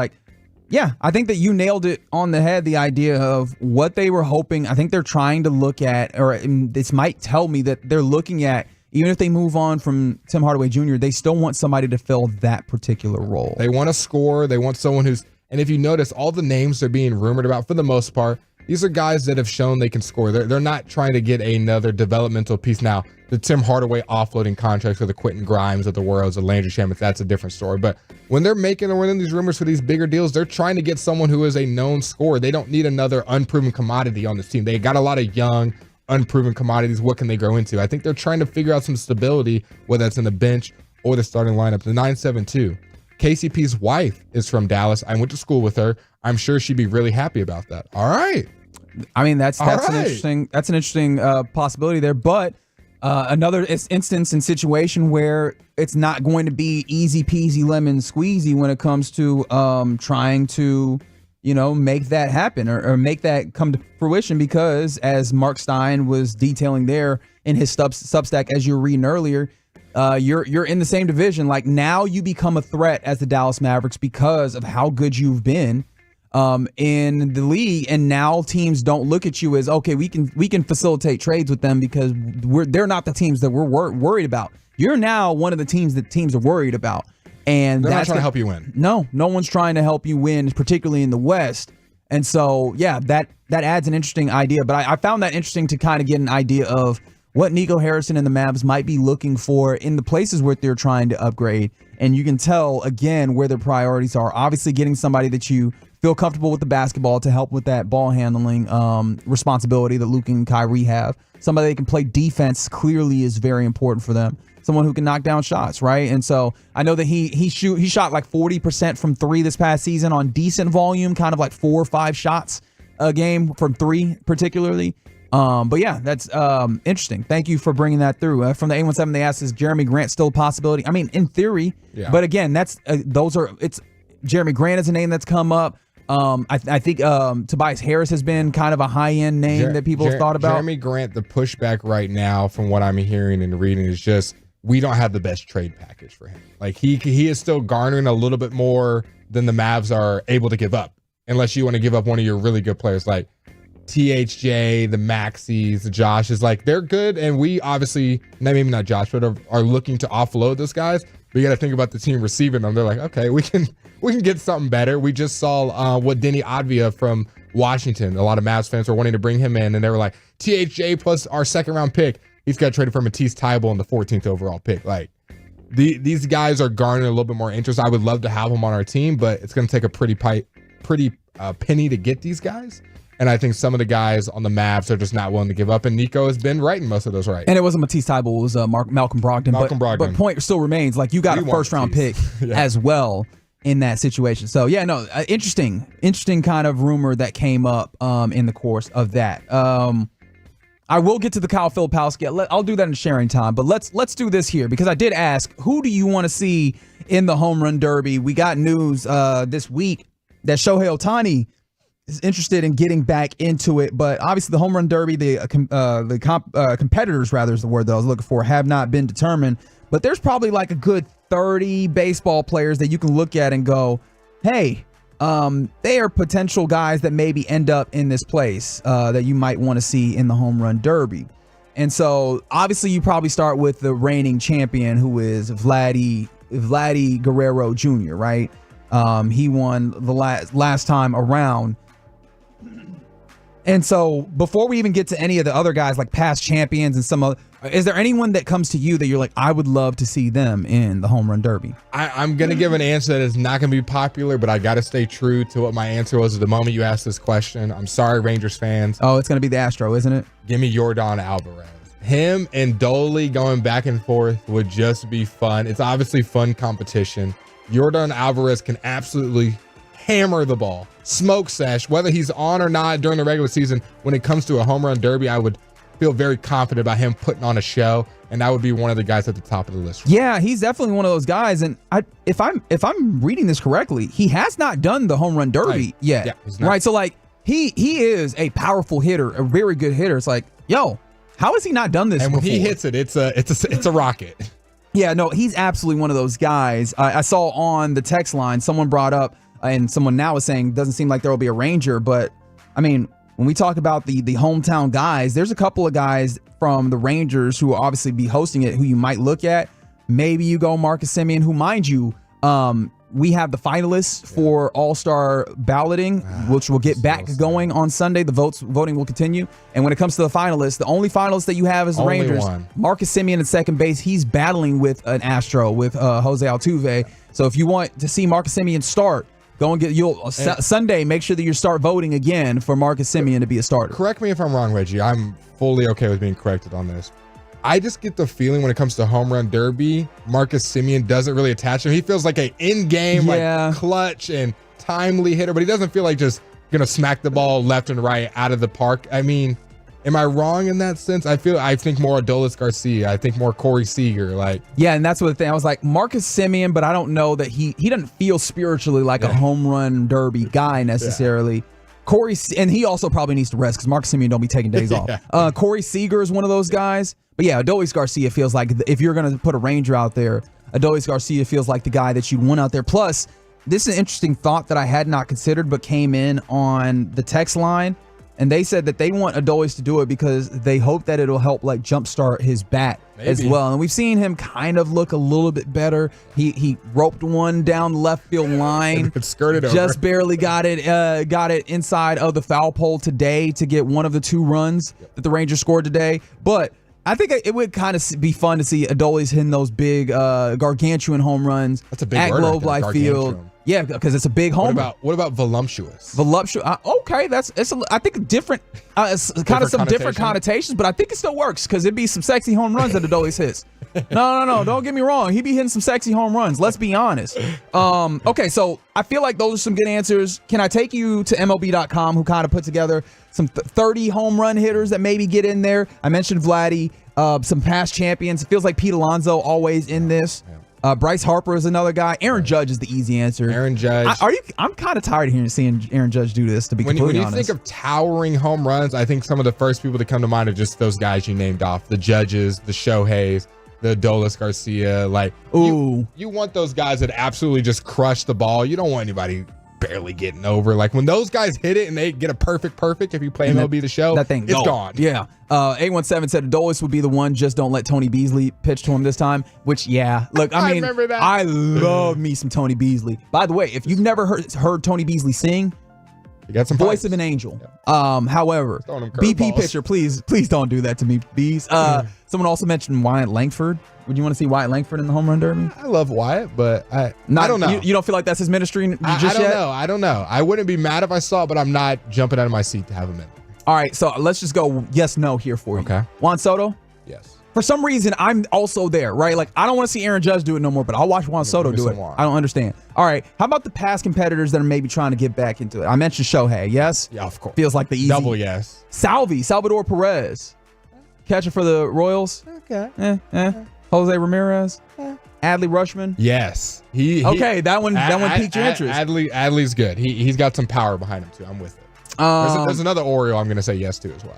yeah, I think that you nailed it on the head, the idea of what they were hoping. I think they're trying to look at, or this might tell me that they're looking at, even if they move on from Tim Hardaway Jr., they still want somebody to fill that particular role. They want to score. They want someone who's, and if you notice, all the names they're being rumored about, for the most part, these are guys that have shown they can score. They're not trying to get another developmental piece. Now, the Tim Hardaway offloading contracts or the Quentin Grimes of the world, the Landry Shamet, that's a different story. But when they're winning these rumors for these bigger deals, they're trying to get someone who is a known scorer. They don't need another unproven commodity on this team. They got a lot of young, unproven commodities. What can they grow into? I think they're trying to figure out some stability, whether that's in the bench or the starting lineup. The 972. KCP's wife is from Dallas. I went to school with her. I'm sure she'd be really happy about that. All right. I mean, that's an interesting possibility there, but another instance and situation where it's not going to be easy peasy lemon squeezy when it comes to trying to, make that happen or make that come to fruition, because as Mark Stein was detailing there in his Substack, as you were reading earlier, you're in the same division. Like, now you become a threat as the Dallas Mavericks because of how good you've been in the league, and now teams don't look at you as, okay, we can facilitate trades with them because they're not the teams that we're worried about. You're now one of the teams that teams are worried about, and they're not trying to help you win. No one's trying to help you win, particularly in the West. And so, yeah, that adds an interesting idea. But I found that interesting to kind of get an idea of what Nico Harrison and the Mavs might be looking for in the places where they're trying to upgrade. And you can tell, again, where their priorities are. Obviously, getting somebody that you feel comfortable with the basketball to help with that ball handling responsibility that Luke and Kyrie have. Somebody that can play defense clearly is very important for them. Someone who can knock down shots, right? And so I know that he shot like 40% from three this past season on decent volume, kind of like 4 or 5 shots a game from three particularly. But yeah, that's interesting. Thank you for bringing that through. From the 817, they asked, is Jeremy Grant still a possibility? I mean, in theory, but again, that's it's Jeremy Grant is a name that's come up. I think Tobias Harris has been kind of a high-end name that people have thought about. Jeremy Grant, the pushback right now from what I'm hearing and reading is just we don't have the best trade package for him. Like he is still garnering a little bit more than the Mavs are able to give up, unless you want to give up one of your really good players like THJ, the Maxis, the Joshes. Like they're good, and we obviously, maybe not Josh, but are looking to offload those guys. But you got to think about the team receiving them. They're like, okay, we can get something better. We just saw what Denny Advia from Washington. A lot of Mavs fans were wanting to bring him in, and they were like, THJ plus our second-round pick. He's got traded for Matisse Thybulle in the 14th overall pick. Like these guys are garnering a little bit more interest. I would love to have them on our team, but it's going to take a pretty penny to get these guys. And I think some of the guys on the Mavs are just not willing to give up. And Nico has been writing most of those right. And it wasn't Matisse Thybulle, it was Malcolm Brogdon. But point still remains, like you got a first-round pick as well in that situation. So yeah, no, interesting kind of rumor that came up in the course of that. I will get to the Kyle Filipowski. I'll do that in sharing time, but let's do this here because I did ask, who do you want to see in the home run derby? We got news this week that Shohei Ohtani is interested in getting back into it, but obviously the home run derby, the competitors, rather is the word that I was looking for, have not been determined. But there's probably like a good 30 baseball players that you can look at and go, hey, they are potential guys that maybe end up in this place that you might want to see in the home run derby. And so obviously you probably start with the reigning champion, who is Vladdy Guerrero Jr., right? He won the last time around. And so before we even get to any of the other guys like past champions and some other, is there anyone that comes to you that you're like, I would love to see them in the home run derby? I'm going to give an answer that is not going to be popular, but I got to stay true to what my answer was at the moment you asked this question. I'm sorry, Rangers fans. Oh, it's going to be the Astro, isn't it? Give me Yordan Alvarez. Him and Dolly going back and forth would just be fun. It's obviously fun competition. Yordan Alvarez can absolutely hammer the ball, smoke sesh, whether he's on or not during the regular season. When it comes to a home run derby, I would feel very confident about him putting on a show, and that would be one of the guys at the top of the list. Yeah, he's definitely one of those guys, and if I'm reading this correctly, he has not done the home run derby yet. Yeah, he's not. Right? So like he is a powerful hitter, a very good hitter. It's like, yo, how has he not done this and when before? he hits it, it's a rocket. Yeah, no, he's absolutely one of those guys. I saw on the text line someone brought up, and someone now is saying doesn't seem like there will be a Ranger, but I mean, when we talk about the hometown guys, there's a couple of guys from the Rangers who will obviously be hosting it who you might look at. Maybe you go Marcus Semien, who, mind you, we have the finalists for All-Star balloting, which will get back going on Sunday. The voting will continue. And when it comes to the finalists, the only finalist that you have is the Only Rangers. one. Marcus Semien at second base. He's battling with an Astro, with Jose Altuve. So if you want to see Marcus Semien start, go and get Sunday. Make sure that you start voting again for Marcus Semien to be a starter. Correct me if I'm wrong, Reggie. I'm fully okay with being corrected on this. I just get the feeling when it comes to home run derby, Marcus Semien doesn't really attach him. He feels like an in-game, like clutch and timely hitter, but he doesn't feel like just gonna smack the ball left and right out of the park. I mean, am I wrong in that sense? I think more Adolis Garcia. I think more Corey Seager. Yeah, and that's what the thing. I was like, Marcus Semien, but I don't know that he doesn't feel spiritually like a home run derby guy necessarily. Yeah. Corey, and he also probably needs to rest because Marcus Semien don't be taking days off. Corey Seager is one of those guys. But yeah, Adolis Garcia feels like, if you're going to put a Ranger out there, Adolis Garcia feels like the guy that you'd want out there. Plus, this is an interesting thought that I had not considered but came in on the text line. And they said that they want Adolis to do it because they hope that it'll help like jumpstart his bat as well. And we've seen him kind of look a little bit better. He roped one down the left field line. It skirted over. Just barely got it inside of the foul pole today to get one of the 2 runs that the Rangers scored today. But I think it would kind of be fun to see Adolis hitting those big gargantuan home runs That's a big at word Globe right there, Life Field. Yeah, because it's a big homer. What about voluptuous? Voluptuous. Okay, I think different. It's kind of some different connotations, but I think it still works because it'd be some sexy home runs that Adolis hits. No. Don't get me wrong. He'd be hitting some sexy home runs. Let's be honest. Okay, so I feel like those are some good answers. Can I take you to MLB.com, who kind of put together some 30 home run hitters that maybe get in there? I mentioned Vladdy, some past champions. It feels like Pete Alonso always in this. Bryce Harper is another guy. Aaron Judge is the easy answer. Aaron Judge. I'm kind of tired of seeing Aaron Judge do this, to be completely honest. When you think of towering home runs, I think some of the first people to come to mind are just those guys you named off. The Judges, the Shoheis, the Adolis Garcia. Like, you want those guys that absolutely just crush the ball. You don't want anybody barely getting over. Like, when those guys hit it and they get a perfect, if you play MLB The Show, that thing it's gone. Yeah. 817 said Adolis would be the one, just don't let Tony Beasley pitch to him this time, which, yeah. Look, I mean, remember that. I love me some Tony Beasley. By the way, if you've never heard Tony Beasley sing, you got some voice pipes. of an angel. However, BP pitcher, please don't do that to me, Bees. Someone also mentioned Wyatt Langford. Would you want to see Wyatt Langford in the home run derby? I love Wyatt, but I don't know. You don't feel like that's his ministry I don't know. I wouldn't be mad if I saw it, but I'm not jumping out of my seat to have him in. All right, so let's just go yes, no here for you. Okay. Juan Soto? Yes. For some reason, I'm also there, right? Like, I don't want to see Aaron Judge do it no more, but I'll watch Juan Soto do it. I don't understand. All right, how about the past competitors that are maybe trying to get back into it? I mentioned Shohei, yes? Yeah, of course. Feels like the easy. Double yes. Salvador Perez. Catcher for the Royals? Okay. Jose Ramirez? Adley Rutschman? Yes. That one piqued your interest. Adley's good. He's got some power behind him, too. I'm with it. There's another Oriole I'm going to say yes to as well.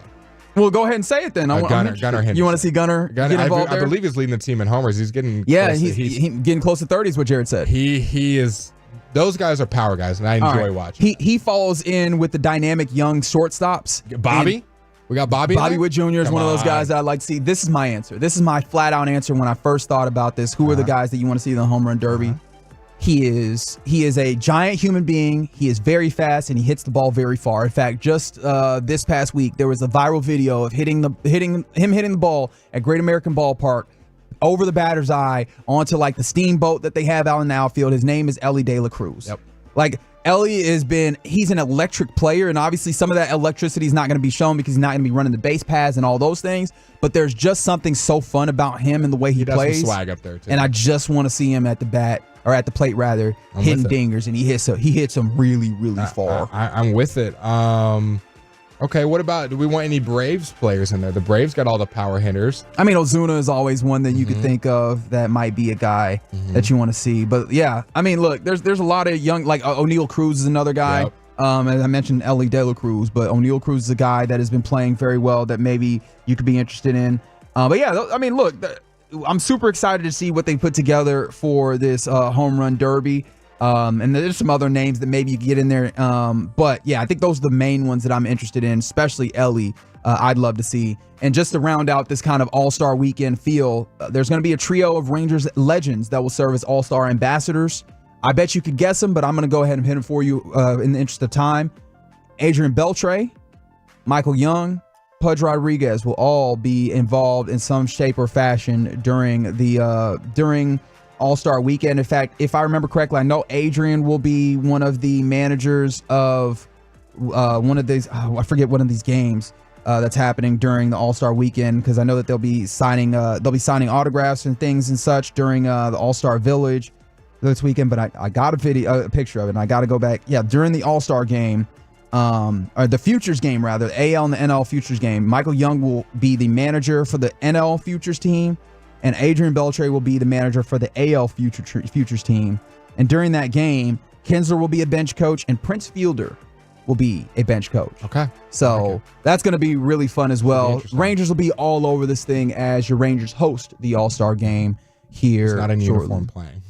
Well, go ahead and say it then. Gunnar Henderson. You want to see Gunnar get involved there? I believe he's leading the team in homers. He's getting he's getting close to 30 is what Jared said. He is. Those guys are power guys, and I enjoy watching. He falls in with the dynamic young shortstops. Bobby? We got Bobby. Bobby Witt Jr. is one of those guys that I'd like to see. This is my answer. This is my flat out answer when I first thought about this. Who are the guys that you want to see in the home run derby? He is a giant human being. He is very fast and he hits the ball very far. In fact, just this past week there was a viral video of him hitting the ball at Great American Ballpark over the batter's eye onto like the steamboat that they have out in the outfield. His name is Elly De La Cruz. Yep. Like, Elly he's an electric player, and obviously some of that electricity is not going to be shown because he's not going to be running the base paths and all those things, but there's just something so fun about him and the way he plays. Some swag up there too. And I just want to see him at the bat, or at the plate rather, hitting dingers, and he hits them really, really far. I'm with it. Okay, what about, do we want any Braves players in there? The Braves got all the power hitters. I mean, Ozuna is always one that you could think of that might be a guy that you want to see. But yeah, I mean, look, there's a lot of young, like O'Neal Cruz is another guy. Yep. As I mentioned, Elly De La Cruz, but O'Neal Cruz is a guy that has been playing very well that maybe you could be interested in. But yeah, I mean, look, I'm super excited to see what they put together for this home run derby. And there's some other names that maybe you get in there. But yeah, I think those are the main ones that I'm interested in, especially Elly. I'd love to see. And just to round out this kind of all-star weekend feel, there's going to be a trio of Rangers legends that will serve as all-star ambassadors. I bet you could guess them, but I'm going to go ahead and hit them for you in the interest of time. Adrian Beltre, Michael Young, Pudge Rodriguez will all be involved in some shape or fashion during All-Star Weekend. In fact, if I remember correctly, I know Adrian will be one of the managers of one of these. I forget one of these games that's happening during the All-Star Weekend, because I know that they'll be signing autographs and things and such during the All-Star Village this weekend. But I got a picture of it, and I got to go back. Yeah, during the All-Star game, or the Futures game rather, the AL and the NL Futures game, Michael Young will be the manager for the NL Futures team, and Adrian Beltre will be the manager for the AL Futures team. And during that game, Kinsler will be a bench coach, and Prince Fielder will be a bench coach. Okay. So that's going to be really fun as well. Rangers will be all over this thing as your Rangers host the All-Star game here. It's not in uniform playing.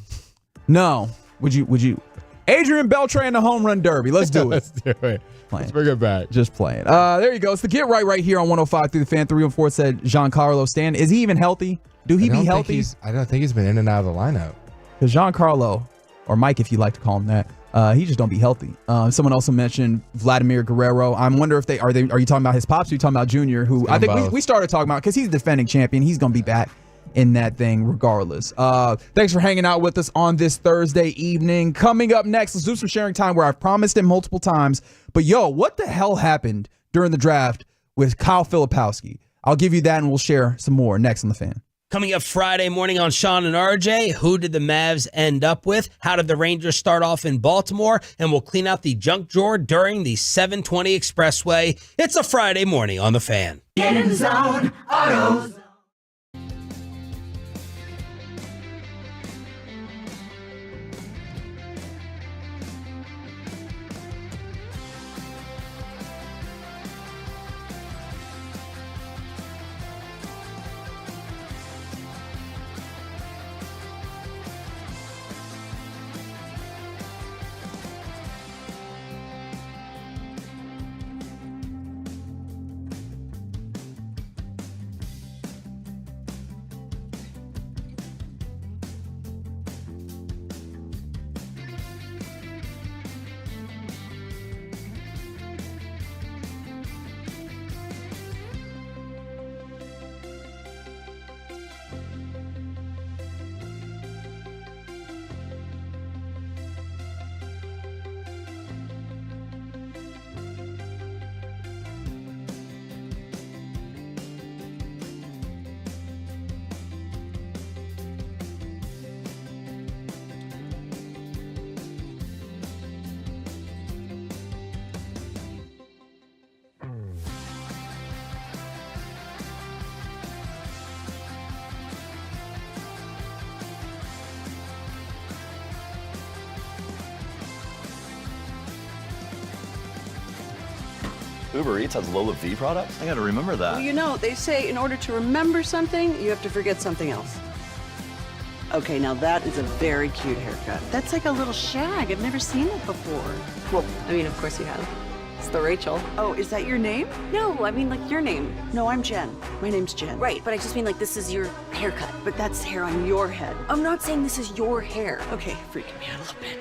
No. Would you? Adrian Beltre in the home run derby. Let's do it. Let's do it. Let's bring it back. Just playing. There you go. It's the Get Right here on 105 through the Fan. 314 said Giancarlo Stanton. Is he even healthy? Do he be healthy? I don't think he's been in and out of the lineup. Because Giancarlo, or Mike if you like to call him that, he just don't be healthy. Someone also mentioned Vladimir Guerrero. I wonder if are you talking about his pops, or are you talking about Junior, who I think we started talking about, because he's the defending champion. He's going to be back in that thing regardless. Thanks for hanging out with us on this Thursday evening. Coming up next, let's do some sharing time where I've promised it multiple times. But yo, what the hell happened during the draft with Kyle Filipowski? I'll give you that and we'll share some more next on The Fan. Coming up Friday morning on Sean and RJ, who did the Mavs end up with? How did the Rangers start off in Baltimore? And we'll clean out the junk drawer during the 720 Expressway. It's a Friday morning on The Fan. Get in the zone, autos. Uber Eats has Lola V products? I gotta remember that. Well, you know, they say in order to remember something, you have to forget something else. Okay, now that is a very cute haircut. That's like a little shag. I've never seen it before. Well, I mean, of course you have. It's the Rachel. Oh, is that your name? No, I mean like your name. No, I'm Jen. My name's Jen. Right, but I just mean like this is your haircut. But that's hair on your head. I'm not saying this is your hair. Okay, freaking me out a little bit.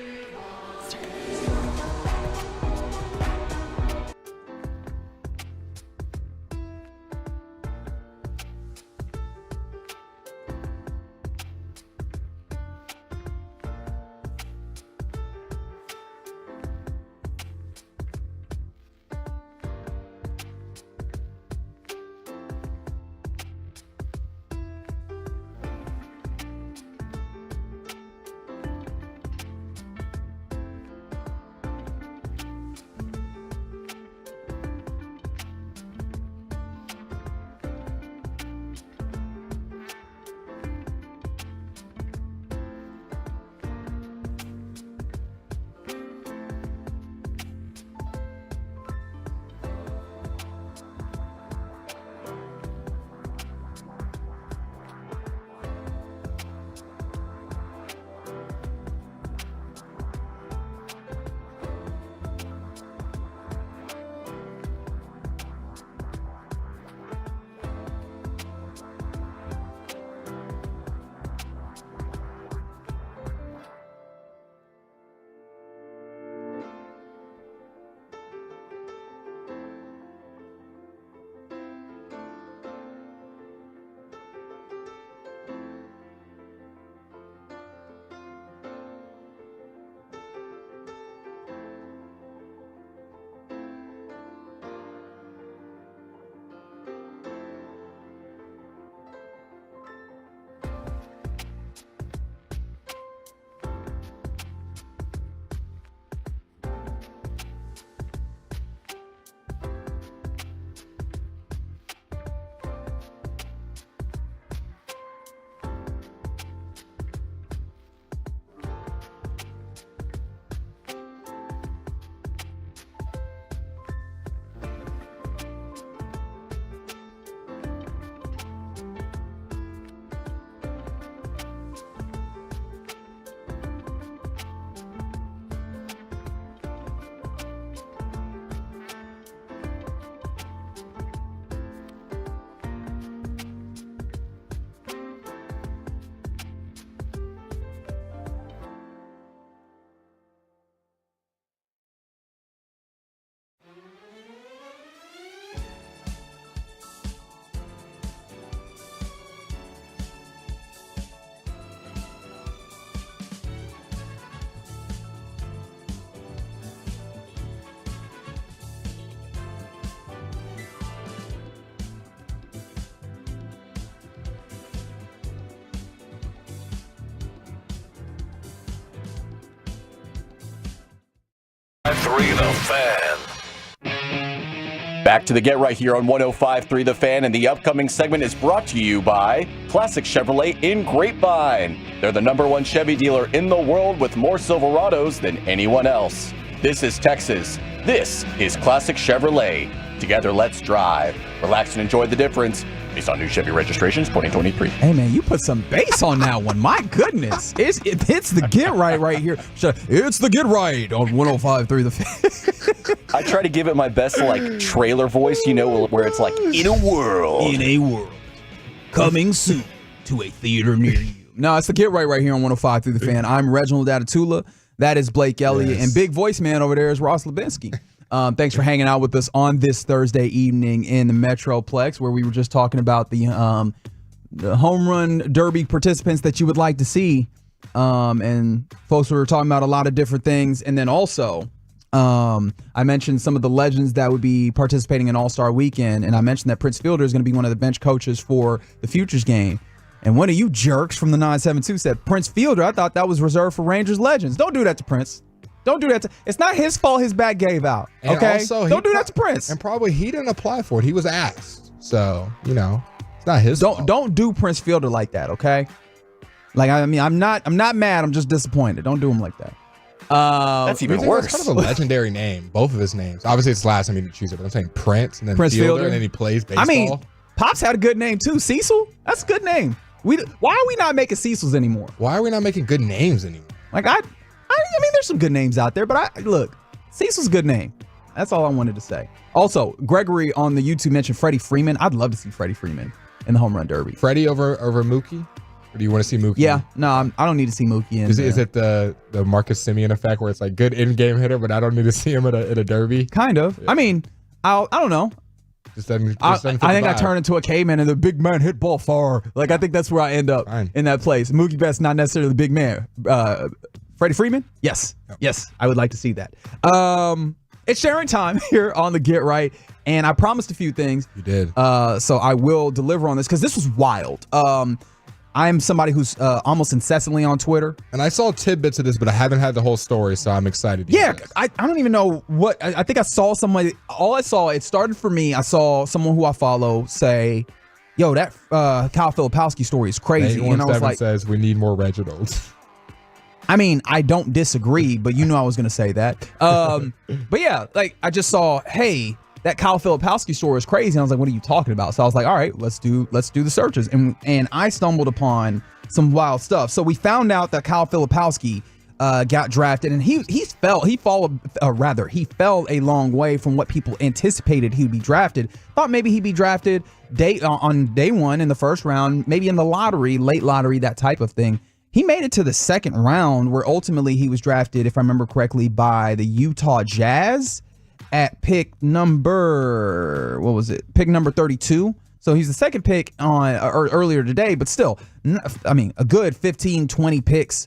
3 The Fan. Back to the Get Right here on 105.3 The Fan, and the upcoming segment is brought to you by Classic Chevrolet in Grapevine. They're the #1 Chevy dealer in the world with more Silverados than anyone else. This is Texas. This is Classic Chevrolet. Together, let's drive. Relax and enjoy the difference. Based on new Chevy registrations 2023. Hey, man, you put some bass on that one. My goodness. It's the Get Right here. It's the Get Right on 105.3 The Fan. I try to give it my best, like, trailer voice, you know, where it's like, in a world. In a world. Coming soon to a theater near you. No, it's the Get Right here on 105.3 The Fan. I'm Reginald Atatula. That is Blake Elliott. And big voice man over there is Ross Levinsky. Thanks for hanging out with us on this Thursday evening in the Metroplex, where we were just talking about the home run derby participants that you would like to see. And folks were talking about a lot of different things. And then also, I mentioned some of the legends that would be participating in All-Star Weekend. And I mentioned that Prince Fielder is going to be one of the bench coaches for the Futures game. And one of you jerks from the 972 said, Prince Fielder, I thought that was reserved for Rangers legends. Don't do that to Prince. Don't do that. It's not his fault his bat gave out. And okay? Also, don't do that to Prince. And probably he didn't apply for it. He was asked. So, you know, it's not his fault. Don't do Prince Fielder like that, okay? Like, I mean, I'm not mad. I'm just disappointed. Don't do him like that. That's even worse. That's kind of a legendary name. Both of his names. Obviously, it's the last time you choose it, but I'm saying Prince and then Prince Fielder, and then he plays baseball. I mean, Pops had a good name too. Cecil, that's a good name. Why are we not making Cecils anymore? Why are we not making good names anymore? Like, I mean, there's some good names out there, but look, Cecil's a good name. That's all I wanted to say. Also, Gregory on the YouTube mentioned Freddie Freeman. I'd love to see Freddie Freeman in the home run derby. Freddie over Mookie? Or do you want to see Mookie? Yeah, no, I don't need to see Mookie in. Is it the Marcus Semien effect where it's like good in-game hitter, but I don't need to see him at a derby? Kind of. Yeah. I mean, I don't know. I think I turn into a caveman and the big man hit ball far. Like, I think that's where I end up in that place. Mookie Betts, not necessarily the big man. Freddie Freeman? Yes. Yep. Yes, I would like to see that. It's sharing time here on the Get Right, and I promised a few things. You did. So I will deliver on this because this was wild. I'm somebody who's almost incessantly on Twitter. And I saw tidbits of this, but I haven't had the whole story, so I'm excited. I don't even know what. I think I saw somebody. All I saw, it started for me. I saw someone who I follow say, yo, that Kyle Filipowski story is crazy. And I was like, says we need more Reginalds. I mean, I don't disagree, but you know I was going to say that. But yeah, like I just saw, hey, that Kyle Filipowski story is crazy. And I was like, what are you talking about? So I was like, all right, let's do the searches. And I stumbled upon some wild stuff. So we found out that Kyle Filipowski got drafted, and he fell a long way from what people anticipated he'd be drafted. Thought maybe he'd be drafted on day one in the first round, maybe in the lottery, late lottery, that type of thing. He made it to the second round, where ultimately he was drafted, if I remember correctly, by the Utah Jazz at pick number 32. So he's the second pick earlier today, but still, I mean, a good 15, 20 picks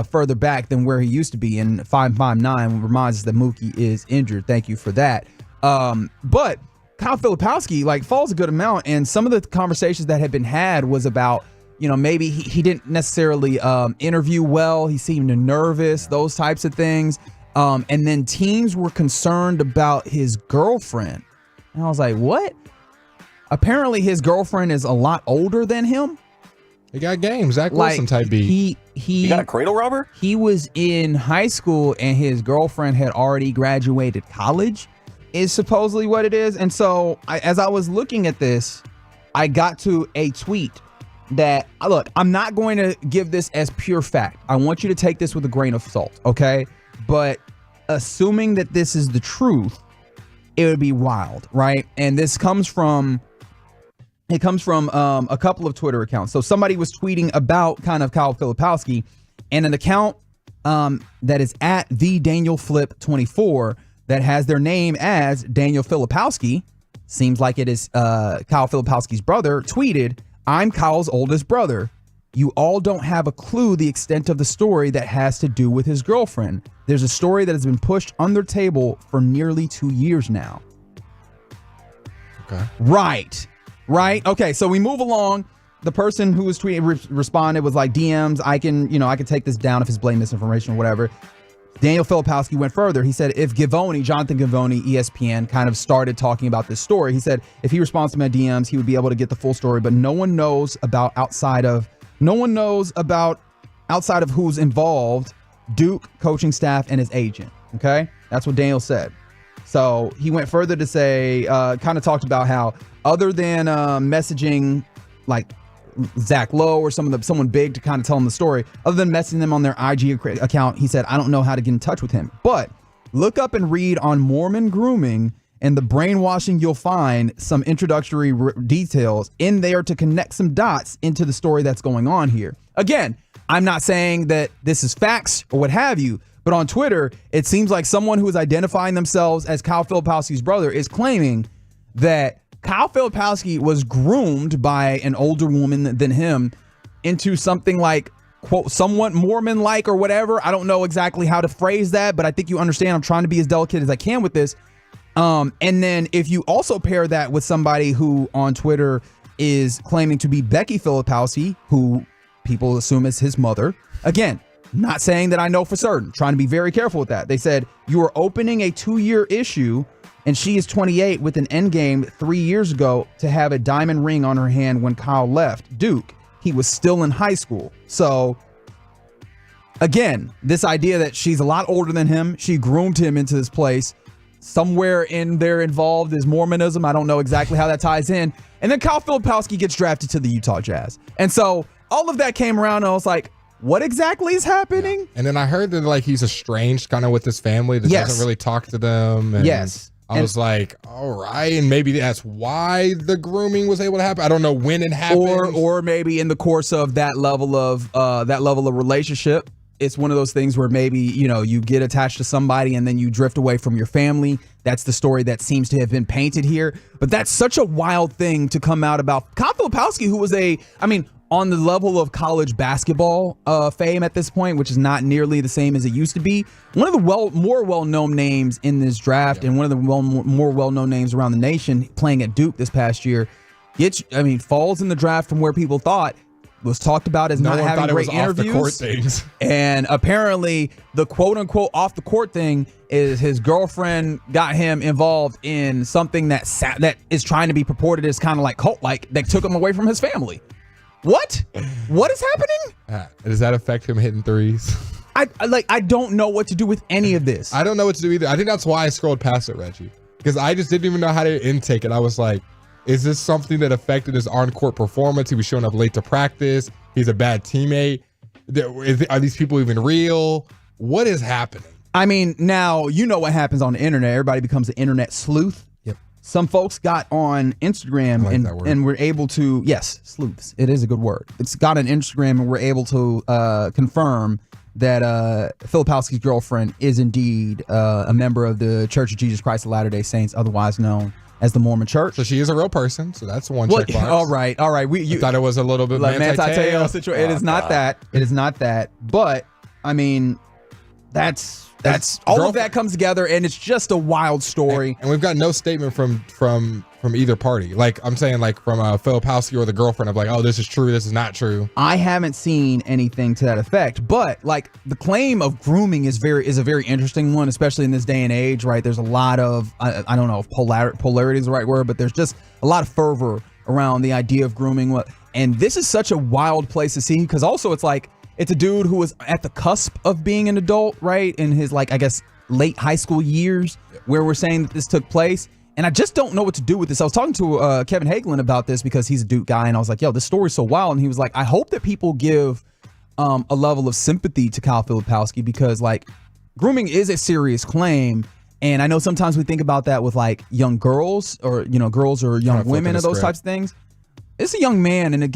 further back than where he used to be. And 559 reminds us that Mookie is injured. Thank you for that. But Kyle Filipowski falls a good amount, and some of the conversations that had been had was about, maybe he didn't necessarily interview well. He seemed nervous, those types of things. And then teams were concerned about his girlfriend. And I was like, what? Apparently his girlfriend is a lot older than him. He got game. Zach Wilson type beat. He got a cradle robber? He was in high school and his girlfriend had already graduated college, is supposedly what it is. And so as I was looking at this, I got to a tweet that, look, I'm not going to give this as pure fact. I want you to take this with a grain of salt, okay? But assuming that this is the truth, it would be wild, right? And this comes from a couple of Twitter accounts. So somebody was tweeting about kind of Kyle Filipowski, and an account that is at the Daniel Flip 24 that has their name as Daniel Filipowski, seems like it is Kyle Filipowski's brother, tweeted, "I'm Kyle's oldest brother. You all don't have a clue the extent of the story that has to do with his girlfriend. There's a story that has been pushed under the table for nearly 2 years now." Okay. Right. Okay. So we move along. The person who was tweeting responded was like, DMs. I can take this down if it's blatant misinformation or whatever. Daniel Filipowski went further. He said, if Jonathan Givony, ESPN, kind of started talking about this story, he said, if he responds to my DMs, he would be able to get the full story, but no one knows about outside of who's involved, Duke, coaching staff, and his agent. Okay? That's what Daniel said. So he went further to say, kind of talked about how other than messaging like Zach Lowe or someone big to kind of tell him the story, other than messaging them on their IG account, he said, I don't know how to get in touch with him. But look up and read on Mormon grooming and the brainwashing. You'll find some introductory details in there to connect some dots into the story that's going on here. Again, I'm not saying that this is facts or what have you, but on Twitter, it seems like someone who is identifying themselves as Kyle Filipowski's brother is claiming that Kyle Filipowski was groomed by an older woman than him into something like, quote, somewhat Mormon-like or whatever. I don't know exactly how to phrase that, but I think you understand. I'm trying to be as delicate as I can with this. And then if you also pair that with somebody who on Twitter is claiming to be Becky Filipowski, who people assume is his mother. Again, not saying that I know for certain, trying to be very careful with that. They said, you are opening a 2-year issue and she is 28 with an endgame 3 years ago to have a diamond ring on her hand when Kyle left Duke. He was still in high school. So again, this idea that she's a lot older than him, she groomed him into this place. Somewhere in there involved is Mormonism. I don't know exactly how that ties in. And then Kyle Filipowski gets drafted to the Utah Jazz. And so all of that came around and I was like, what exactly is happening? Yeah. And then I heard that like he's estranged kind of with his family that doesn't really talk to them. And I was like, all right, and maybe that's why the grooming was able to happen. I don't know when it happened, or maybe in the course of that level of relationship, it's one of those things where maybe you get attached to somebody and then you drift away from your family. That's the story that seems to have been painted here. But that's such a wild thing to come out about Kyle Filipowski, who was on the level of college basketball fame at this point, which is not nearly the same as it used to be. One of the more well-known names in this draft and one of the more well-known names around the nation playing at Duke this past year, falls in the draft from where people thought, was talked about as not having great interviews. Off the court things. And apparently the quote-unquote off-the-court thing is his girlfriend got him involved in something that is trying to be purported as kind of like cult-like that took him away from his family. What is happening? Does that affect him hitting threes? I don't know what to do with any of this. I don't know what to do either. I think that's why I scrolled past it, Reggie, because I just didn't even know how to intake it. I was like, is this something that affected his on-court performance? He was showing up late to practice. He's a bad teammate. Are these people even real? What is happening? Now you know what happens on the internet. Everybody becomes an internet sleuth. Some folks got on Instagram and were able to, yes, sleuths. It is a good word. It's got on Instagram and we're able to confirm that Filipowski's girlfriend is indeed a member of the Church of Jesus Christ of Latter-day Saints, otherwise known as the Mormon Church. So she is a real person. So that's one check box. All right. You thought it was a little bit like Manti Te'o situation. It is not that. It is not that. But that's all of that comes together, and it's just a wild story. And we've got no statement from either party. Like I'm saying, like from Filipowski or the girlfriend of like, oh, this is true, this is not true. I haven't seen anything to that effect. But like the claim of grooming is a very interesting one, especially in this day and age, right? There's a lot of I don't know if polarity is the right word, but there's just a lot of fervor around the idea of grooming. And this is such a wild place to see, because also it's like, it's a dude who was at the cusp of being an adult, right? In his, like, I guess, late high school years, where we're saying that this took place. And I just don't know what to do with this. I was talking to Kevin Hagelin about this because he's a Duke guy. And I was like, yo, this story's so wild. And he was like, I hope that people give a level of sympathy to Kyle Filipowski, because, like, grooming is a serious claim. And I know sometimes we think about that with, like, young girls or, girls or young women or those types of things. It's a young man, and we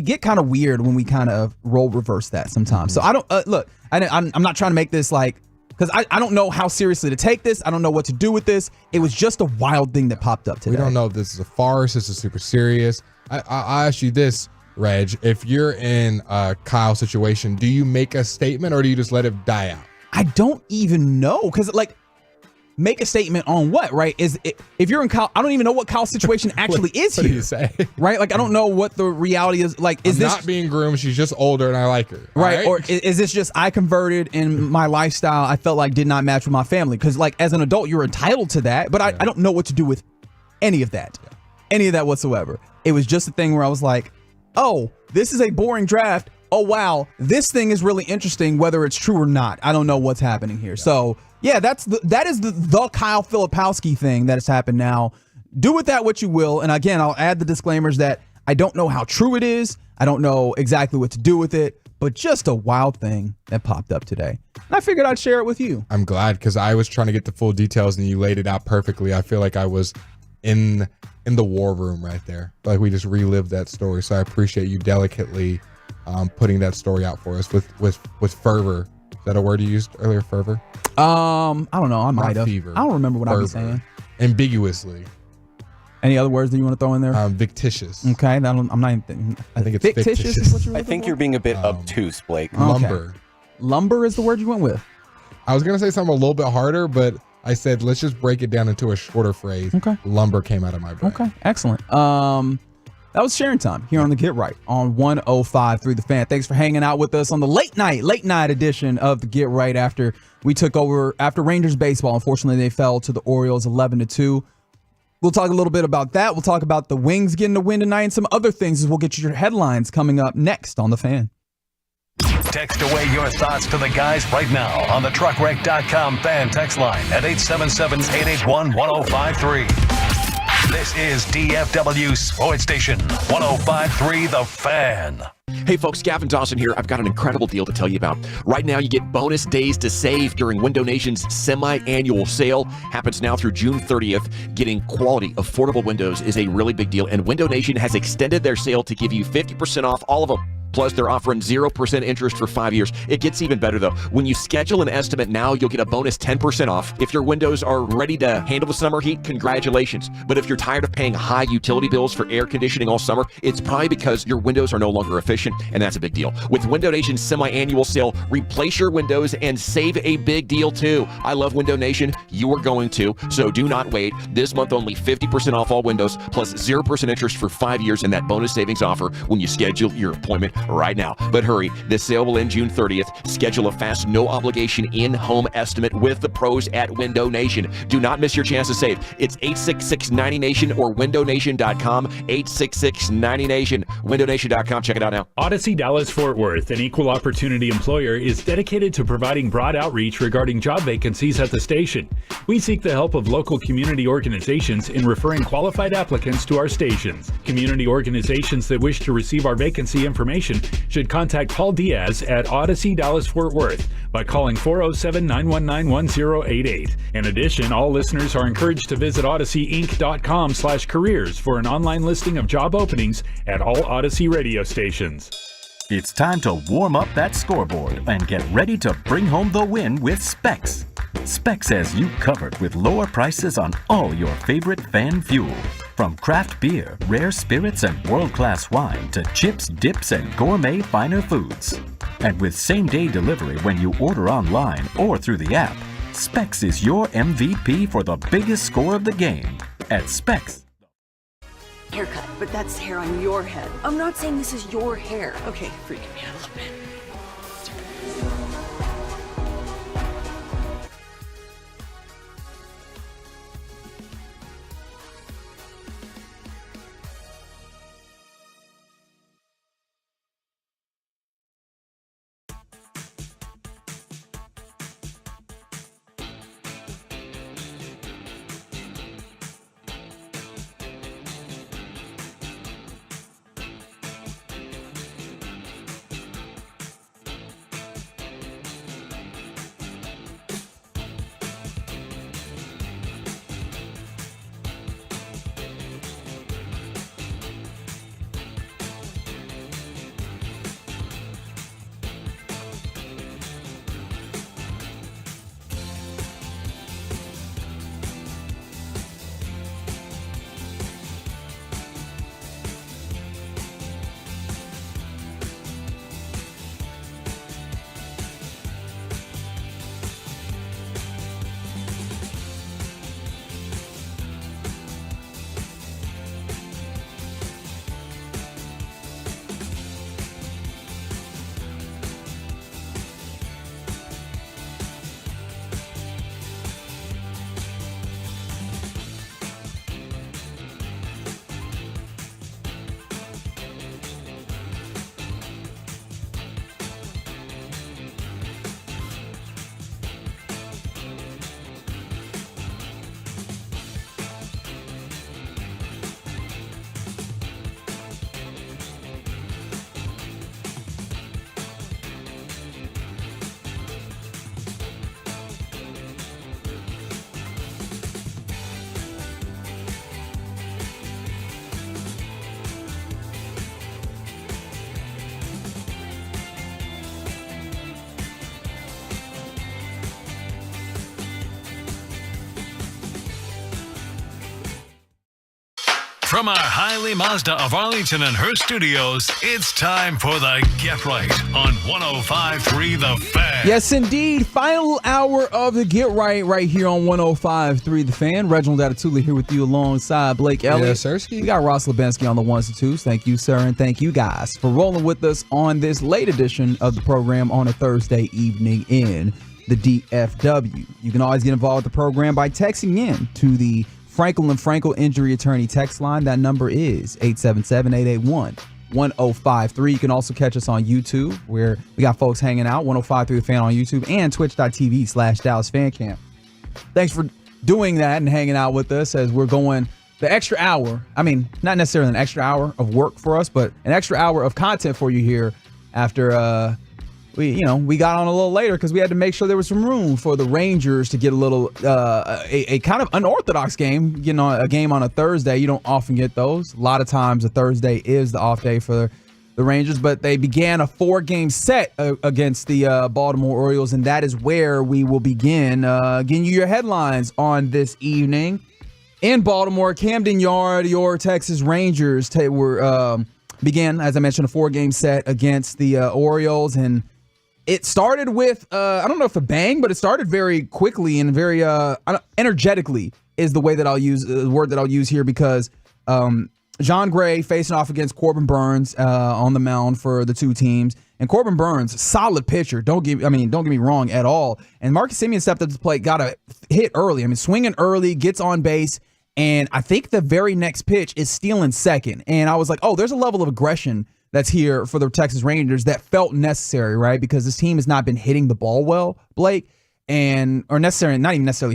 get kind of weird when we kind of role reverse that sometimes. So I don't look. I'm not trying to make this like, because I don't know how seriously to take this. I don't know what to do with this. It was just a wild thing that popped up today. We don't know if this is a farce. This is super serious. I ask you this, Reg. If you're in Kyle's situation, do you make a statement or do you just let it die out? I don't even know, because like make a statement on what, right? If you're in Kyle, I don't even know what Kyle's situation actually is what here. Do you say? Right? Like, I don't know what the reality is. Like, is I'm this not being groomed? She's just older and I like her. right? Or is this just I converted and my lifestyle I felt like did not match with my family? Because like as an adult, you're entitled to that, but I don't know what to do with any of that. Yeah. Any of that whatsoever. It was just a thing where I was like, oh, this is a boring draft. Oh, wow, this thing is really interesting, whether it's true or not. I don't know what's happening here. Yeah. So, yeah, that is the Kyle Filipowski thing that has happened now. Do with that what you will. And again, I'll add the disclaimers that I don't know how true it is. I don't know exactly what to do with it, but just a wild thing that popped up today. And I figured I'd share it with you. I'm glad because I was trying to get the full details and you laid it out perfectly. I feel like I was in the war room right there. Like we just relived that story. So I appreciate you delicately putting that story out for us with fervor. Is that a word you used earlier, fervor? I don't know. I might have. Fever. I don't remember what I was Fervor. saying. Ambiguously. Any other words that you want to throw in there? Fictitious. Okay, I'm not even I think it's fictitious. Is what you're I think you're being a bit obtuse, Blake. Lumber. Okay. Lumber is the word you went with. I was gonna say something a little bit harder, but I said let's just break it down into a shorter phrase. Okay. Lumber came out of my brain. Okay, excellent. That was sharing time here on the Get Right on 105.3 The Fan. Thanks for hanging out with us on the late night edition of the Get Right after we took over after Rangers baseball. Unfortunately, they fell to the Orioles 11-2. We'll talk a little bit about that. We'll talk about the Wings getting a win tonight and some other things as we'll get you your headlines coming up next on The Fan. Text away your thoughts to the guys right now on the truckwreck.com fan text line at 877-881-1053. This is DFW Sports Station 105.3 The Fan. Hey folks, Gavin Dawson here. I've got an incredible deal to tell you about. Right now, you get bonus days to save during Window Nation's semi-annual sale. Happens now through June 30th. Getting quality, affordable windows is a really big deal, and Window Nation has extended their sale to give you 50% off all of them. Plus, they're offering 0% interest for 5 years. It gets even better, though. When you schedule an estimate now, you'll get a bonus 10% off. If your windows are ready to handle the summer heat, congratulations. But if you're tired of paying high utility bills for air conditioning all summer, it's probably because your windows are no longer efficient, and that's a big deal. With Window Nation's semi-annual sale, replace your windows and save a big deal, too. I love Window Nation. You are going to, so do not wait. This month, only 50% off all windows, plus 0% interest for 5 years, and that bonus savings offer when you schedule your appointment right now. But hurry, this sale will end June 30th. Schedule a fast, no-obligation in-home estimate with the pros at Window Nation. Do not miss your chance to save. It's 866-90-NATION or windownation.com, 866-90-NATION, windownation.com. Check it out now. Odyssey Dallas Fort Worth, an equal opportunity employer, is dedicated to providing broad outreach regarding job vacancies at the station. We seek the help of local community organizations in referring qualified applicants to our stations. Community organizations that wish to receive our vacancy information should contact Paul Diaz at Odyssey Dallas Fort Worth by calling 407-919-1088. In addition, all listeners are encouraged to visit odysseyinc.com/careers for an online listing of job openings at all Odyssey radio stations. It's time to warm up that scoreboard and get ready to bring home the win with Specs. Specs has you covered with lower prices on all your favorite fan fuel. From craft beer, rare spirits, and world-class wine to chips, dips, and gourmet finer foods. And with same-day delivery when you order online or through the app, Specs is your MVP for the biggest score of the game. At Specs. Haircut, but that's hair on your head. I'm not saying this is your hair. Okay, freaking me out a little bit. From our Highly Mazda of Arlington and her studios, it's time for the Get Right on 105.3 The Fan. Yes, indeed. Final hour of the Get right here on 105.3 The Fan. Reginald Atatula here with you alongside Blake Elliott. Yes, sir. We got Ross Lubinsky on the ones and twos. Thank you, sir, and thank you guys for rolling with us on this late edition of the program on a Thursday evening in the DFW. You can always get involved with the program by texting in to the Frankel and Frankel Injury Attorney text line. That number is 877-881-1053. You can also catch us on YouTube, where we got folks hanging out, 105.3 The Fan on YouTube, and twitch.tv/Dallas Fan Camp. Thanks for doing that and hanging out with us as we're going the extra hour. I mean, not necessarily an extra hour of work for us, but an extra hour of content for you here after we got on a little later because we had to make sure there was some room for the Rangers to get a little a kind of unorthodox game. A game on a Thursday. You don't often get those. A lot of times a Thursday is the off day for the Rangers, but they began a 4-game set against the Baltimore Orioles, and that is where we will begin getting you your headlines on this evening. In Baltimore, Camden Yard, your Texas Rangers began, as I mentioned, a 4-game set against the Orioles, and it started with, I don't know if a bang, but it started very quickly and very energetically is the way that I'll use, the word that I'll use here, because John Gray facing off against Corbin Burns on the mound for the two teams. And Corbin Burns, solid pitcher. Don't get me wrong at all. And Marcus Semien stepped up to the plate, got a hit early. I mean, swinging early, gets on base. And I think the very next pitch is stealing second. And I was like, oh, there's a level of aggression that's here for the Texas Rangers that felt necessary, right? Because this team has not been hitting the ball well, Blake, not even necessarily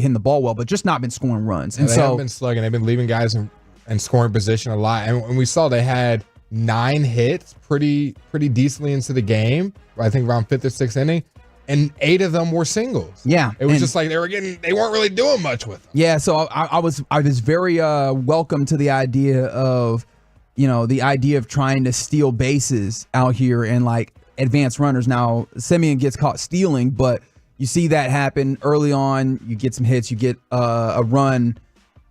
hitting the ball well, but just not been scoring runs. And they haven't been slugging. They've been leaving guys in scoring position a lot. And we saw they had 9 hits pretty decently into the game. I think around 5th or 6th inning. And 8 of them were singles. Yeah. It was just like they weren't really doing much with them. Yeah, so I was very welcome to the idea of trying to steal bases out here and like advanced runners. Now, Semien gets caught stealing, but you see that happen early on. You get some hits, you get a run,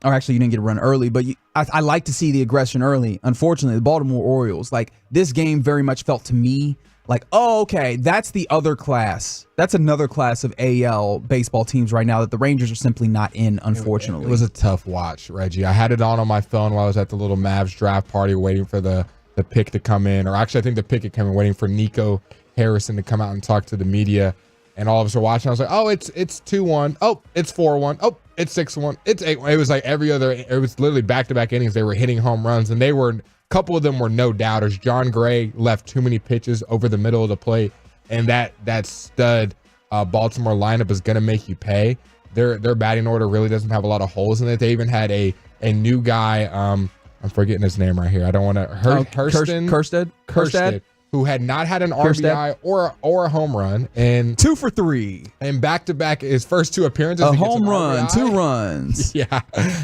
or actually you didn't get a run early, but I like to see the aggression early. Unfortunately, the Baltimore Orioles, like this game very much felt to me like, oh, okay, that's the other class. That's another class of AL baseball teams right now that the Rangers are simply not in, unfortunately. It was a tough watch, Reggie. I had it on my phone while I was at the little Mavs draft party waiting for the pick to come in. Or actually, I think the pick had come in, waiting for Nico Harrison to come out and talk to the media. And all of us were watching. I was like, oh, it's 2-1. Oh, it's 4-1. Oh, it's 6-1. It's 8-1. It was like it was literally back-to-back innings. They were hitting home runs, and a couple of them were no doubters. John Gray left too many pitches over the middle of the plate, and that stud Baltimore lineup is going to make you pay. Their batting order really doesn't have a lot of holes in it. They even had a new guy. I'm forgetting his name right here. I don't want to. Kerstead, who had not had an RBI or a home run, and 2 for 3, and back-to-back his first 2 appearances. A home run, 2 runs. Yeah,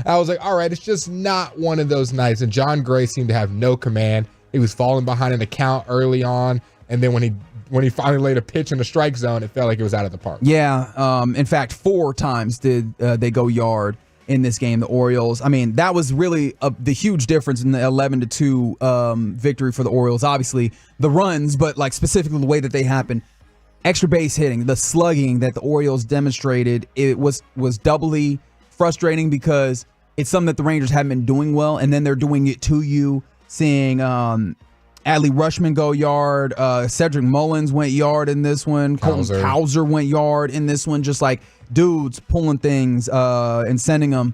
I was like, all right, it's just not one of those nights. And John Gray seemed to have no command. He was falling behind in the count early on, and then when he finally laid a pitch in the strike zone, it felt like it was out of the park. Yeah, in fact, 4 times did they go yard in this game, the Orioles. I mean, that was really the huge difference in the 11-2 victory for the Orioles. Obviously, the runs, but like specifically the way that they happened. Extra base hitting, the slugging that the Orioles demonstrated, it was doubly frustrating because it's something that the Rangers haven't been doing well, and then they're doing it to you. Seeing Adley Rutschman go yard, Cedric Mullins went yard in this one, Colton Cowser went yard in this one, just like dudes pulling things and sending them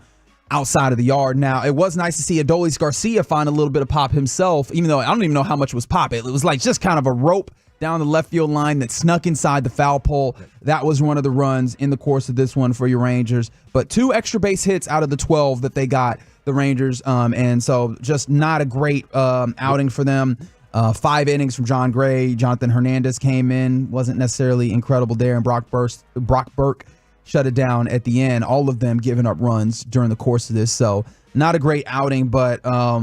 outside of the yard. Now, it was nice to see Adolis Garcia find a little bit of pop himself, even though I don't even know how much was pop. It was like just kind of a rope down the left field line that snuck inside the foul pole. That was one of the runs in the course of this one for your Rangers. But 2 extra base hits out of the 12 that they got, the Rangers. And so just not a great outing for them. 5 innings from John Gray. Jonathan Hernandez came in, wasn't necessarily incredible there. And Brock Burke shut it down at the end. All of them giving up runs during the course of this. So not a great outing, but I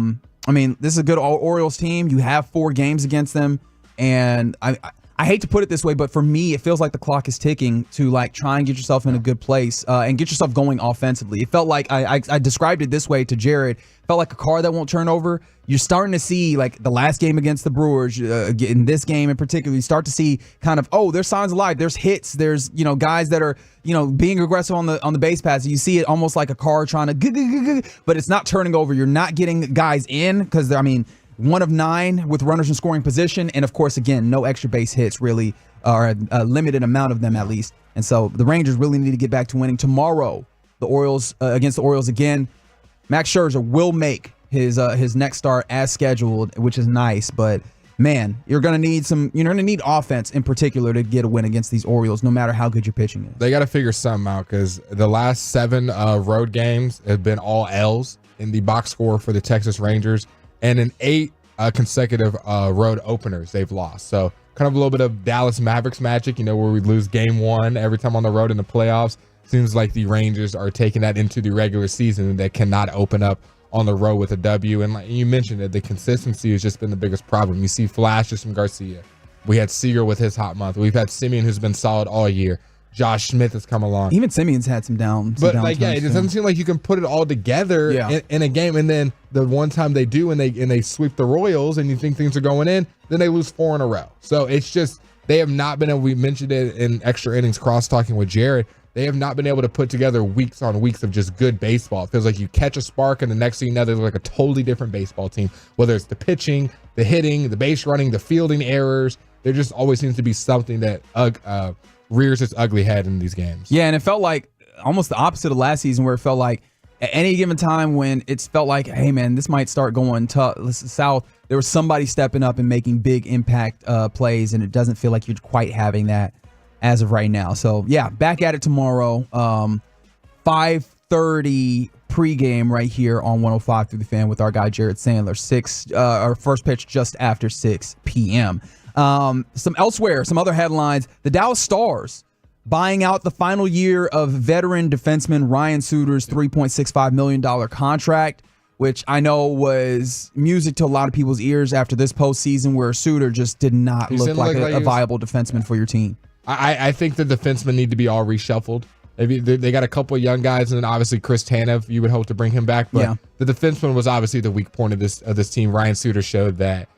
mean, this is a good Orioles team. You have 4 games against them. And I I hate to put it this way, but for me, it feels like the clock is ticking to like try and get yourself in a good place and get yourself going offensively. It felt like I described it this way to Jared. Felt like a car that won't turn over. You're starting to see like the last game against the Brewers, in this game in particular, you start to see kind of, there's signs of life. There's hits. There's, guys that are, being aggressive on the base pass. You see it almost like a car trying to, but it's not turning over. You're not getting guys in because, 1 of 9 with runners in scoring position. And of course, again, no extra base hits really, or a limited amount of them at least. And so the Rangers really need to get back to winning. Tomorrow, the Orioles, against the Orioles again, Max Scherzer will make his next start as scheduled, which is nice. But man, you're gonna need offense in particular to get a win against these Orioles, no matter how good your pitching is. They got to figure something out because the last 7 road games have been all L's in the box score for the Texas Rangers, and in 8 consecutive road openers they've lost. So kind of a little bit of Dallas Mavericks magic, where we lose game 1 every time on the road in the playoffs. Seems like the Rangers are taking that into the regular season, and they cannot open up on the road with a W. And like you mentioned it, the consistency has just been the biggest problem. You see flashes from Garcia. We had Seager with his hot month. We've had Simeon, who's been solid all year. Josh Smith has come along. Even Simeon's had some down. But it doesn't seem like you can put it all together in a game. And then the one time they do, and they sweep the Royals, and you think things are going in, then they lose 4 in a row. So it's just they have not been able. We mentioned it in extra innings cross talking with Jared. They have not been able to put together weeks on weeks of just good baseball. It feels like you catch a spark, and the next thing you know, there's like a totally different baseball team. Whether it's the pitching, the hitting, the base running, the fielding errors, there just always seems to be something that rears its ugly head in these games. Yeah, and it felt like almost the opposite of last season, where it felt like at any given time when it's felt like, hey man, this might start going south, there was somebody stepping up and making big impact plays, and it doesn't feel like you're quite having that as of right now. So yeah, back at it tomorrow, 5:30 pregame right here on 105 through the Fan with our guy Jared Sandler. Our first pitch just after 6 p.m. Some other headlines. The Dallas Stars buying out the final year of veteran defenseman Ryan Suter's $3.65 million contract, which I know was music to a lot of people's ears after this postseason, where Suter just did not look like a viable defenseman for your team. I think the defensemen need to be all reshuffled. Maybe they got a couple of young guys, and then obviously Chris Tanev, you would hope to bring him back. But the defenseman was obviously the weak point of this team. Ryan Suter showed that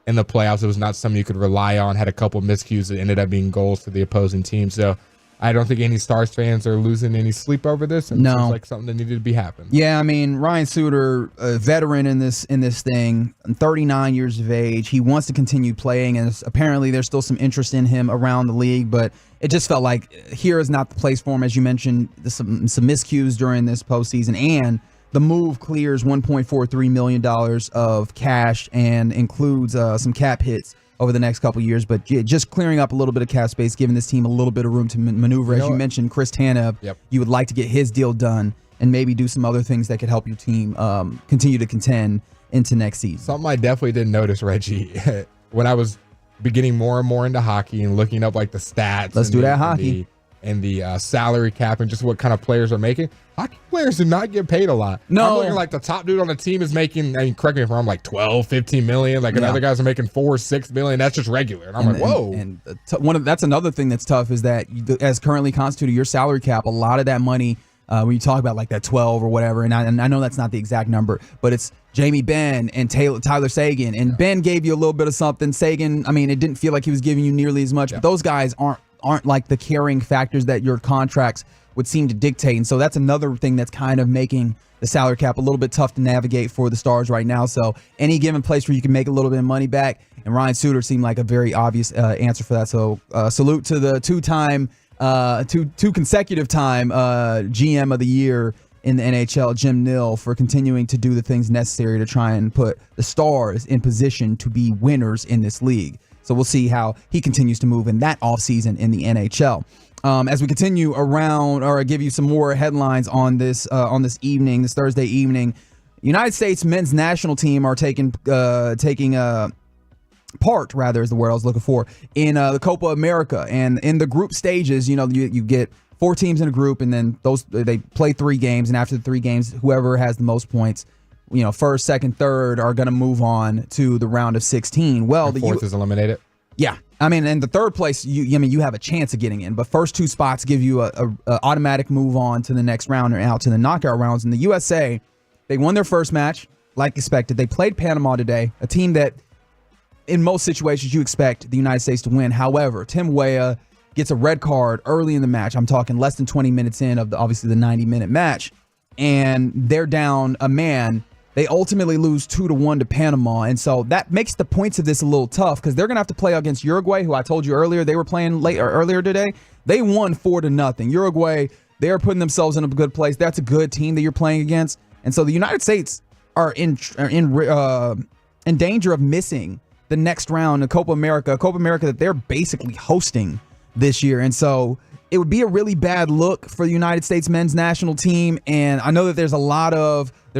in the playoffs it was not something you could rely on. Had a couple of miscues that ended up being goals for the opposing team. So I don't think any Stars fans are losing any sleep over this. And it seems like something that needed to be happening. Yeah, Ryan Suter, a veteran in this thing, 39 years of age. He wants to continue playing, and apparently there's still some interest in him around the league, but it just felt like here is not the place for him. As you mentioned, some miscues during this postseason, and the move clears $1.43 million of cash and includes some cap hits over the next couple years, but just clearing up a little bit of cap space, giving this team a little bit of room to maneuver. As you mentioned, Chris Tanev, you would like to get his deal done and maybe do some other things that could help your team continue to contend into next season. Something I definitely didn't notice, Reggie, when I was getting more and more into hockey and looking up like the stats. Let's do that hockey. And the salary cap and just what kind of players are making. Hockey players do not get paid a lot. No. I'm looking like the top dude on the team is making, correct me if I'm wrong, like 12, 15 million. Like another guys are making 4, 6 million. That's just regular. And I'm like, whoa. And that's another thing that's tough is that as currently constituted, your salary cap, a lot of that money, when you talk about like that 12 or whatever, and I know that's not the exact number, but it's Jamie Benn and Tyler Seguin. And Ben gave you a little bit of something. Seguin, it didn't feel like he was giving you nearly as much, but those guys aren't like the carrying factors that your contracts would seem to dictate. And so that's another thing that's kind of making the salary cap a little bit tough to navigate for the Stars right now. So any given place where you can make a little bit of money back, and Ryan Suter seemed like a very obvious answer for that. So salute to the two consecutive time GM of the year in the NHL, Jim Nill, for continuing to do the things necessary to try and put the Stars in position to be winners in this league. So we'll see how he continues to move in that offseason in the NHL. As we continue around, or give you some more headlines on this evening, this Thursday evening, United States men's national team are taking part, rather, is the word I was looking for, in the Copa America. And in the group stages, you get 4 teams in a group, and then they play 3 games, and after the 3 games, whoever has the most points, first, second, third are going to move on to the round of 16. Well, the fourth is eliminated. Yeah. I mean, in the third place, you have a chance of getting in, but first two spots give you a automatic move on to the next round or out to the knockout rounds. And the USA, they won their first match, like expected. They played Panama today, a team that in most situations you expect the United States to win. However, Tim Weah gets a red card early in the match. I'm talking less than 20 minutes in of obviously the 90-minute match, and they're down a man. They ultimately lose 2-1 to Panama, and so that makes the points of this a little tough because they're going to have to play against Uruguay, who I told you earlier they were playing earlier today. They won 4-0. Uruguay, they're putting themselves in a good place. That's a good team that you're playing against, and so the United States are in danger of missing the next round of Copa America that they're basically hosting this year, and so it would be a really bad look for the United States men's national team. And I know that there's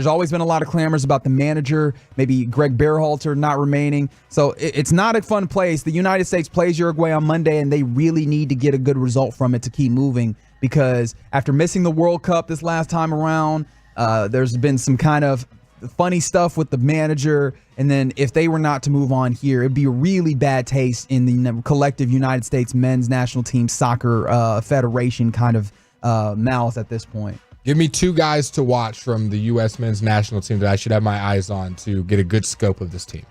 always been a lot of clamors about the manager, maybe Greg Berhalter not remaining. So it's not a fun place. The United States plays Uruguay on Monday, and they really need to get a good result from it to keep moving, because after missing the World Cup this last time around, there's been some kind of funny stuff with the manager. And then if they were not to move on here, it'd be a really bad taste in the collective United States men's national team soccer federation kind of mouth at this point. Give me two guys to watch from the U.S. men's national team that I should have my eyes on to get a good scope of this team.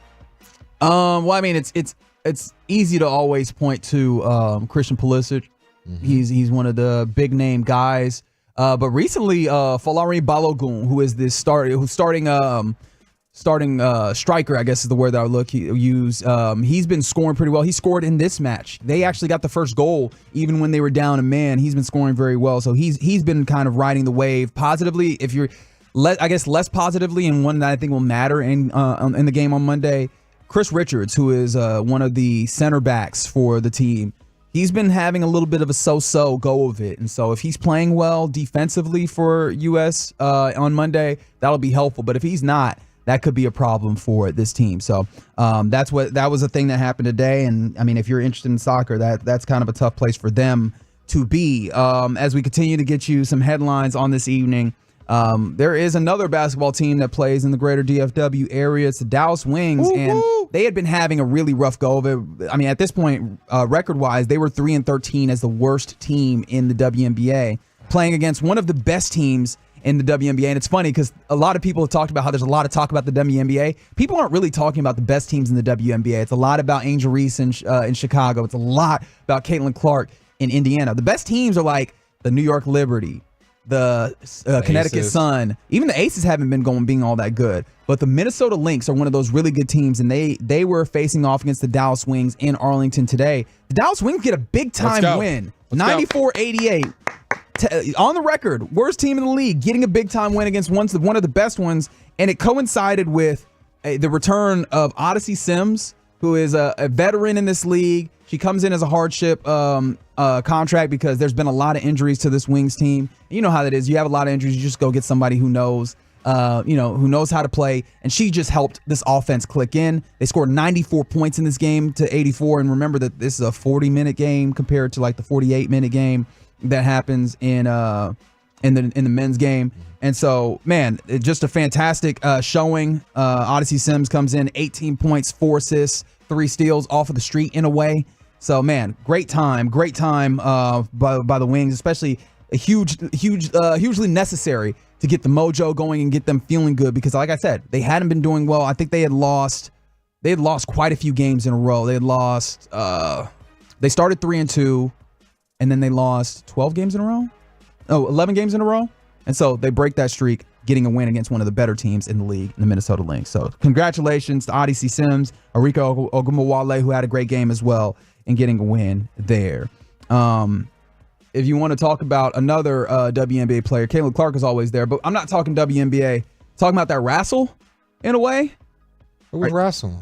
Well, I mean, it's easy to always point to Christian Pulisic. Mm-hmm. He's one of the big name guys. But recently, Folarin Balogun, who is this starting striker, I guess is the word that I would use. He's been scoring pretty well. He scored in this match. They actually got the first goal even when they were down a man. He's been scoring very well. So he's been kind of riding the wave positively. If you're, less positively, and one that I think will matter in the game on Monday, Chris Richards, who is one of the center backs for the team. He's been having a little bit of a so-so go of it. And so if he's playing well defensively for U.S. On Monday, that'll be helpful. But if he's not, that could be a problem for this team. So that was a thing that happened today. And I mean, if you're interested in soccer, that's kind of a tough place for them to be. As we continue to get you some headlines on this evening, there is another basketball team that plays in the greater DFW area. It's the Dallas Wings. Woo-hoo! And they had been having a really rough go of it. I mean, at this point, record-wise, they were 3-13 as the worst team in the WNBA, playing against one of the best teams in the WNBA. And it's funny because a lot of people have talked about how there's a lot of talk about the WNBA. People aren't really talking about the best teams in the WNBA. It's a lot about Angel Reese in Chicago. It's a lot about Caitlin Clark in Indiana. The best teams are like the New York Liberty, the Connecticut Aces. Sun. Even the Aces haven't been being all that good. But the Minnesota Lynx are one of those really good teams, and they were facing off against the Dallas Wings in Arlington today. The Dallas Wings get a big-time win, 94-88. On the record, worst team in the league, getting a big-time win against one of the best ones, and it coincided with the return of Odyssey Sims, who is a veteran in this league. She comes in as a hardship contract because there's been a lot of injuries to this Wings team. You know how that is. You have a lot of injuries. You just go get somebody who knows, who knows how to play. And she just helped this offense click in. They scored 94 points in this game to 84. And remember that this is a 40-minute game compared to like the 48-minute game that happens in the men's game. And so, man, just a fantastic showing. Odyssey Sims comes in 18 points, 4 assists, 3 steals off of the street in a way. So, man, great time by the Wings, especially hugely necessary to get the mojo going and get them feeling good because, like I said, they hadn't been doing well. I think they had lost quite a few games in a row. They had lost. They started 3-2, and then they lost 12 games in a row. 11 games in a row. And so they break that streak, getting a win against one of the better teams in the league, the Minnesota Lynx. So congratulations to Odyssey Sims, Arika Ogumawale, who had a great game as well, and getting a win there. If you want to talk about another WNBA player, Caitlin Clark is always there, but I'm not talking WNBA. Talking about that wrestle, in a way. Who was wrestling?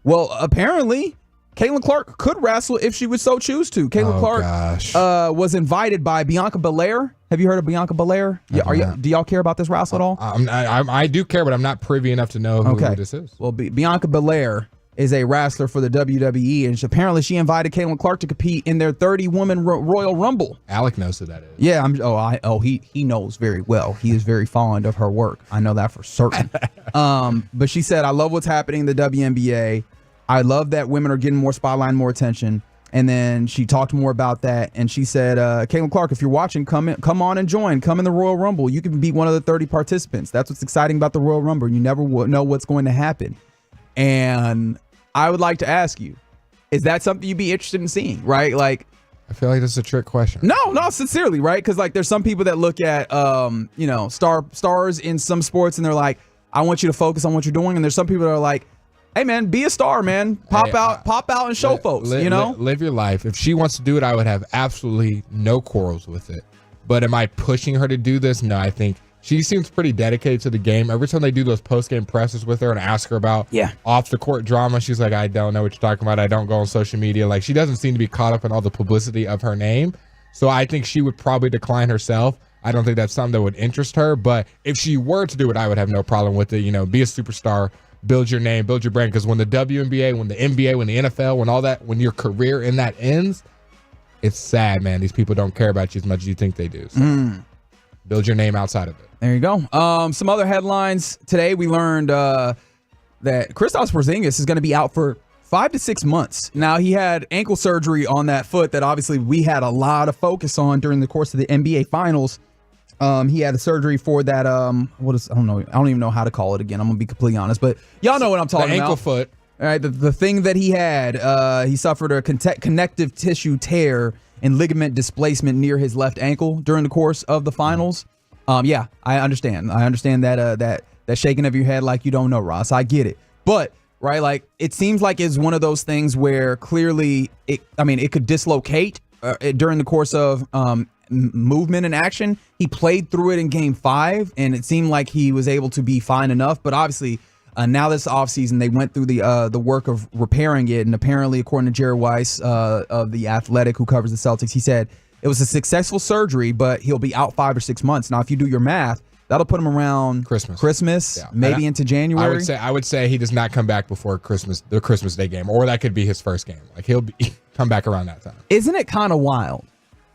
Well, apparently, Caitlin Clark could wrestle if she would so choose to. Caitlin Clark was invited by Bianca Belair. Have you heard of Bianca Belair? Yeah, do y'all care about this wrestle at all? I do care, but I'm not privy enough to know who this is. Well, Bianca Belair is a wrestler for the WWE, and apparently she invited Caitlin Clark to compete in their 30-woman Royal Rumble. Alec knows who that is. Yeah, he knows very well. He is very fond of her work. I know that for certain. But she said, "I love what's happening in the WNBA. I love that women are getting more spotlight, more attention. And then she talked more about that, and she said, Caitlin Clark, if you're watching, come on and join. Come in the Royal Rumble. You can be one of the 30 participants. That's what's exciting about the Royal Rumble. You never know what's going to happen. And I would like to ask you, is that something you'd be interested in seeing, right? Like, I feel like this is a trick question. No, sincerely, right? Because like there's some people that look at, stars in some sports, and they're like, I want you to focus on what you're doing. And there's some people that are like, hey man, be a star, man. Pop out and show folks. Live your life. If she wants to do it, I would have absolutely no quarrels with it. But am I pushing her to do this? No, I think she seems pretty dedicated to the game. Every time they do those post-game presses with her and ask her about off the court drama, she's like, I don't know what you're talking about. I don't go on social media. Like, she doesn't seem to be caught up in all the publicity of her name. So I think she would probably decline herself. I don't think that's something that would interest her. But if she were to do it, I would have no problem with it. Be a superstar. Build your name, build your brand, because when the WNBA, when the NBA, when the NFL, when all that, when your career in that ends, it's sad, man. These people don't care about you as much as you think they do. So build your name outside of it. There you go. Some other headlines today. We learned that Kristaps Porzingis is going to be out for 5 to 6 months. Now, he had ankle surgery on that foot that obviously we had a lot of focus on during the course of the NBA Finals. He had a surgery for that. I don't even know how to call it again. I'm gonna be completely honest, but y'all know what I'm talking about. The ankle foot. All right, the thing that he had. He suffered a connective tissue tear and ligament displacement near his left ankle during the course of the finals. I understand. I understand that shaking of your head like you don't know, Ross. I get it, but right, like it seems like it's one of those things where clearly it could dislocate during the course of movement and action. He played through it in game 5, and it seemed like he was able to be fine enough. But obviously, now this offseason, they went through the work of repairing it. And apparently, according to Jerry Weiss of The Athletic, who covers the Celtics, he said it was a successful surgery, but he'll be out 5 or 6 months. Now, if you do your math, that'll put him around Christmas, maybe into January. I would say he does not come back before the Christmas Day game, or that could be his first game. Like, he'll come back around that time. Isn't it kind of wild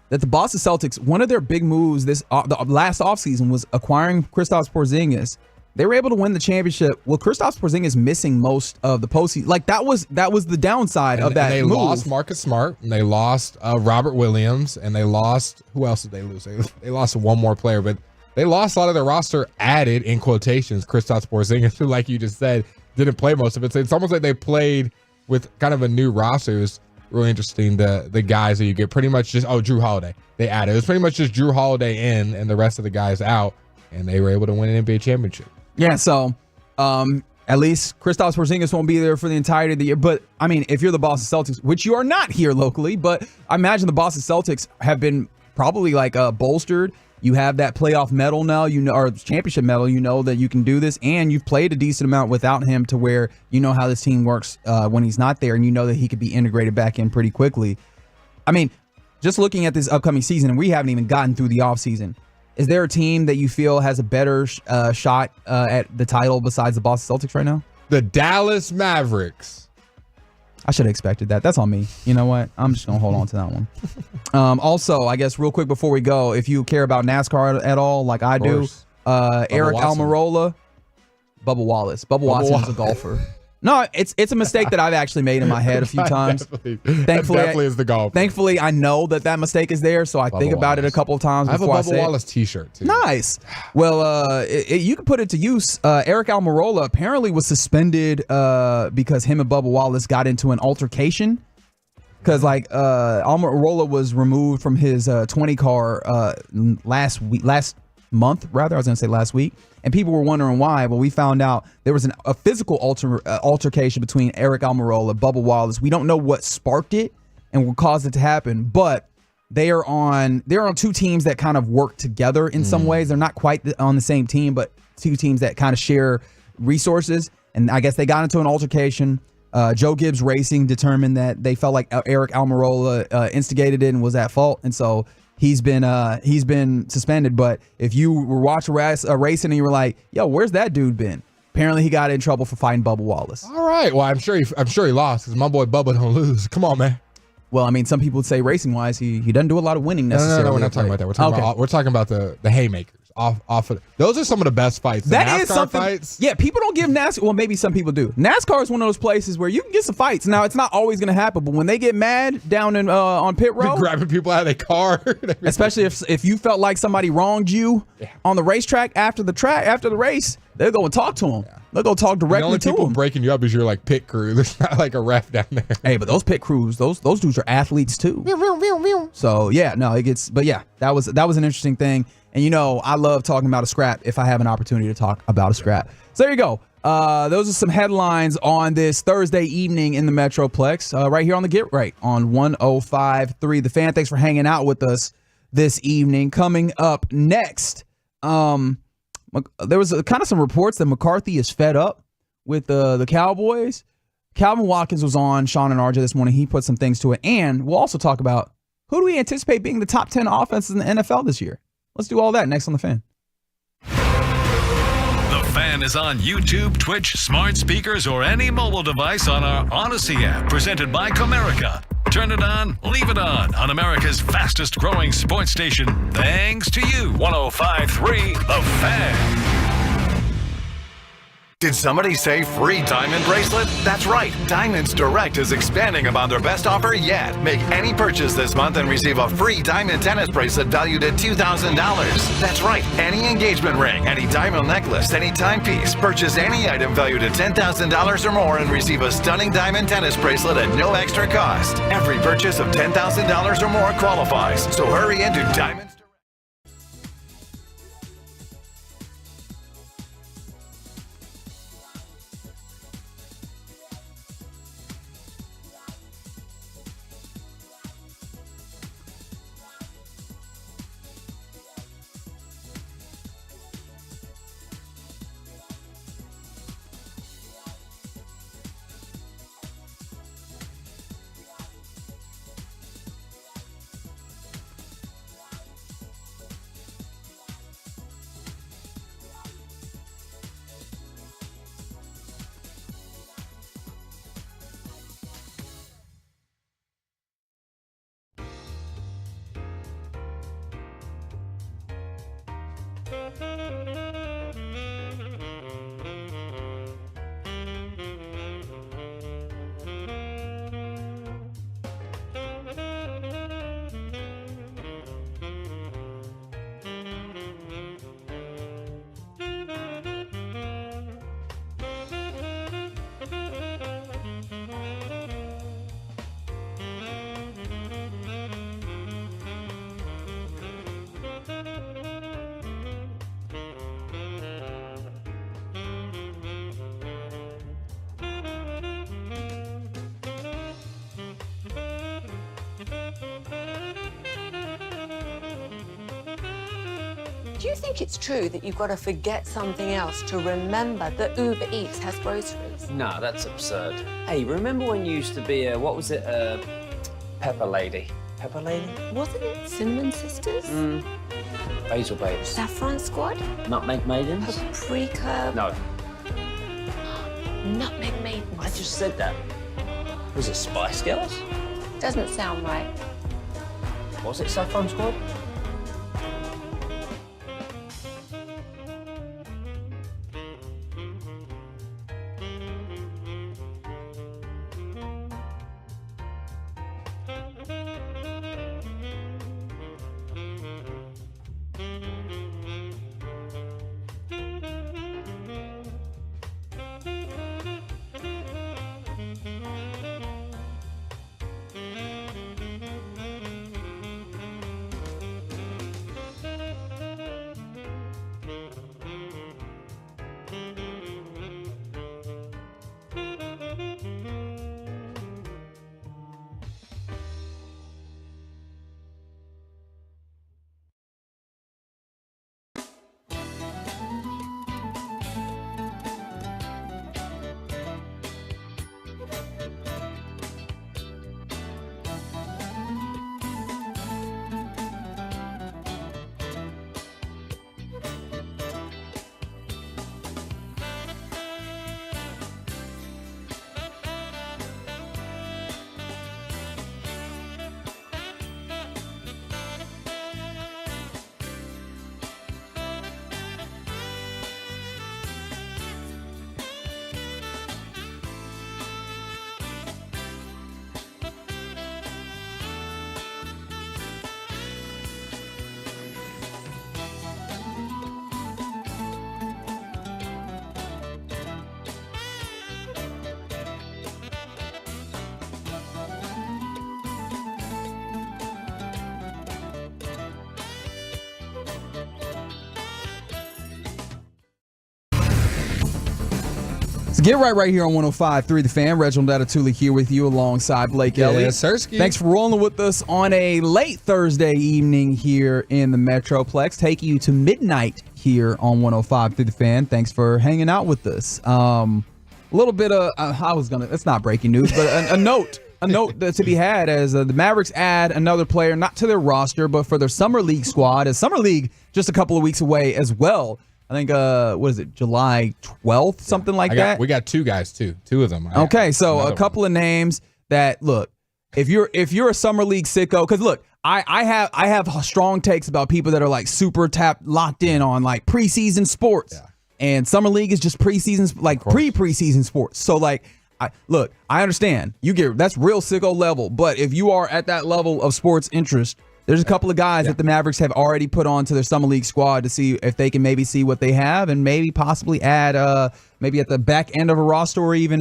that the Boston Celtics, one of their big moves the last offseason was acquiring Kristaps Porzingis? They were able to win the championship. Well, Kristaps Porzingis missing most of the postseason. Like, that was the downside of that move. They lost Marcus Smart, and they lost Robert Williams, and they lost, who else did they lose? They lost one more player, but they lost a lot of their roster, added, in quotations, Kristaps Porzingis, who, like you just said, didn't play most of it. So it's almost like they played with kind of a new roster. It was really interesting. The guys that you get pretty much just, Drew Holiday. They added. It was pretty much just Drew Holiday in and the rest of the guys out, and they were able to win an NBA championship. Yeah, so at least Kristaps Porzingis won't be there for the entirety of the year. But, I mean, if you're the Boston Celtics, which you are not here locally, but I imagine the Boston Celtics have been probably bolstered. You have that playoff medal now, or championship medal. You know that you can do this, and you've played a decent amount without him to where you know how this team works when he's not there, and you know that he could be integrated back in pretty quickly. I mean, just looking at this upcoming season, and we haven't even gotten through the offseason, is there a team that you feel has a better shot at the title besides the Boston Celtics right now? The Dallas Mavericks. I should have expected that. That's on me. You know what? I'm just going to hold on to that one. Also, I guess real quick before we go, if you care about NASCAR at all, like I do, Eric Almirola, Bubba Wallace. Bubba Watson is a golfer. No, it's a mistake that I've actually made in my head a few times. Definitely is the golf. Thankfully, I know that mistake is there, so I think about it a couple of times before I say it. I have a Bubba Wallace t-shirt, too. Nice. Well, you can put it to use. Eric Almirola apparently was suspended because him and Bubba Wallace got into an altercation. Because, Almirola was removed from his 20 car last month. I was going to say last week. And people were wondering why. Well, we found out there was a physical altercation between Eric Almirola, Bubba Wallace. We don't know what sparked it and what caused it to happen, but they're on two teams that kind of work together in some ways. They're not quite on the same team, but two teams that kind of share resources. And I guess they got into an altercation. Joe Gibbs Racing determined that they felt like Eric Almirola instigated it and was at fault, and so he's been suspended. But if you were watching racing and you were like, "Yo, where's that dude been?" Apparently, he got in trouble for fighting Bubba Wallace. All right. Well, I'm sure he lost because my boy Bubba don't lose. Come on, man. Well, I mean, some people would say racing wise, he doesn't do a lot of winning necessarily. No, we're not talking about that. We're talking about the haymakers. off of those are some of the best fights. That NASCAR is something. fights. Yeah, people don't give NASCAR. Well, maybe some people do. NASCAR is one of those places where you can get some fights. Now, it's not always going to happen, but when they get mad down in on pit road, grabbing people out of their car, especially if you felt like somebody wronged you on the racetrack after the race, they'll go and talk to them. Yeah. They'll go talk directly the only to people them. breaking you up is your like pit crew. There's not like a ref down there. Hey, but those pit crews, those dudes are athletes too. So yeah, no, it gets. But yeah, that was an interesting thing. And you know, I love talking about a scrap if I have an opportunity to talk about a scrap. So there you go. Those are some headlines on this Thursday evening in the Metroplex, right here on the Get Right on 105.3 The Fan. Thanks for hanging out with us this evening. Coming up next, there was kind of some reports that McCarthy is fed up with the Cowboys. Calvin Watkins was on Sean and RJ this morning. He put some things to it. And we'll also talk about who do we anticipate being the top 10 offenses in the NFL this year. Let's do all that next on The Fan. The Fan is on YouTube, Twitch, smart speakers, or any mobile device on our Odyssey app, presented by Comerica. Turn it on, leave it on America's fastest growing sports station. Thanks to you. 105.3 The Fan. Did somebody say free diamond bracelet? That's right. Diamonds Direct is expanding upon their best offer yet. Make any purchase this month and receive a free diamond tennis bracelet valued at $2,000. That's right. Any engagement ring, any diamond necklace, any timepiece. Purchase any item valued at $10,000 or more and receive a stunning diamond tennis bracelet at no extra cost. Every purchase of $10,000 or more qualifies. So hurry into Diamonds. Do you think it's true that you've got to forget something else to remember that Uber Eats has groceries? No, that's absurd. Hey, remember when you used to be a, what was it, Pepper Lady? Pepper Lady? Wasn't it Cinnamon Sisters? Basil Babes. Saffron Squad? Nutmeg Maidens? Paprika? No. Nutmeg Maidens. I just said that. Was it Spice Girls? Doesn't sound right. Was it Saffron Squad? Get right here on 105.3 The Fan. Reginald Atatula here with you alongside Blake Elliott. Yes, Sirski. Thanks for rolling with us on a late Thursday evening here in the Metroplex, taking you to midnight here on 105.3 The Fan. Thanks for hanging out with us. A little bit of, it's not breaking news, but a note to be had as the Mavericks add another player, not to their roster, but for their Summer League squad, as Summer League just a couple of weeks away as well. I think, what is it, July 12th, something like that? We got two guys, too. Two of them. Okay, so a couple of names that, look, if you're a Summer League sicko, because, look, I have strong takes about people that are, like, super locked in on, like, preseason sports. Yeah. And Summer League is just preseason, like, pre-preseason sports. So, like, I understand. That's real sicko level. But if you are at that level of sports interest, there's a couple of guys that the Mavericks have already put onto their Summer League squad to see if they can maybe see what they have and maybe possibly add maybe at the back end of a roster or even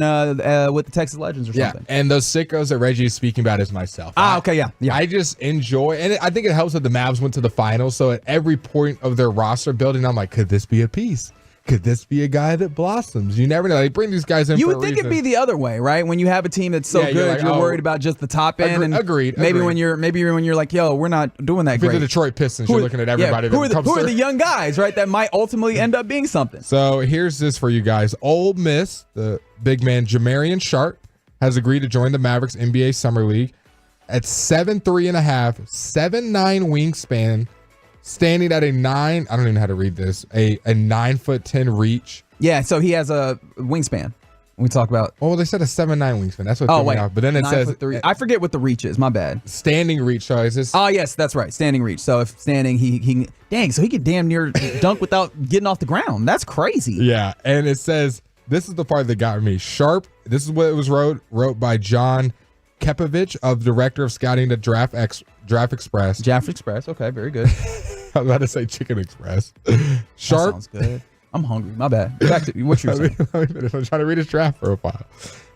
with the Texas Legends or something. Yeah, and those sickos that Reggie is speaking about is myself. Okay, yeah. I just enjoy, and I think it helps that the Mavs went to the finals, so at every point of their roster building, I'm like, could this be a piece? Could this be a guy that blossoms? You never know. They bring these guys in. You would think it'd be the other way, right? When you have a team that's so good, you're worried about just the top end. Agreed. Maybe when you're like, yo, we're not doing that great. For the Detroit Pistons, you're looking at everybody. Who are the young guys, right? That might ultimately end up being something. So here's this for you guys. Ole Miss, the big man Jamarian Sharp, has agreed to join the Mavericks NBA Summer League at 7'3.5", 7'9" wingspan. Standing at a 9, I don't even know how to read this, a 9'10" reach. Yeah, so he has a wingspan. We talk about. Oh, they said a 7'9" wingspan. That's what threw me off. But then it says 9'3". I forget what the reach is. My bad. Standing reach. So is this? Oh yes, that's right. Standing reach. So if standing, he dang. So he could damn near dunk without getting off the ground. That's crazy. Yeah, and it says this is the part that got me. Sharp. This is what it was wrote by John Kepovich, of director of scouting at Draft Express. Draft Express. Okay, very good. I was about to say Chicken Express. Sharp. That sounds good. I'm hungry. My bad. Back to what you were saying. I'm trying to read his draft profile.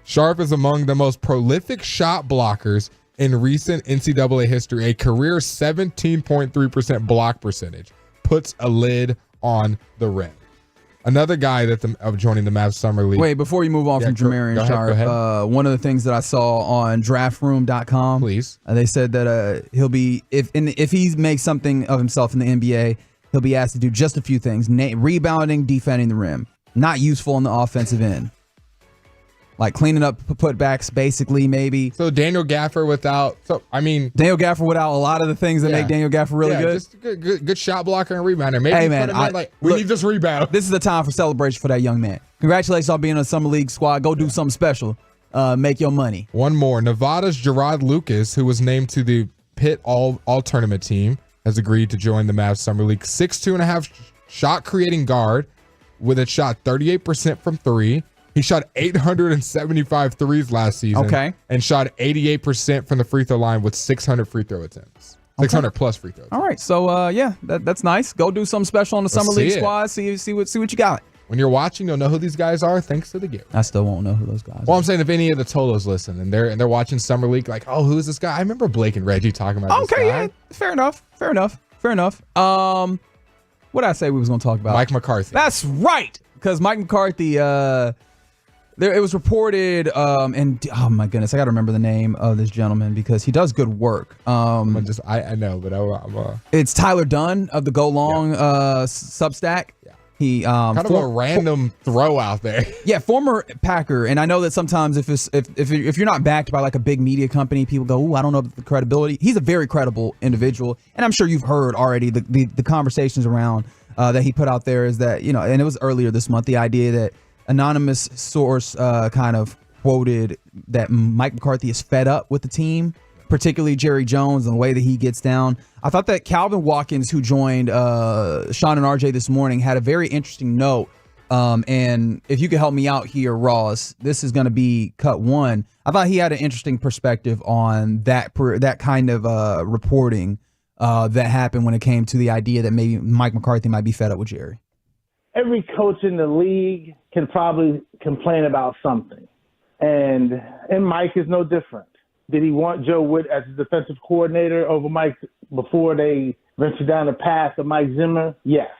Sharp is among the most prolific shot blockers in recent NCAA history. A career 17.3% block percentage puts a lid on the rim. Another guy of joining the Mavs Summer League. Wait, before you move on from Jamarian Sharp, one of the things that I saw on draftroom.com, please, they said that he'll be, if he makes something of himself in the NBA, he'll be asked to do just a few things: rebounding, defending the rim. Not useful on the offensive end. Like cleaning up putbacks, basically, maybe. So Daniel Gaffer without a lot of the things that make Daniel Gaffer really good. Just good shot blocker and rebounder. Maybe we need this rebound. This is the time for celebration for that young man. Congratulations on being on a Summer League squad. Go do something special. Make your money. One more. Nevada's Gerard Lucas, who was named to the Pitt All-Tournament team, has agreed to join the Mavs Summer League. 6'2.5" shot creating guard with a shot 38% from three. He shot 875 threes last season. Okay. And shot 88% from the free throw line with 600 free throw attempts. 600 plus free throws. All right. So, that's nice. Go do something special on the Summer League squad. See what you got. When you're watching, you'll know who these guys are thanks to the gift. I still won't know who those guys are. Well, I'm saying if any of the Tolos listen and they're watching Summer League, like, oh, who is this guy? I remember Blake and Reggie talking about this guy. Yeah. Fair enough. What did I say we was going to talk about? Mike McCarthy. That's right. Because Mike McCarthy, it was reported, and oh my goodness, I got to remember the name of this gentleman because he does good work. I know, but it's Tyler Dunn of the Go Long Substack. Yeah. He kind of a random throw out there. Yeah, former Packer, and I know that sometimes if you're not backed by like a big media company, people go, "Ooh, I don't know the credibility." He's a very credible individual, and I'm sure you've heard already the conversations around that he put out there is that and it was earlier this month, the idea that anonymous source kind of quoted that Mike McCarthy is fed up with the team, particularly Jerry Jones and the way that he gets down. I thought that Calvin Watkins, who joined Sean and RJ this morning, had a very interesting note. And if you could help me out here, Ross, this is going to be cut one. I thought he had an interesting perspective on that kind of reporting that happened when it came to the idea that maybe Mike McCarthy might be fed up with Jerry. Every coach in the league can probably complain about something. And Mike is no different. Did he want Joe Wood as a defensive coordinator over Mike before they ventured down the path of Mike Zimmer? Yes.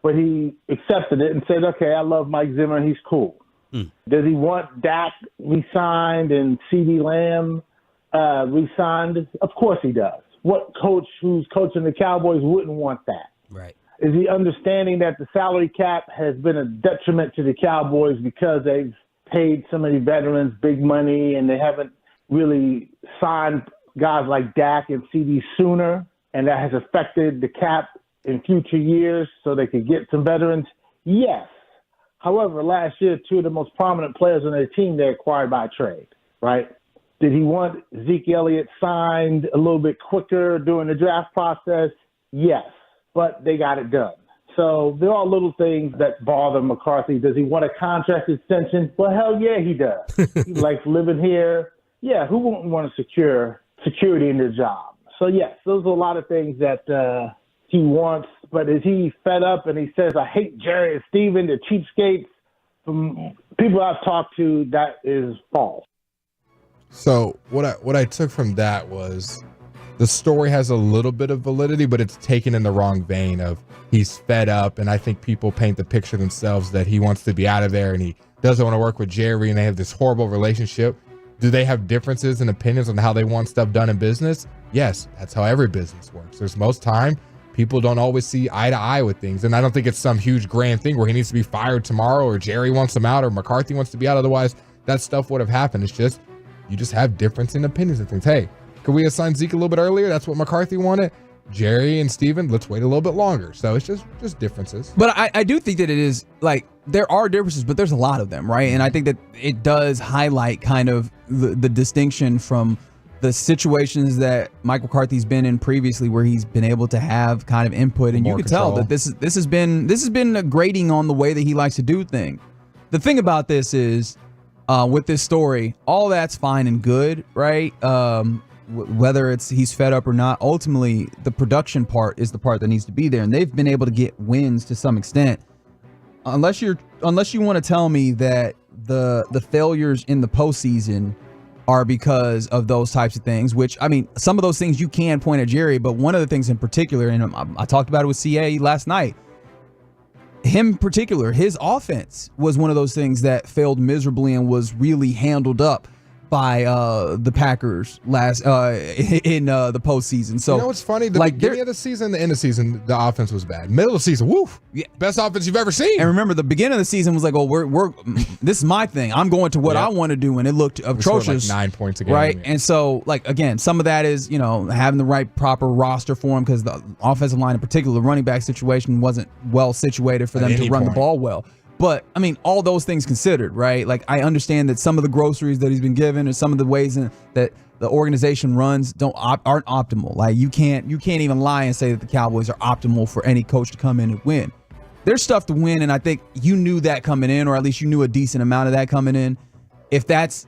But he accepted it and said, okay, I love Mike Zimmer and he's cool. Does he want Dak re-signed and CD Lamb re-signed? Of course he does. What coach who's coaching the Cowboys wouldn't want that? Right. Is he understanding that the salary cap has been a detriment to the Cowboys because they've paid so many veterans big money and they haven't really signed guys like Dak and CD sooner, and that has affected the cap in future years so they could get some veterans? Yes. However, last year, two of the most prominent players on their team, they acquired by trade, right? Did he want Zeke Elliott signed a little bit quicker during the draft process? Yes, but they got it done. So there are little things that bother McCarthy. Does he want a contract extension? Well, hell yeah, he does. He likes living here. Yeah, who wouldn't want to security in their job? So, yes, those are a lot of things that he wants. But is he fed up and he says, I hate Jerry and Steven, the cheapskates? From people I've talked to, that is false. So what I took from that was the story has a little bit of validity, but it's taken in the wrong vein of he's fed up. And I think people paint the picture themselves that he wants to be out of there and he doesn't want to work with Jerry and they have this horrible relationship. Do they have differences and opinions on how they want stuff done in business? Yes, that's how every business works. There's most time people don't always see eye to eye with things. And I don't think it's some huge grand thing where he needs to be fired tomorrow or Jerry wants him out or McCarthy wants to be out. Otherwise, that stuff would have happened. It's just, you just have difference in opinions and things. Hey, could we assign Zeke a little bit earlier? That's what McCarthy wanted. Jerry and Steven, let's wait a little bit longer. So it's just differences. But I do think that it is, like, there are differences, but there's a lot of them, right? And I think that it does highlight kind of the distinction from the situations that Mike McCarthy's been in previously, where he's been able to have kind of input, and you can tell that this has been a grading on the way that he likes to do things. The thing about this is, with this story, all that's fine and good, right? Whether it's he's fed up or not, ultimately the production part is the part that needs to be there, and they've been able to get wins to some extent. Unless you want to tell me that the failures in the postseason are because of those types of things, which, I mean, some of those things you can point at Jerry, but one of the things in particular, and I talked about it with CA last night, him in particular, his offense was one of those things that failed miserably and was really handled up by the Packers last in the postseason. So you know what's funny? The beginning of the season, the end of the season, the offense was bad. Middle of the season, woof, yeah, best offense you've ever seen. And remember, the beginning of the season was like, oh, we're this is my thing. I'm going to what I want to do, and it looked atrocious. Like 9 points a game, right? And so, like, again, some of that is having the right proper roster for him, because the offensive line in particular, the running back situation wasn't well situated for them to run the ball well. But, I mean, all those things considered, right? Like, I understand that some of the groceries that he's been given or some of the ways that the organization runs aren't optimal. Like, you can't even lie and say that the Cowboys are optimal for any coach to come in and win. There's stuff to win, and I think you knew that coming in, or at least you knew a decent amount of that coming in. If this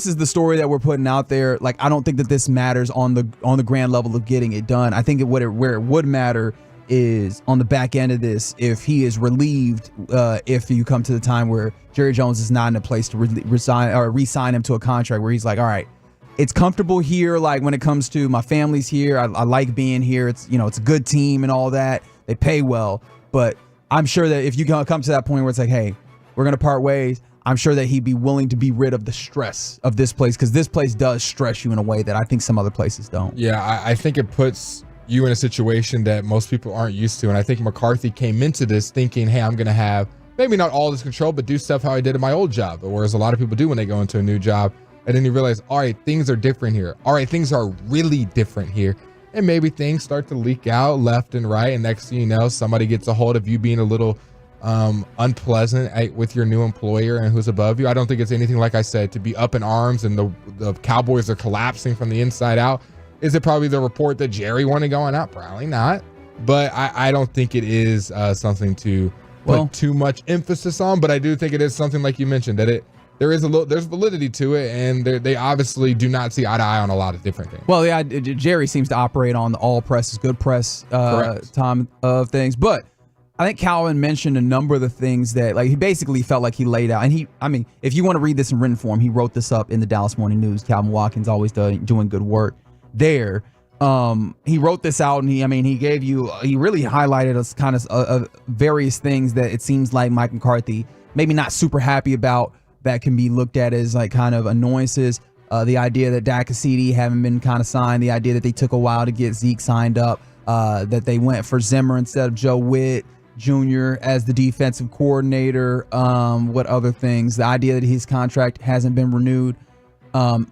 is the story that we're putting out there, like, I don't think that this matters on the grand level of getting it done. I think where it would matter is on the back end of this, if he is relieved, if you come to the time where Jerry Jones is not in a place to re-sign him to a contract where he's like, all right, it's comfortable here. Like, when it comes to my family's here, I like being here. It's, it's a good team and all that. They pay well, but I'm sure that if you come to that point where it's like, hey, we're going to part ways, I'm sure that he'd be willing to be rid of the stress of this place, because this place does stress you in a way that I think some other places don't. Yeah, I think it puts you in a situation that most people aren't used to. And I think McCarthy came into this thinking, hey, I'm going to have maybe not all this control, but do stuff how I did in my old job. Whereas a lot of people do when they go into a new job. And then you realize, all right, things are different here. All right, things are really different here. And maybe things start to leak out left and right. And next thing you know, somebody gets a hold of you being a little unpleasant with your new employer and who's above you. I don't think it's anything, like I said, to be up in arms and the Cowboys are collapsing from the inside out. Is it probably the report that Jerry wanted going out? Probably not. But I don't think it is something to put too much emphasis on. But I do think it is something, like you mentioned, that there's validity to it, and they obviously do not see eye to eye on a lot of different things. Well, yeah, Jerry seems to operate on the all press is good press time of things. But I think Calvin mentioned a number of the things that, like, he basically felt like he laid out. And if you want to read this in written form, he wrote this up in the Dallas Morning News. Calvin Watkins always doing good work there. He wrote this out, and he really highlighted us kind of various things that it seems like Mike McCarthy maybe not super happy about that can be looked at as like kind of annoyances. The idea that Dak and CD haven't been kind of signed, the idea that they took a while to get Zeke signed up, that they went for Zimmer instead of Joe Witt Jr. as the defensive coordinator. What other things? The idea that his contract hasn't been renewed. Am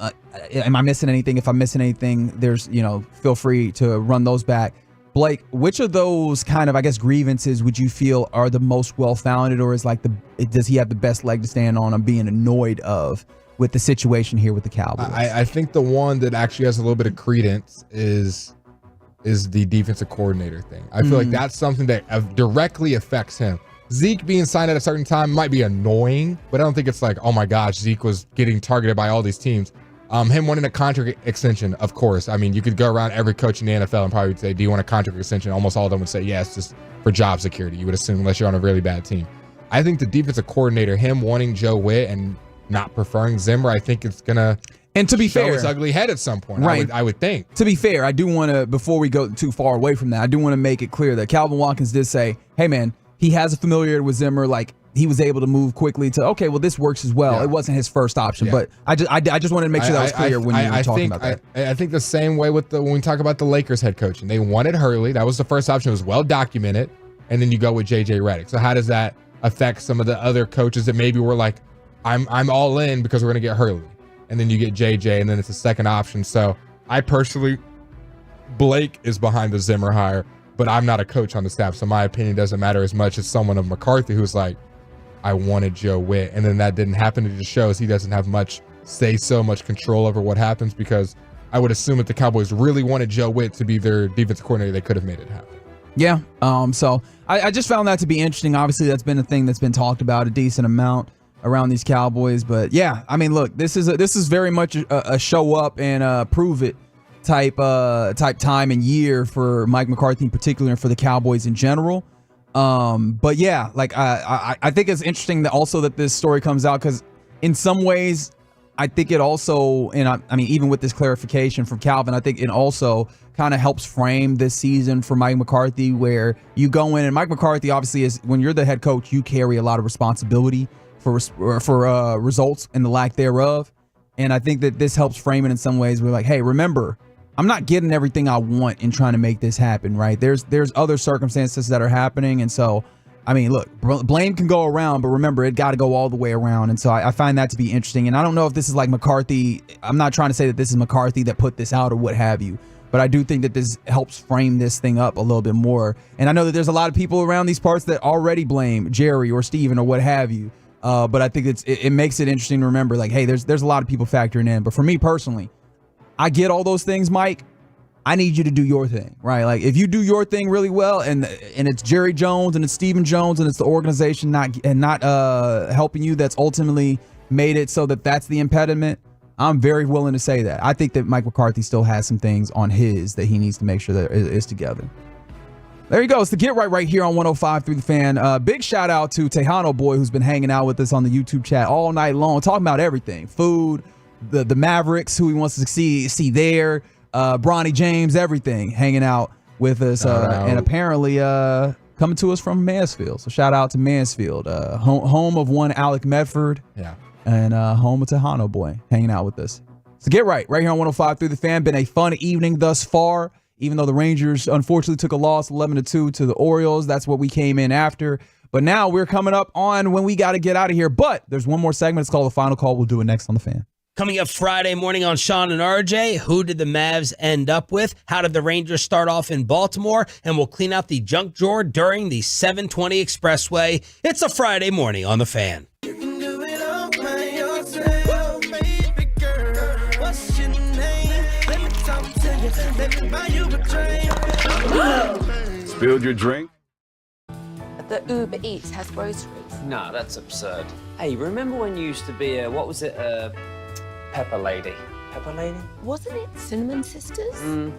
I missing anything? If I'm missing anything, there's, feel free to run those back. Blake, which of those kind of, I guess, grievances would you feel are the most well-founded, or is like does he have the best leg to stand on being annoyed of with the situation here with the Cowboys? I think the one that actually has a little bit of credence is the defensive coordinator thing. I feel like that's something that directly affects him. Zeke being signed at a certain time might be annoying, but I don't think it's like, oh my gosh, Zeke was getting targeted by all these teams. Him wanting a contract extension, of course. I mean, you could go around every coach in the NFL and probably say, do you want a contract extension? Almost all of them would say yes, just for job security, you would assume, unless you're on a really bad team. I think the defensive coordinator, him wanting Joe Witt and not preferring Zimmer, I think it's going to show its ugly head at some point, right? I would think. To be fair, I do want to, before we go too far away from that, I do want to make it clear that Calvin Watkins did say, hey man, he has a familiarity with Zimmer, like he was able to move quickly to, okay, well, this works as well. Yeah. It wasn't his first option, but I just wanted to make sure that was clear when you were talking about that. I think the same way with when we talk about the Lakers head coaching. They wanted Hurley. That was the first option. It was well documented. And then you go with JJ Redick. So how does that affect some of the other coaches that maybe were like, I'm all in because we're going to get Hurley. And then you get JJ, and then it's a second option. So I personally, Blake is behind the Zimmer hire, but I'm not a coach on the staff. So my opinion doesn't matter as much as someone of McCarthy who's like, I wanted Joe Witt, and then that didn't happen. It just shows he doesn't have much much control over what happens, because I would assume if the Cowboys really wanted Joe Witt to be their defensive coordinator, they could have made it happen. Yeah. So I just found that to be interesting. Obviously, that's been a thing that's been talked about a decent amount around these Cowboys. But yeah, I mean, look, this is very much a show up and prove it type time and year for Mike McCarthy in particular, and for the Cowboys in general. But yeah, like I think it's interesting that also that this story comes out, because in some ways I think it also, and I mean, even with this clarification from Calvin, I think it also kind of helps frame this season for Mike McCarthy, where you go in, and Mike McCarthy obviously is, when you're the head coach, you carry a lot of responsibility for results and the lack thereof. And I think that this helps frame it in some ways. We're like, hey, remember, I'm not getting everything I want in trying to make this happen, right? There's other circumstances that are happening. And so, I mean, look, blame can go around, but remember, it got to go all the way around. And so I find that to be interesting. And I don't know if this is like McCarthy. I'm not trying to say that this is McCarthy that put this out or what have you, but I do think that this helps frame this thing up a little bit more. And I know that there's a lot of people around these parts that already blame Jerry or Steven or what have you. But I think it makes it interesting to remember, like, hey, there's a lot of people factoring in. But for me personally, I get all those things, Mike. I need you to do your thing, right? Like, if you do your thing really well, and it's Jerry Jones and it's Stephen Jones and it's the organization not helping you, that's ultimately made it so that's the impediment, I'm very willing to say that. I think that Mike McCarthy still has some things on his that he needs to make sure that is together. There you go. It's the Get Right here on 105 through the Fan. Big shout out to Tejano Boy, who's been hanging out with us on the YouTube chat all night long, talking about everything. Food, the Mavericks, who he wants to see there, Bronny James, everything, hanging out with us, and apparently coming to us from Mansfield. So shout out to Mansfield, home of one Alec Medford, and home of Tejano Boy, hanging out with us. So Get Right here on 105 through the Fan. Been a fun evening thus far, even though the Rangers unfortunately took a loss 11-2 to the Orioles. That's what we came in after. But now we're coming up on when we got to get out of here. But there's one more segment. It's called The Final Call. We'll do it next on The Fan. Coming up Friday morning on Sean and RJ, who did the Mavs end up with? How did the Rangers start off in Baltimore? And we'll clean out the junk drawer during the 720 Expressway. It's a Friday morning on The Fan. Spilled your drink? The Uber Eats has groceries. No, that's absurd. Hey, remember when you used to be a, what was it, Pepper Lady? Pepper Lady? Wasn't it Cinnamon Sisters?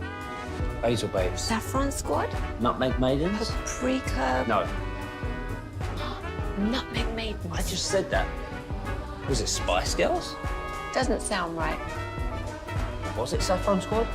Basil Babes. Saffron Squad? Nutmeg Maidens? Paprika? No. Nutmeg Maidens. I just said that. Was it Spice Girls? Doesn't sound right. Was it Saffron Squad?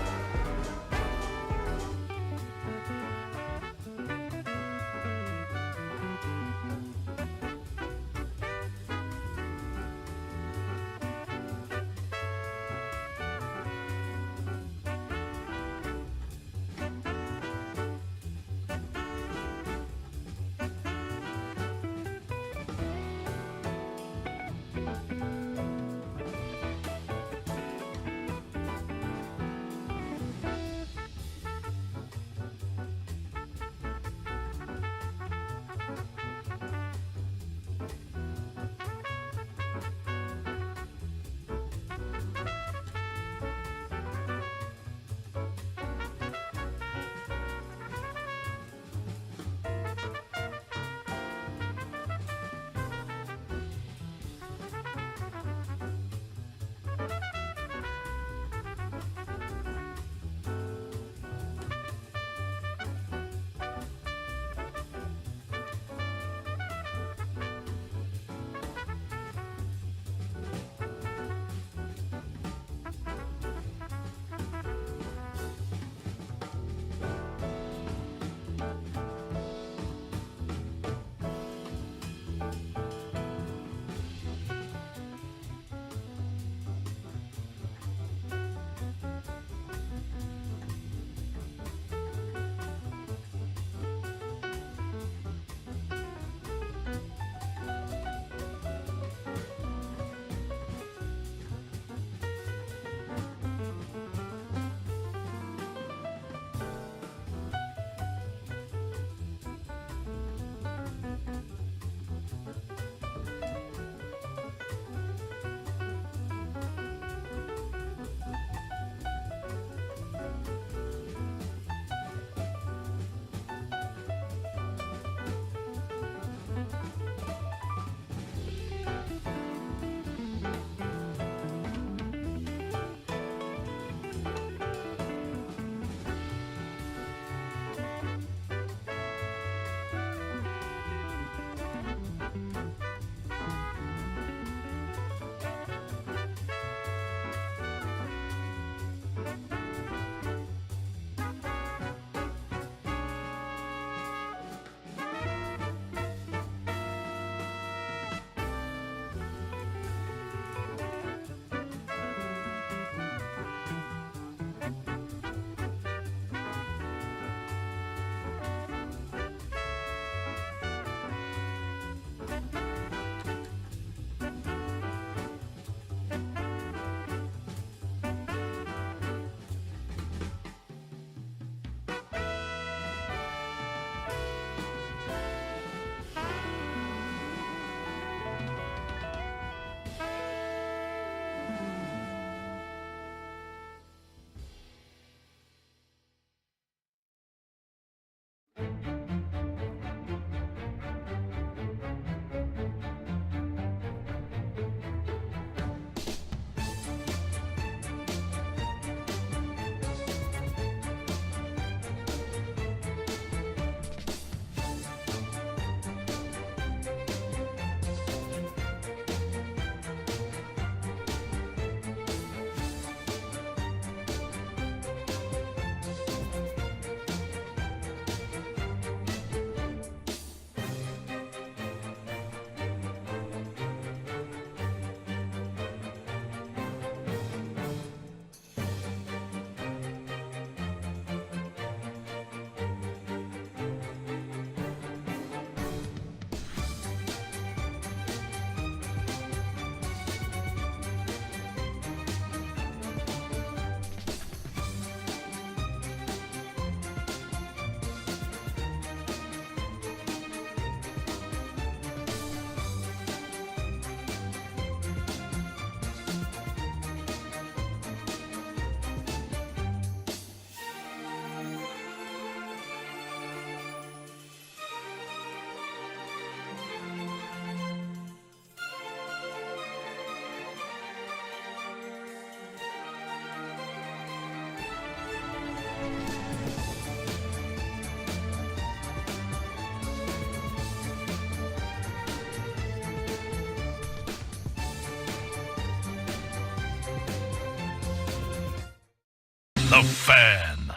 The Fan.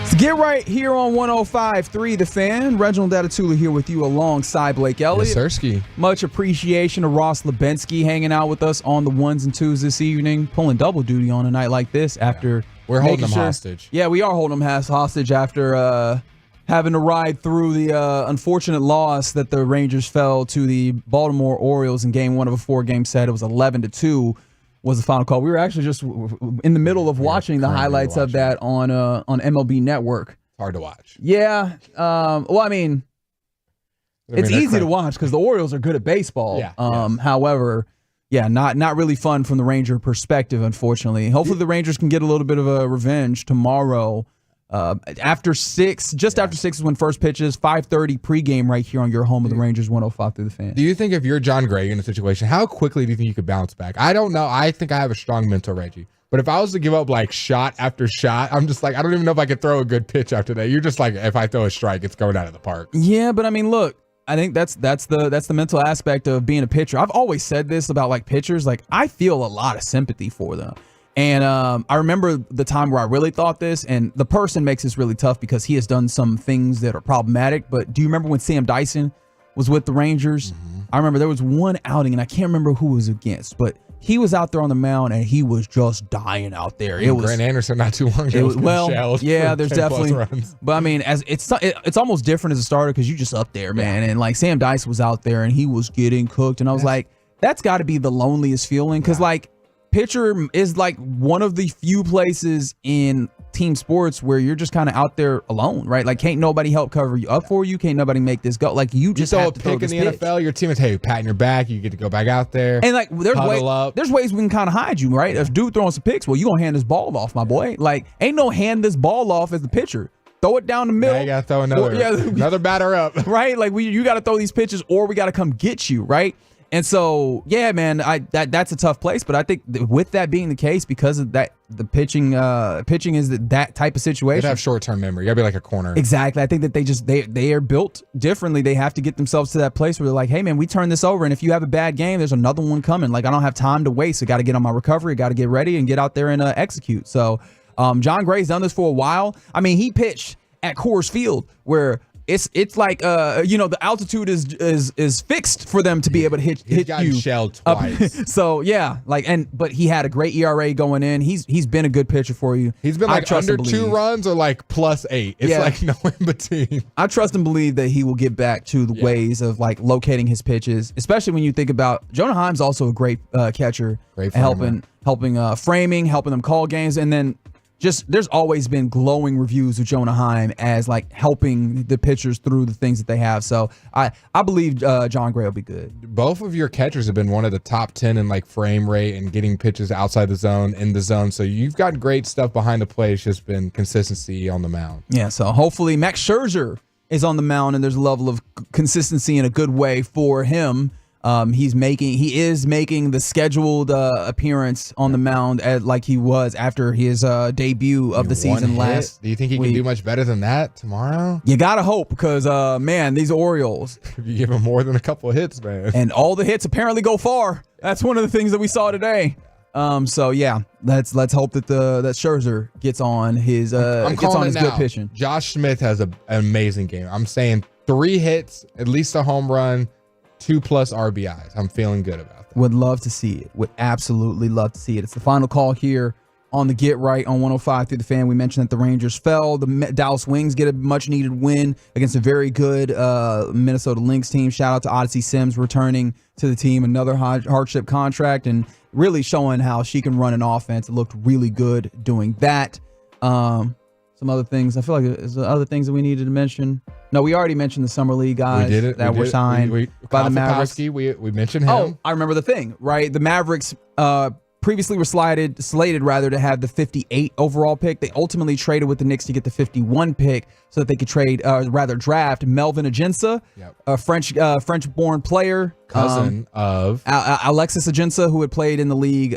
So get right here on 105.3 The Fan. Reginald Atatula here with you alongside Blake Elliott. Yes, Sirski. Much appreciation to Ross Lubinsky hanging out with us on the ones and twos this evening, pulling double duty on a night like this after we're holding them hostage. Yeah, we are holding them hostage after having to ride through the unfortunate loss that the Rangers fell to the Baltimore Orioles in game 1 of a 4-game set. It was 11-2 was the final call. We were actually just in the middle of watching the highlights of that on MLB Network. Hard to watch. Yeah. Well, I mean, it's easy to watch because the Orioles are good at baseball. Yeah, However, yeah, not really fun from the Ranger perspective, unfortunately. Hopefully the Rangers can get a little bit of a revenge tomorrow. After 6 is when first pitch is, 5:30 pregame right here on your home of the Rangers, 105 through the Fan. Do you think if you're John Gray in a situation, how quickly do you think you could bounce back? I don't know. I think I have a strong mental, Reggie. But if I was to give up like shot after shot, I'm just like, I don't even know if I could throw a good pitch after that. You're just like, if I throw a strike, it's going out of the park. Yeah, but I mean, look, I think that's the mental aspect of being a pitcher. I've always said this about like pitchers. Like I feel a lot of sympathy for them. And I remember the time where I really thought this, and the person makes this really tough because he has done some things that are problematic. But do you remember when Sam Dyson was with the Rangers? I remember there was one outing, and I can't remember who it was against, but he was out there on the mound, and he was just dying out there. It was Grant Anderson not too long ago. Yeah, there's definitely. But I mean, as it's almost different as a starter because you just up there, man. And like Sam Dyson was out there, and he was getting cooked, and I was like, that's got to be the loneliest feeling because like. Pitcher is like one of the few places in team sports where you're just kind of out there alone, right? Like, can't nobody help cover you up for you? Can't nobody make this go? Like, you just have to throw this in the pitch. NFL, your team is, hey, patting your back. You get to go back out there. And like, there's ways we can kind of hide you, right? If dude throwing some picks, well, you gonna hand this ball off, my boy. Like, ain't no hand this ball off as the pitcher. Throw it down the middle. Now you gotta throw another batter up, right? Like you got to throw these pitches, or we got to come get you, right? And so, yeah, man, that's a tough place. But I think with that being the case, because of that, the pitching is that type of situation. They have short-term memory. You gotta be like a corner. Exactly. I think that they are built differently. They have to get themselves to that place where they're like, hey, man, we turn this over, and if you have a bad game, there's another one coming. Like, I don't have time to waste. I got to get on my recovery. I got to get ready and get out there and execute. So, John Gray's done this for a while. I mean, he pitched at Coors Field where. It's like the altitude is fixed for them to be able to hit you. Shelled twice. So yeah, but he had a great ERA going in. He's been a good pitcher for you. He's been like under 2 runs or like +8. It's like no in between. I trust and believe that he will get back to the ways of like locating his pitches, especially when you think about Jonah Heim's also a great catcher, helping framing, helping them call games, and then. There's always been glowing reviews of Jonah Heim as like helping the pitchers through the things that they have. So I believe John Gray will be good. Both of your catchers have been one of the top 10 in like frame rate and getting pitches outside the zone, in the zone. So you've got great stuff behind the plate. It's just been consistency on the mound. Yeah. So hopefully Max Scherzer is on the mound and there's a level of consistency in a good way for him. He is making the scheduled appearance on the mound like he was after his debut of the season last. Do you think he can do much better than that tomorrow? You gotta hope because man, these Orioles. You give him more than a couple of hits, man. And all the hits apparently go far. That's one of the things that we saw today. So yeah, let's hope that that Scherzer gets on his good pitching. Josh Smith has an amazing game. I'm saying 3 hits, at least a home run. 2+ RBIs. I'm feeling good about that. Would love to see it. Would absolutely love to see it. It's the final call here on the Get Right on 105 through the Fan. We mentioned that the Rangers fell. The Dallas Wings get a much-needed win against a very good Minnesota Lynx team. Shout out to Odyssey Sims returning to the team. Another hardship contract and really showing how she can run an offense. It looked really good doing that. Some other things. I feel like there's other things that we needed to mention. No, we already mentioned the Summer League guys that were signed by the Mavericks. We mentioned him. Oh, I remember the thing, right? The Mavericks previously were slated to have the 58 overall pick. They ultimately traded with the Knicks to get the 51 pick so that they could draft Melvin Ajinca, a French-born player. Cousin of Alexis Ajinca, who had played in the league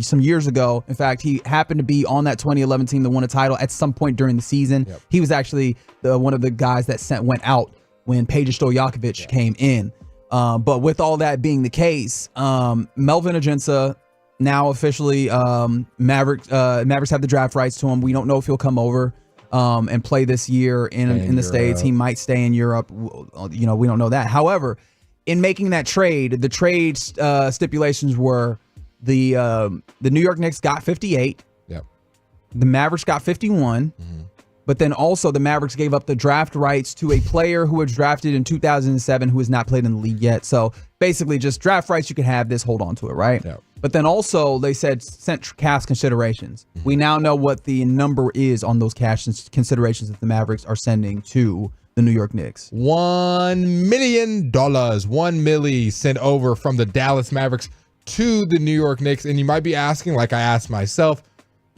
some years ago. In fact, he happened to be on that 2011 team that won a title at some point during the season. He was actually one of the guys that went out when Peja Stojakovic came in. But with all that being the case, Melvin Ajinca now officially Mavericks have the draft rights to him. We don't know if he'll come over and play this year in the States. He might stay in Europe. We don't know that. However, in making that trade, the trade stipulations were the New York Knicks got 58. Yep. The Mavericks got 51. But then also the Mavericks gave up the draft rights to a player who was drafted in 2007 who has not played in the league yet. So basically just draft rights, you can have this, hold on to it, right? Yep. But then also they said sent cash considerations. We now know what the number is on those cash considerations that the Mavericks are sending to the New York Knicks. $1 million, $1 milli sent over from the Dallas Mavericks to the New York Knicks. And you might be asking, like I asked myself,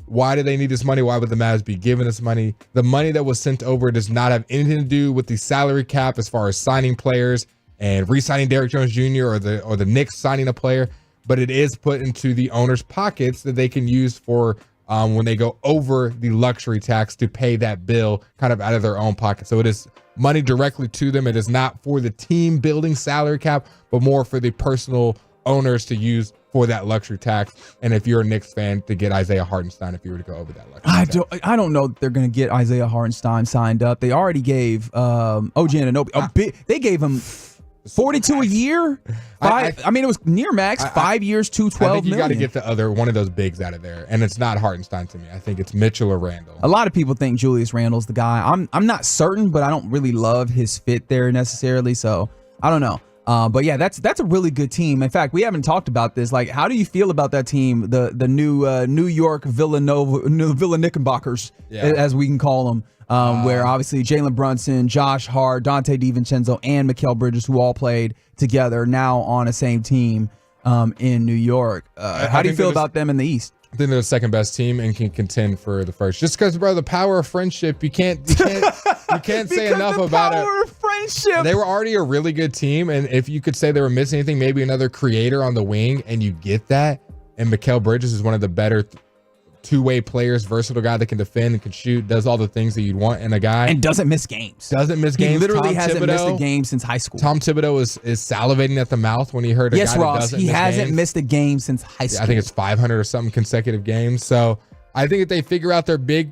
why do they need this money? Why would the Mavs be given this money? The money that was sent over does not have anything to do with the salary cap as far as signing players and re-signing Derrick Jones Jr. or the Knicks signing a player, but it is put into the owner's pockets that they can use for when they go over the luxury tax to pay that bill kind of out of their own pocket. So it is money directly to them. It is not for the team building salary cap, but more for the personal owners to use for that luxury tax. And if you're a Knicks fan, to get Isaiah Hartenstein if you were to go over that luxury tax. I don't know that they're going to get Isaiah Hartenstein signed up. They already gave OG Anunoby they gave him 42 a year. I mean, it was near max. 5 years, $212 I think you got to million. get the other one of those bigs out of there, and it's not Hartenstein to me. I think it's Mitchell or Randall. A lot of people think Julius Randle's the guy. I'm not certain, but I don't really love his fit there necessarily. So I don't know. But yeah, that's a really good team. In fact, we haven't talked about this. Like, how do you feel about that team? The new New York Villa Knickerbockers, as we can call them, where obviously Jalen Brunson, Josh Hart, Dante DiVincenzo, and Mikal Bridges, who all played together, now on a same team in New York. How do you feel about them in the East? I think they're the second best team and can contend for the first. Just because, bro, the power of friendship, you can't say enough about it. Power of friendship. They were already a really good team, and if you could say they were missing anything, maybe another creator on the wing, and you get that. And Mikal Bridges is one of the better two-way players, versatile guy that can defend and can shoot, does all the things that you'd want in a guy. And doesn't miss games. He literally hasn't missed a game since high school. Tom Thibodeau is salivating at the mouth when he heard a guy that Ross, doesn't he miss hasn't games. missed a game since high school. I think it's 500 or something consecutive games. So I think if they figure out their big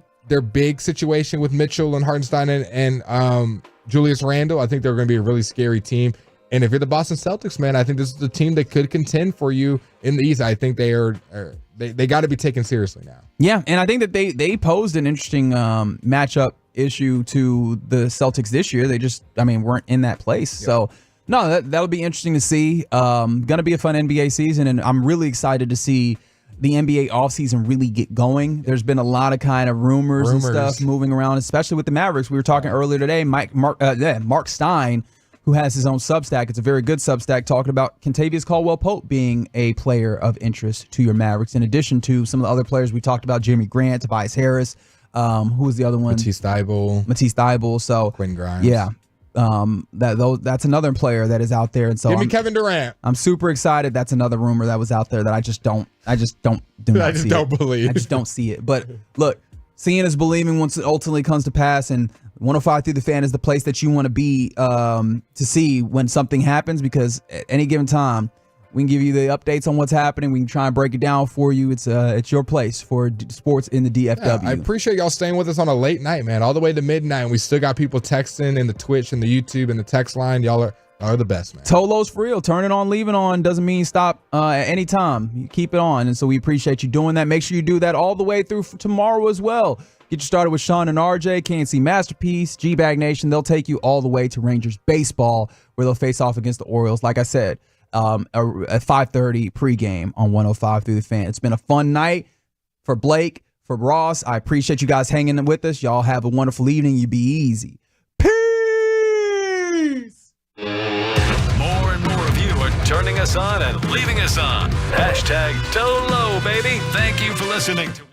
situation with Mitchell and Hartenstein and Julius Randle, I think they're going to be a really scary team. And if you're the Boston Celtics, man, I think this is the team that could contend for you in the East. I think they got to be taken seriously now. Yeah, and I think that they posed an interesting matchup issue to the Celtics this year. They just, weren't in that place. Yep. So, no, that'll be interesting to see. Going to be a fun NBA season, and I'm really excited to see the NBA offseason really get going. There's been a lot of kind of rumors and stuff moving around, especially with the Mavericks. We were talking earlier today, Mark Stein, who has his own Substack. It's a very good Substack, talking about Kentavious Caldwell-Pope being a player of interest to your Mavericks, in addition to some of the other players we talked about, Jeremy Grant, Tobias Harris, who was the other one? Matisse Thybulle. So Quinn Grimes. Yeah. That's another player that is out there. And so Give me Kevin Durant. I'm super excited. That's another rumor that was out there that I just don't believe. I just don't see it. But look, seeing is believing once it ultimately comes to pass, and 105 Through the Fan is the place that you want to be to see when something happens, because at any given time, we can give you the updates on what's happening. We can try and break it down for you. It's your place for sports in the DFW. Yeah, I appreciate y'all staying with us on a late night, man, all the way to midnight. And we still got people texting in the Twitch and the YouTube and the text line. Y'all are the best, man. Tolo's for real. Turn it on, leave it on. Doesn't mean stop at any time. You keep it on. And so we appreciate you doing that. Make sure you do that all the way through for tomorrow as well. Get you started with Sean and RJ, KNC Masterpiece, G-Bag Nation. They'll take you all the way to Rangers baseball, where they'll face off against the Orioles. Like I said, at 5:30 pregame on 105 Through the Fan. It's been a fun night for Blake, for Ross. I appreciate you guys hanging with us. Y'all have a wonderful evening. You be easy. More and more of you are turning us on and leaving us on. #Tolo, baby. Thank you for listening to